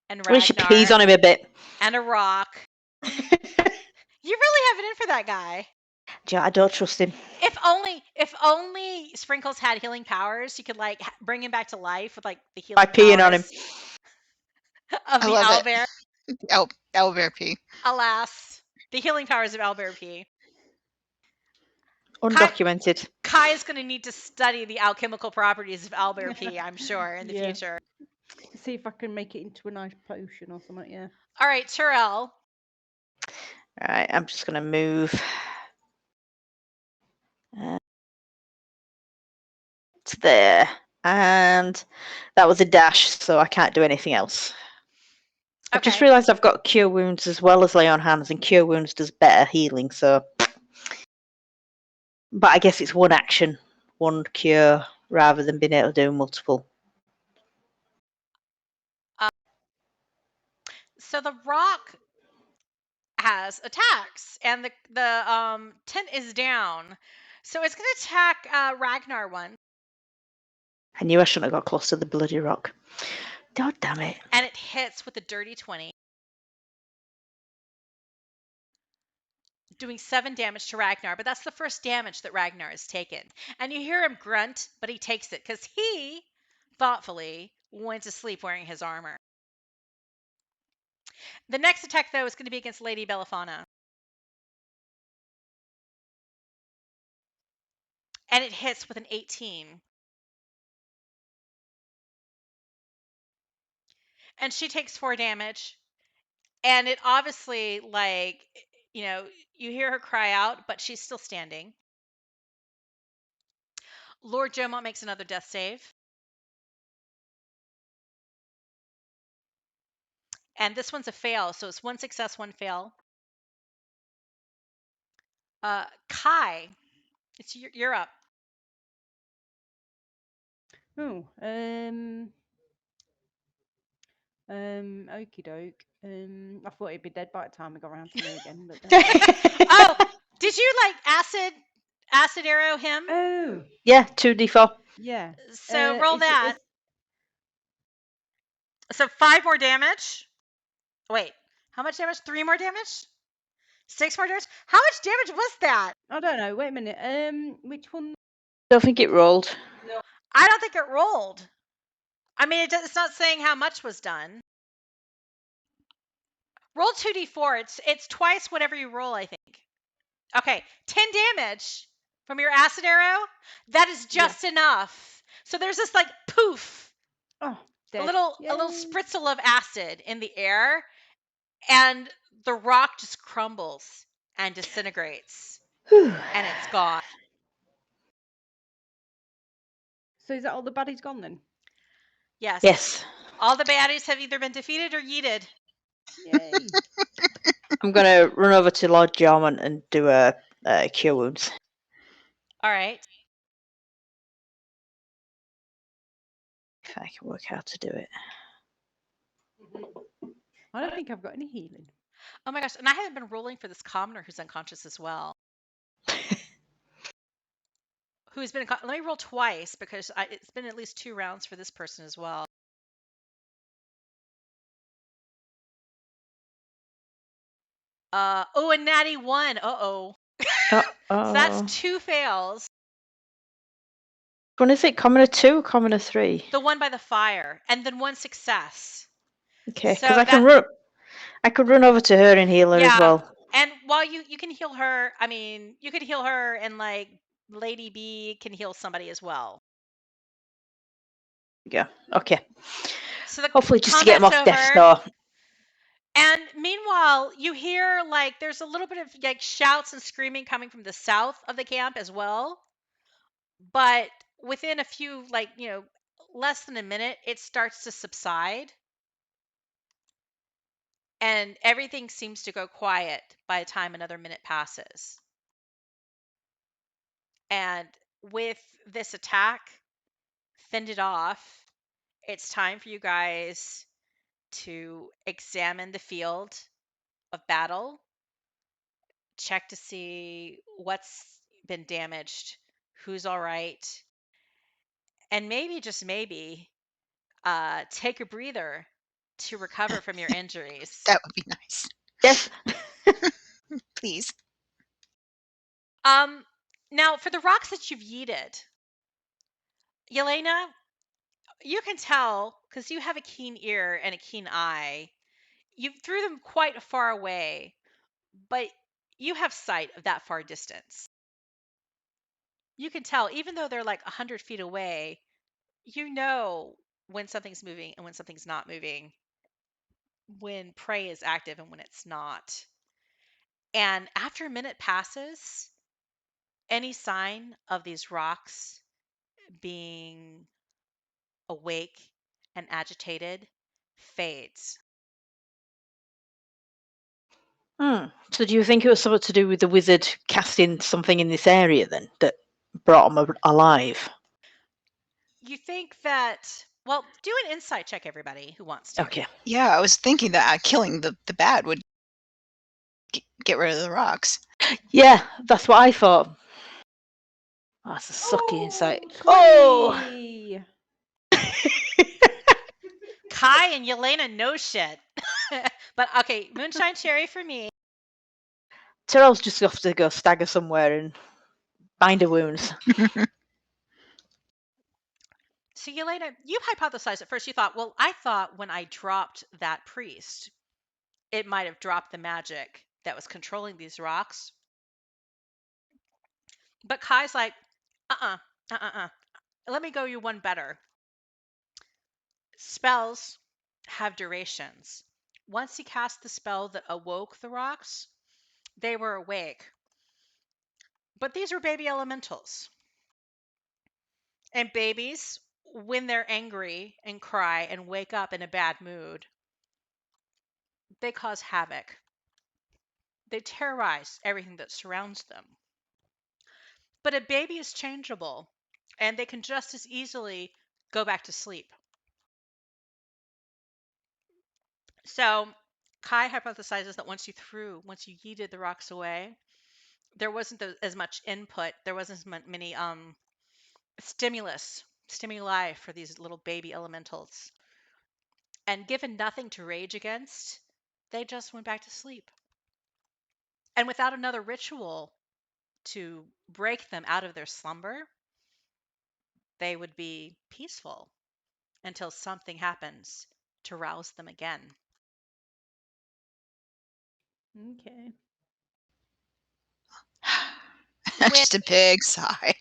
and When she Ragnar pees on him a bit. and a rock. You really have it in for that guy. I don't trust him. If only Sprinkles had healing powers, you could like bring him back to life with like the healing By peeing on him. of I the love owlbear. it. Owlbear pee. Alas, the healing powers of owlbear pee. Undocumented. Kai is going to need to study the alchemical properties of owlbear pee, I'm sure, in the Yeah. future. See if I can make it into a nice potion or something. Yeah. All right, Terrell. Alright, I'm just going to move. To there. And that was a dash, so I can't do anything else. I've just Okay. realised I've got Cure Wounds as well as Lay on Hands, and Cure Wounds does better healing, so. But I guess it's one action, one cure, rather than being able to do multiple. So the rock has attacks, and the tent is down. So it's going to attack Ragnar one. I knew I shouldn't have got close to the bloody rock. God damn it. And it hits with a dirty 20. Doing 7 damage to Ragnar, but that's the first damage that Ragnar has taken. And you hear him grunt, but he takes it because he thoughtfully went to sleep wearing his armor. The next attack, though, is going to be against Lady Bellafana. And it hits with an 18. And she takes 4 damage. And it obviously, like, you know, you hear her cry out, but she's still standing. Lord Jomont makes another death save. And this one's a fail, so it's 1 success, 1 fail. Kai, you're up. Oh. Okie doke. I thought he'd be dead by the time we got around to me again, but. Oh, did you like acid arrow him? Oh. Yeah, 2d4. Yeah. So roll that. So 5 more damage. Wait, how much damage? 3 more damage? 6 more damage? How much damage was that? I don't know. Wait a minute. Which one? Don't think it rolled. I don't think it rolled. I mean, it's not saying how much was done. Roll 2d4. It's twice whatever you roll, I think. Okay, 10 damage from your acid arrow. That is just enough. So there's this like poof. Oh, a little spritzel of acid in the air, and the rock just crumbles and disintegrates, and it's gone. So is that all the baddies gone then? Yes. Yes. All the baddies have either been defeated or yeeted. Yay. I'm going to run over to Lord Jomont and do a Cure Wounds. All right. If I can work out how to do it. I don't think I've got any healing. Oh my gosh, and I haven't been rolling for this commoner who's unconscious as well. Who's been? Let me roll twice because it's been at least 2 rounds for this person as well. Oh, a natty 1. Uh-oh. So that's 2 fails. When is it? Commoner 2 or Commoner 3? The one by the fire, and then 1 success. Okay, because I could run over to her and heal her as well. And while you can heal her, I mean, you can heal her, and like Lady B can heal somebody as well. Yeah. Okay. So hopefully just to get him off death's door. And meanwhile, you hear like there's a little bit of like shouts and screaming coming from the south of the camp as well. But within a few, like, less than a minute, it starts to subside. And everything seems to go quiet by the time another minute passes. And with this attack fended off, it's time for you guys to examine the field of battle, check to see what's been damaged, who's all right, and maybe, just maybe, take a breather to recover from your injuries. That would be nice. Yes. Please. Now for the rocks that you've yeeted, Yelena, you can tell because you have a keen ear and a keen eye. You threw them quite far away, but you have sight of that far distance. You can tell, even though they're like 100 feet away, you know when something's moving and when something's not moving, when prey is active and when it's not. And after a minute passes, any sign of these rocks being awake and agitated fades. So do you think it was something to do with the wizard casting something in this area then that brought them alive? You think that, well, do an insight check, everybody who wants to. Okay. Yeah, I was thinking that killing the bad would get rid of the rocks. Yeah, that's what I thought. Oh, that's a sucky insight. Oh! Kai and Yelena know shit. But okay, Moonshine Cherry for me. Tyrell's just got to go stagger somewhere and bind her wounds. So Yelena, you hypothesized at first. You thought, well, I thought when I dropped that priest, it might have dropped the magic that was controlling these rocks. But Kai's like, let me go you one better. Spells have durations. Once he cast the spell that awoke the rocks, they were awake. But these were baby elementals. And babies, when they're angry and cry and wake up in a bad mood, they cause havoc. They terrorize everything that surrounds them. But a baby is changeable, and they can just as easily go back to sleep. So Kai hypothesizes that once you yeeted the rocks away, there wasn't as much input. There wasn't as many stimuli for these little baby elementals. And given nothing to rage against, they just went back to sleep. And without another ritual to break them out of their slumber, they would be peaceful until something happens to rouse them again. Okay. Just a big sigh.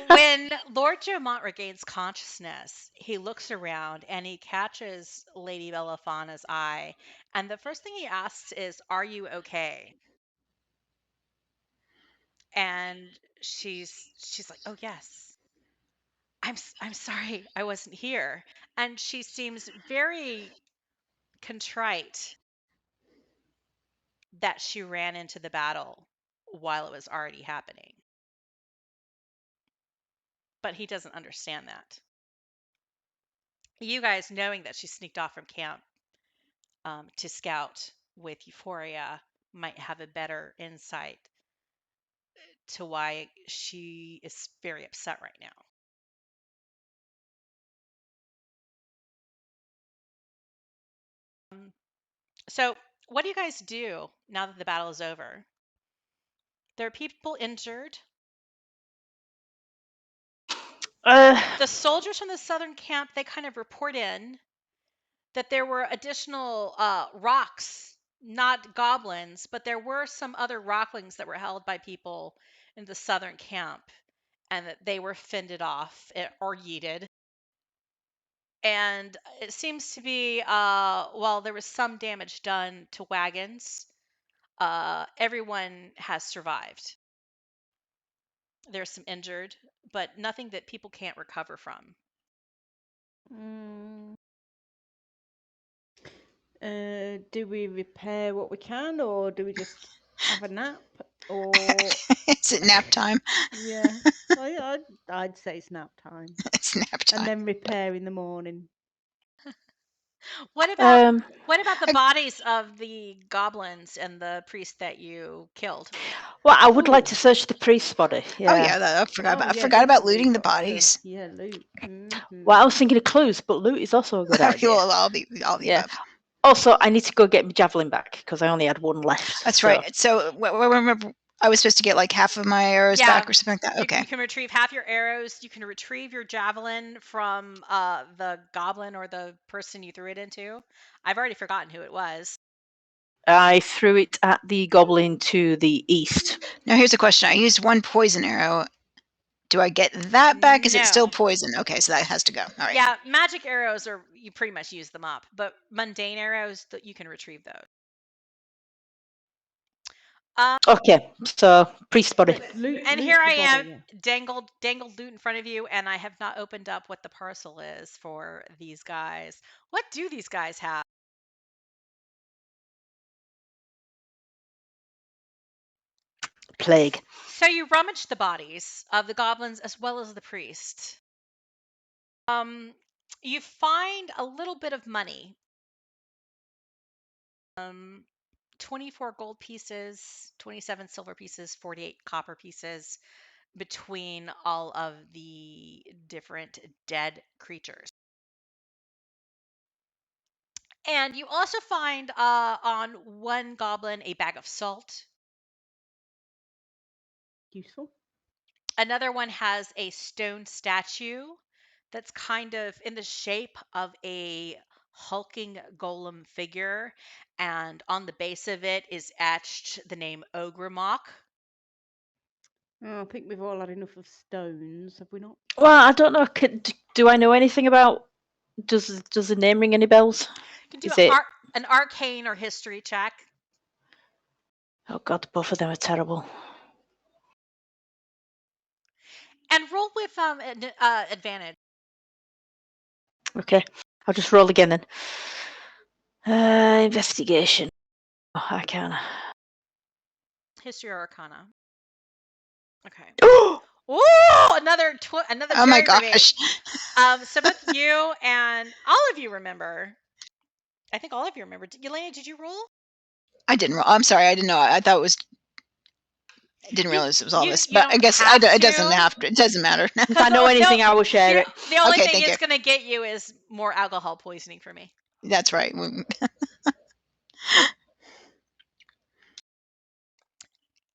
When Lord Jomont regains consciousness, he looks around and he catches Lady Bellafana's eye. And the first thing he asks is, "Are you okay?" And she's like, "Oh yes. I'm sorry I wasn't here." And she seems very contrite that she ran into the battle while it was already happening. But he doesn't understand that. You guys, knowing that she sneaked off from camp to scout with Euphoria, might have a better insight to why she is very upset right now. So, what do you guys do now that the battle is over? There are people injured. The soldiers from the southern camp, they kind of report in that there were additional rocks, not goblins, but there were some other rocklings that were held by people in the southern camp, and that they were fended off or yeeted. And it seems to be, well, there was some damage done to wagons. Everyone has survived. There's some injured, but nothing that people can't recover from. Do we repair what we can, or do we just have a nap? Or Is it nap time? yeah, I'd say it's nap time. It's nap time. And then repair in the morning. What about Um, the I- bodies of the goblins and the priest that you killed? well, I would like Ooh. to search the priest's body. Oh Yeah. yeah, I forgot Oh about. I yeah, forgot about definitely looting the got to, bodies. yeah, loot. Well, I was thinking of clues, but loot is also a good idea. Well, all the Yeah. above. Also, I need to go get my javelin back because I only had one left. That's so- right. So remember, I was supposed to get like half of my arrows Yeah, back or something like that. You Okay. can retrieve half your arrows. You can retrieve your javelin from the goblin or the person you threw it into. I've already forgotten who it was. I threw it at the goblin to the east. Now here's a question. I used one poison arrow. Do I get that back? Is it still No. poison? Okay, so that has to go. All right. Yeah, magic arrows are you pretty much use them up, but mundane arrows you can retrieve those. Okay, so priest body. Loot, And loot here the I am, body, yeah. dangled loot in front of you, and I have not opened up what the parcel is for these guys. What do these guys have? Plague. So you rummage the bodies of the goblins as well as the priest. You find a little bit of money. 24 gold pieces, 27 silver pieces, 48 copper pieces between all of the different dead creatures. And you also find on one goblin a bag of salt. Useful. Another one has a stone statue that's kind of in the shape of a hulking golem figure. And on the base of it is etched the name Ogremock. Oh, I think we've all had enough of stones, have we not? Well, I don't know. Do I know anything about? Does the name ring any bells? You can do Is it? an arcane or history check. Oh God, both of them are terrible. And roll with advantage. Okay, I'll just roll again then. Investigation. Oh, I can. History or arcana. Okay. Oh, Ooh, another Oh my cherry for me. gosh. So both you and all of you remember. I think all of you remember. Elena, did you roll? I didn't roll. I'm sorry. I didn't know. I thought it was. I didn't You- realize it was all you- this. you But I don't guess have it doesn't to. have to. It doesn't matter. if I know anything, I will share it. The only Okay, thing thank it's you. going to get you is more alcohol poisoning for me. That's right.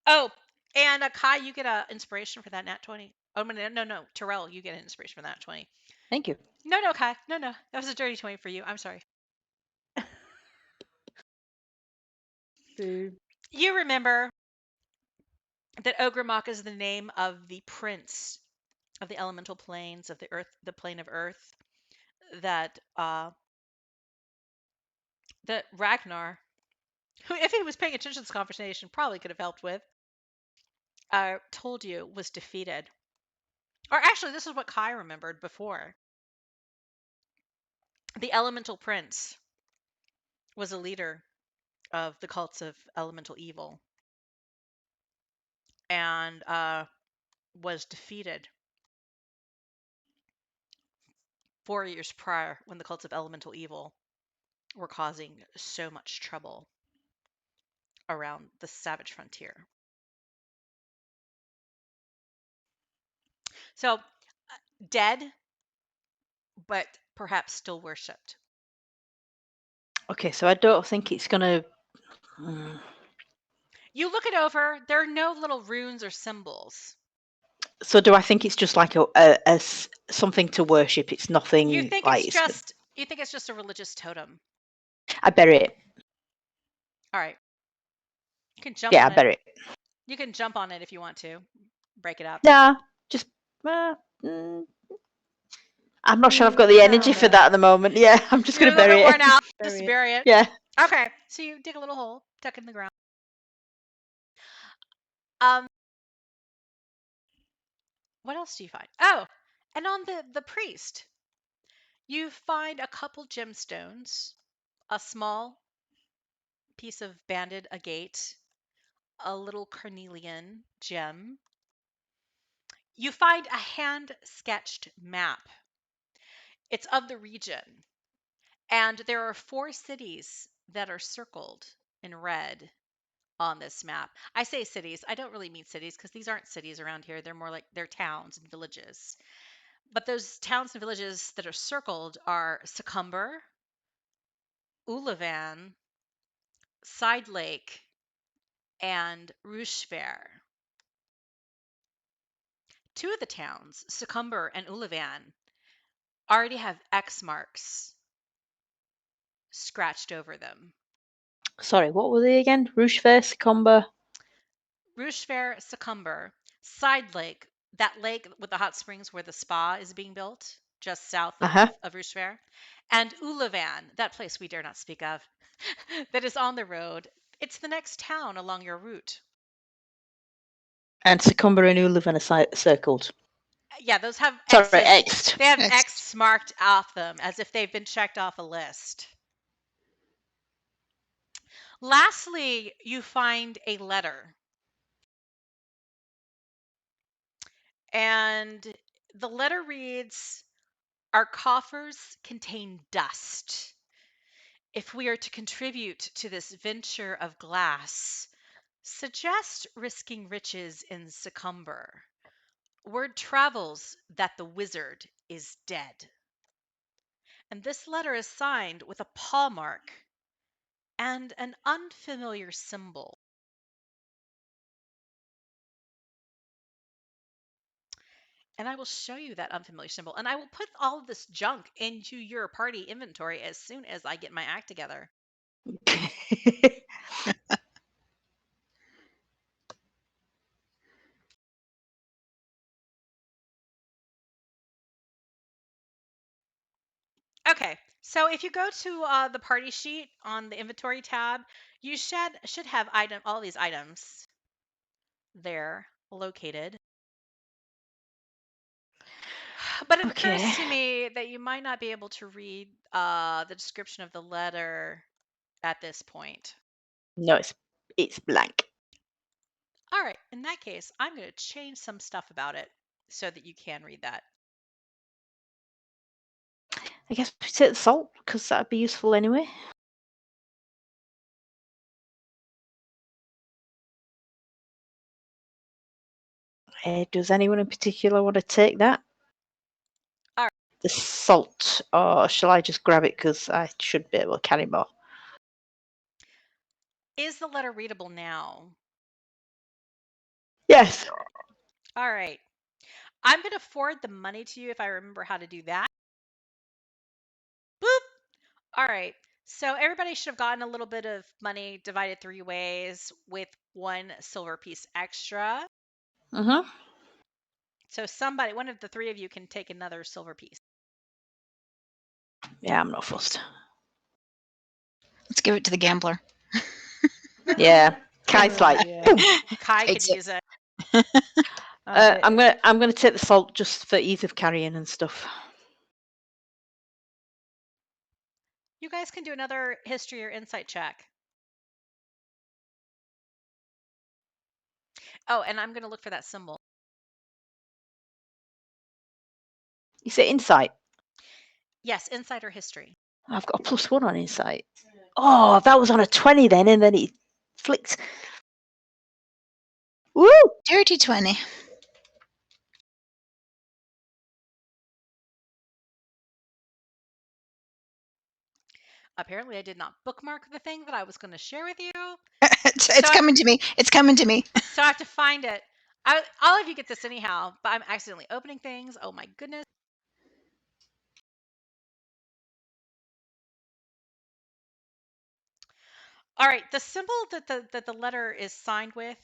Oh, and Kai, you get a inspiration for that nat 20. Oh, no, Terrell, you get an inspiration for that 20. Thank you. No, Kai, no, that was a dirty 20 for you. I'm sorry. Boo. You remember that Ogremock is the name of the prince of the elemental planes of the earth, the plane of earth, that that Ragnar, who, if he was paying attention to this conversation, probably could have helped with, told you was defeated. Or actually, this is what Kai remembered before. The elemental prince was a leader of the cults of elemental evil and was defeated 4 years prior when the cults of elemental evil were causing so much trouble around the savage frontier. So, dead, but perhaps still worshipped. Okay, so I don't think it's gonna. You look it over, there are no little runes or symbols. So do I think it's just like something to worship? It's nothing You think like it's just a religious totem. I bury it. All right. You can jump Yeah, I on it. bury it. You can jump on it if you want to. Break it up. Nah, just. I'm not sure I've got the energy for that at the moment. Yeah, I'm just You're gonna a little bury bit it. worn out. Bury Just it. bury it. Yeah. Okay. So you dig a little hole, tuck it in the ground. Um, what else do you find? Oh, and on the priest, you find a couple gemstones, a small piece of banded agate, a little carnelian gem. You find a hand sketched map. It's of the region, And there are 4 cities that are circled in red on this map. I say cities. I don't really mean cities because these aren't cities around here. They're more like they're towns and villages. But those towns and villages that are circled are Succumber, Ulavan, Side Lake, and Rushfair. 2 of the towns, Succumber and Ulavan, already have X marks scratched over them. Sorry, what were they again? Rougefair, Comber. Rushfair, Succumber, Side Lake, that lake with the hot springs where the spa is being built, just south of Rushfair, and Ulavan, that place we dare not speak of, that is on the road. It's the next town along your route. And Succumber and Ulavan are circled. Yeah, those have Sorry, X's. X'd. They have X'd. X marked off them as if they've been checked off a list. Lastly, you find a letter. And the letter reads, "Our coffers contain dust. If we are to contribute to this venture of glass, suggest risking riches in Succumber. Word travels that the wizard is dead." And this letter is signed with a paw mark and an unfamiliar symbol. And I will show you that unfamiliar symbol. And I will put all of this junk into your party inventory as soon as I get my act together. Okay, so if you go to the party sheet on the inventory tab, you should have all these items there located. But it occurs to me that you might not be able to read the description of the letter at this point. No, it's blank. All right, in that case, I'm going to change some stuff about it so that you can read that. I guess we take the salt because that'd be useful anyway. Does anyone in particular want to take that? All right. The salt, or shall I just grab it because I should be able to carry more? Is the letter readable now? Yes. All right. I'm going to forward the money to you if I remember how to do that. Boop. All right. So everybody should have gotten a little bit of money divided 3 ways with 1 silver piece extra. Mm-hmm. So one of the 3 of you can take another silver piece. Yeah, I'm not fussed. Let's give it to the gambler. Yeah. Kai's like, boom. Kai Takes could it. use it. I'm gonna take the salt just for ease of carrying and stuff. You guys can do another history or insight check. Oh, and I'm going to look for that symbol. You say insight? Yes, insight or history. I've got a +1 on insight. Oh, that was on a 20 then, and then it flicked. Woo! Dirty 20. Apparently, I did not bookmark the thing that I was going to share with you. It's coming to me. It's coming to me. So I have to find it. All of you get this anyhow, but I'm accidentally opening things. Oh my goodness. All right, the symbol that the letter is signed with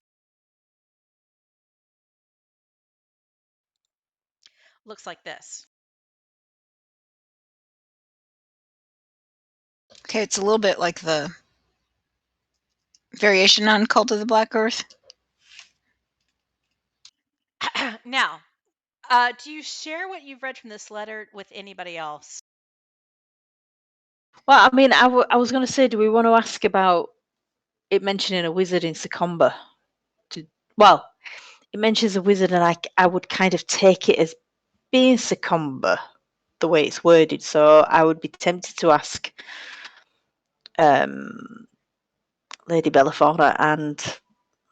looks like this. Okay, it's a little bit like the variation on Cult of the Black Earth. Now, do you share what you've read from this letter with anybody else? Well, I mean, I was going to say, do we want to ask about it mentioning a wizard in Succumber? Well, it mentions a wizard, and I would kind of take it as being Succumber, the way it's worded. So I would be tempted to ask Lady Bellefauna and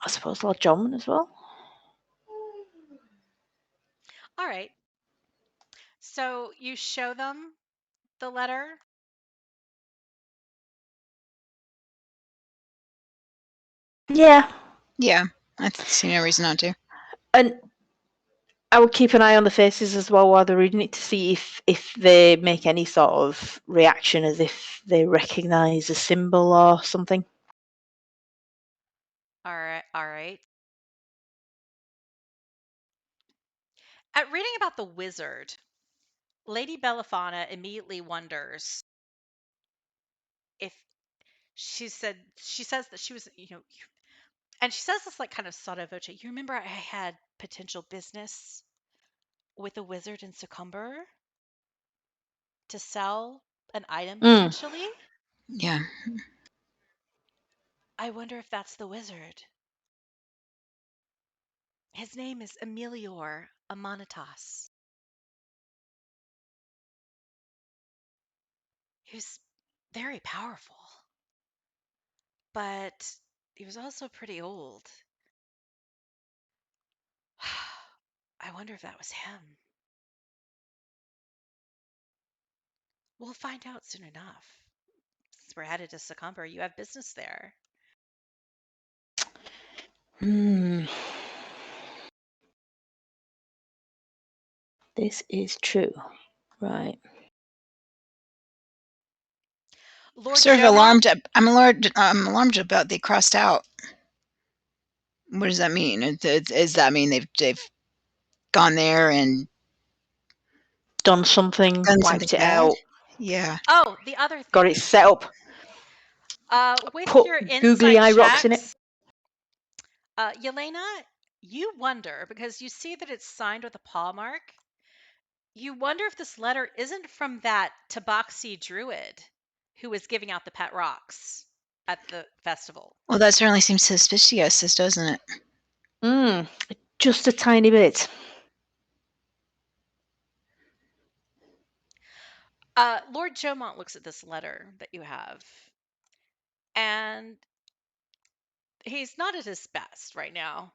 I suppose Lord John as well. All right. So you show them the letter. Yeah, Yeah, I see no reason not to. and I would keep an eye on the faces as well while they're reading it to see if they make any sort of reaction, as if they recognise a symbol or something. All right. All right. At reading about the wizard, Lady Bellefauna immediately wonders if she says that she was, and she says this like kind of sotto voce. You remember I had potential business with a wizard in Succumber to sell an item potentially? Yeah. I wonder if that's the wizard. His name is Emilior Amanitas. He was very powerful, but he was also pretty old. I wonder if that was him. We'll find out soon enough. Since we're headed to Succumber, you have business there. This is true. Right. Lord Sort of Jomont, alarmed. I'm alarmed about the crossed out. What does that mean? Does that mean they've gone there and Done something, done something wiped it bad? out, the other thing. got it set up, With put your googly insight eye rocks in it. checks, Yelena, you wonder, because you see that it's signed with a paw mark, you wonder if this letter isn't from that Tabaxi druid who was giving out the pet rocks at the festival. Well, that certainly seems suspicious, doesn't it? Just a tiny bit. Lord Jomont looks at this letter that you have, and he's not at his best right now.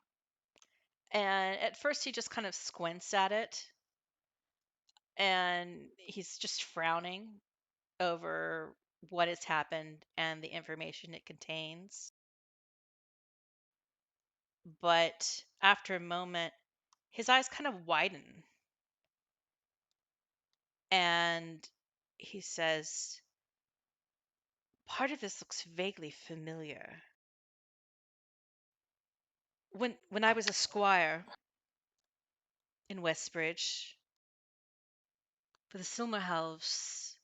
And at first he just kind of squints at it, and he's just frowning over what has happened and the information it contains. But after a moment, his eyes kind of widen, and he says, "Part of this looks vaguely familiar. When I was a squire in Westbridge for the Silmerhelves,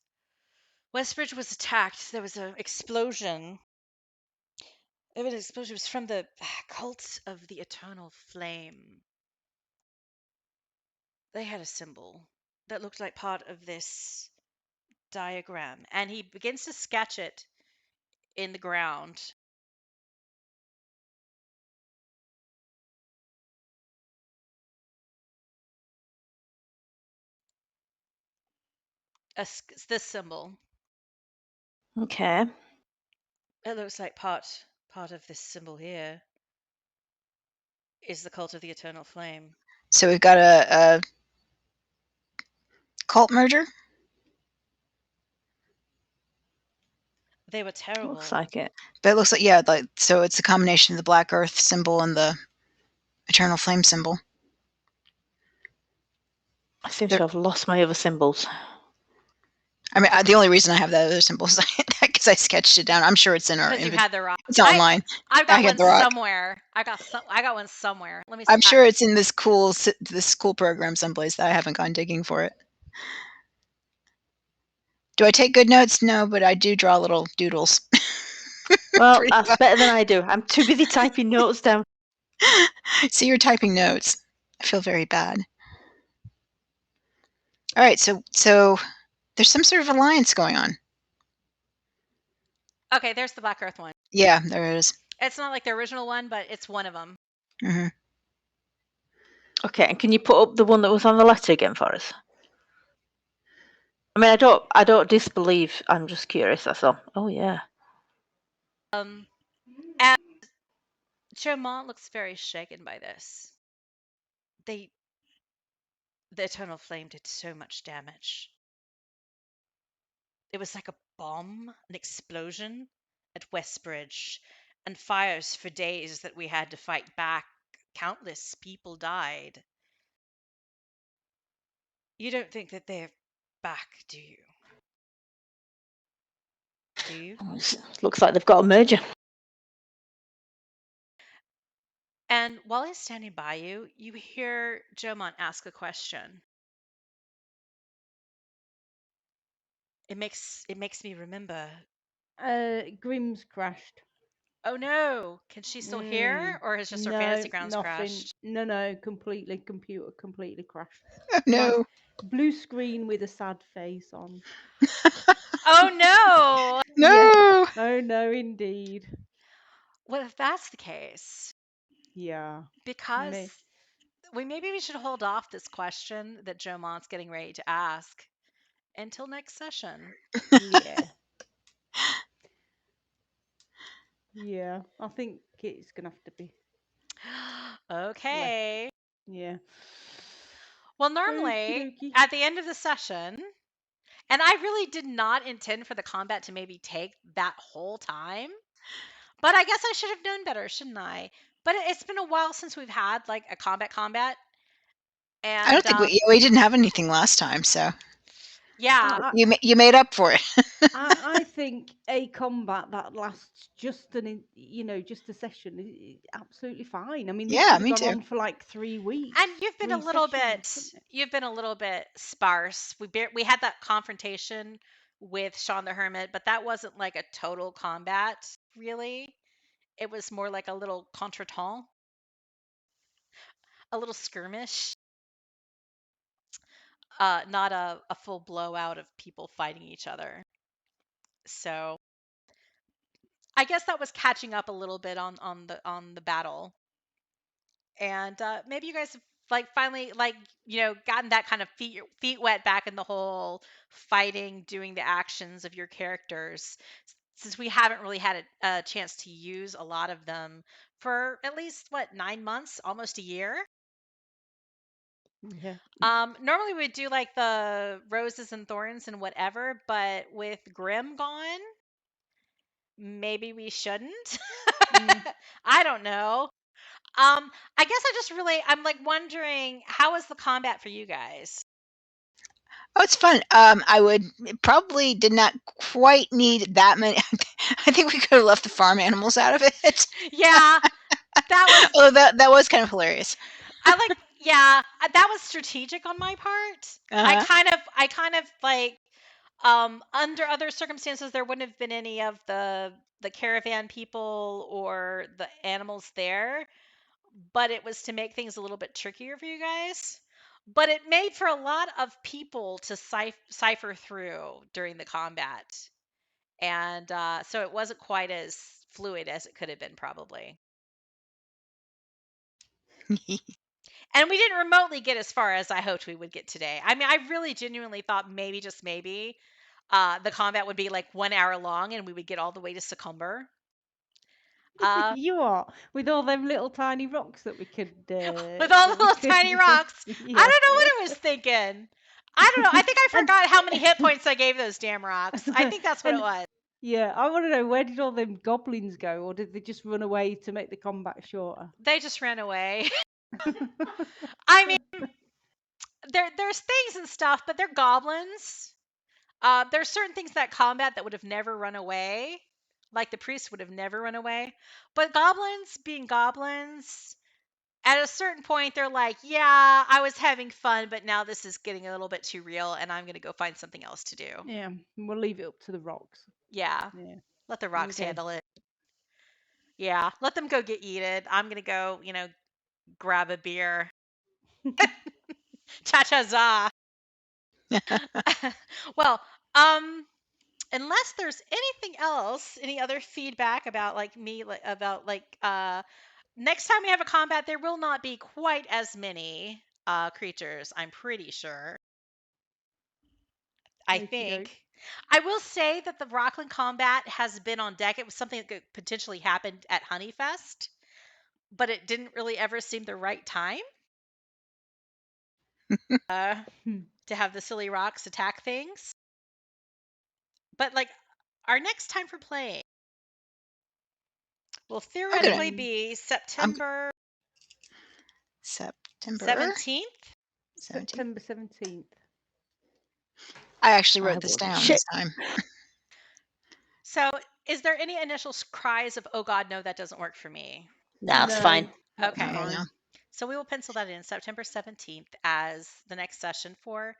Westbridge was attacked. There was an explosion. It was from the cult of the Eternal Flame. They had a symbol that looked like part of this diagram, and he begins to sketch it in the ground. This symbol. Okay. It looks like part of this symbol here is the cult of the Eternal Flame. So we've got a cult merger. They were terrible. Looks like it. But it looks like so it's a combination of the Black Earth symbol and the Eternal Flame symbol. I seem to have lost my other symbols. I mean, the only reason I have that other symbol is because I sketched it down. I'm sure it's in our Because you had the rock. It's online. I've got I one the rock. somewhere. I got one somewhere. Let me see. I'm sure it's in this cool program someplace that I haven't gone digging for it. Do I take good notes? No, but I do draw little doodles. Well, that's better than I do. I'm too busy typing notes down. See, you're typing notes. I feel very bad. All right, so there's some sort of alliance going on. Okay, there's the Black Earth one. Yeah, there it is. It's not like the original one, but it's one of them. Mm-hmm. Okay, and can you put up the one that was on the letter again for us? I mean, I don't disbelieve. I'm just curious. That's all. Oh yeah. And Jomont looks very shaken by this. The eternal flame did so much damage. It was like a bomb, an explosion at Westbridge, and fires for days that we had to fight back. Countless people died. You don't think that they're back, do you? Do you? Looks like they've got a merger. And while he's standing by you, you hear Jomont ask a question. It makes me remember. Grimm's crashed. Oh no! Can she still hear, or has just her fantasy grounds nothing. crashed? No, computer completely crashed. Oh, no. Blue screen with a sad face on. Oh no! Yeah. No. Oh no, indeed. Well, if that's the case, Yeah. because Me. maybe we should hold off this question that Jomont's getting ready to ask until next session. Yeah. Yeah. I think it's gonna have to be. Okay. Yeah. Well, Okie normally dokie. at the end of the session, and I really did not intend for the combat to maybe take that whole time, but I guess I should have known better, shouldn't I? But it's been a while since we've had like a combat, I and don't think we didn't have anything last time, so yeah, you made up for it. I think a combat that lasts just just a session is absolutely fine. I mean, this Yeah, could have me gone too. on for like 3 weeks. and you've been a 3 little sessions, bit couldn't it? sparse. We had that confrontation with Sean the Hermit, but that wasn't like a total combat, really. It was more like a little contretemps, a little skirmish, not a full blowout of people fighting each other. So I guess that was catching up a little bit on the battle, and maybe you guys have like finally gotten that kind of feet wet back in the whole fighting, doing the actions of your characters, since we haven't really had a chance to use a lot of them for at least 9 months, almost a year. Yeah. Normally we'd do like the roses and thorns and whatever, but with Grim gone, maybe we shouldn't. Mm. I don't know. I guess I'm like wondering, how was the combat for you guys? Oh, it's fun. I would probably did not quite need that many. I think we could have left the farm animals out of it. Yeah, that was Although that was kind of hilarious. that was strategic on my part. Uh-huh. I kind of like under other circumstances there wouldn't have been any of the caravan people or the animals there, but it was to make things a little bit trickier for you guys. But it made for a lot of people to cipher through during the combat. And so it wasn't quite as fluid as it could have been, probably. And we didn't remotely get as far as I hoped we would get today. I mean, I really genuinely thought maybe, just maybe, the combat would be like 1 hour long and we would get all the way to Succumber. You are with all them little tiny rocks that we could With all the little tiny rocks. I don't know what I was thinking. I don't know. I think I forgot how many hit points I gave those damn rocks. I think that's what it was. Yeah, I want to know, where did all them goblins go, or did they just run away to make the combat shorter? They just ran away. I mean, there's things and stuff, but they're goblins. There's certain things that combat that would have never run away, like the priests would have never run away. But goblins, being goblins, at a certain point, they're like, yeah, I was having fun, but now this is getting a little bit too real, and I'm going to go find something else to do. Yeah, we'll leave it up to the rocks. Yeah. Yeah. Let the rocks Okay. handle it. Yeah. Let them go get yeeted. I'm going to go, grab a beer. Cha-cha-za. Well, unless there's anything else, any other feedback about next time we have a combat, there will not be quite as many creatures, I'm pretty sure. I Okey-doke. think. I will say that the Rockland combat has been on deck. It was something that could potentially happen at Honeyfest, but it didn't really ever seem the right time Hmm. to have the silly rocks attack things. But like our next time for playing will theoretically be September September 17th. 17th. September 17th. I actually I wrote this will down check. this time. So, is there any initial cries of "Oh God, no, that doesn't work for me"? Nah, it's No, fine. that's Okay. Yeah, fine. no. So we will pencil that in September 17th as the next session for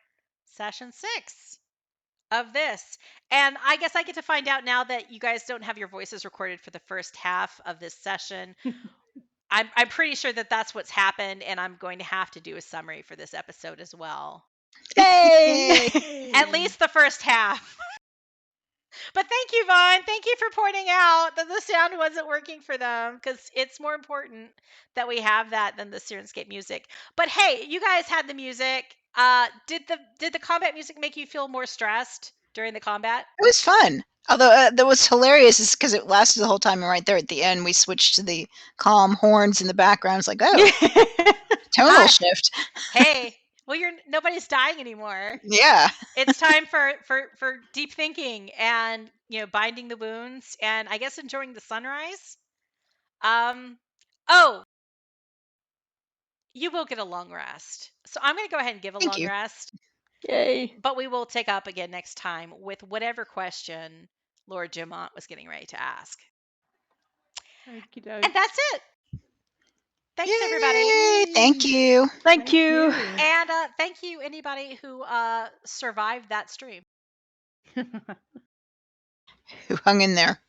session 6 of this. And I guess I get to find out now that you guys don't have your voices recorded for the first half of this session. I'm pretty sure that that's what's happened, and I'm going to have to do a summary for this episode as well. Yay! At least the first half. But thank you, Vaughn. Thank you for pointing out that the sound wasn't working for them, because it's more important that we have that than the Syrinscape music. But hey, you guys had the music. Did the combat music make you feel more stressed during the combat? It was fun. Although that was hilarious is because it lasted the whole time, and right there at the end, we switched to the calm horns in the background. It's like, oh, tonal Hi. shift. Hey, well, nobody's dying anymore. Yeah. It's time for deep thinking and binding the wounds and I guess enjoying the sunrise. Oh, you will get a long rest. So I'm going to go ahead and give a Thank long you. rest, Yay! but we will take up again next time with whatever question Lord Jimont was getting ready to ask. Okey-doke. And that's it. Thanks, Yay! everybody. Thank you. Thank you. And thank you, anybody who survived that stream. Who hung in there?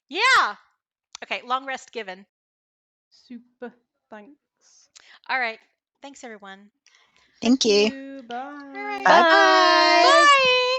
Yeah. Okay, long rest given. Super. Thanks. All right. Thanks, everyone. Thank you. Bye. All right. Bye bye. Bye.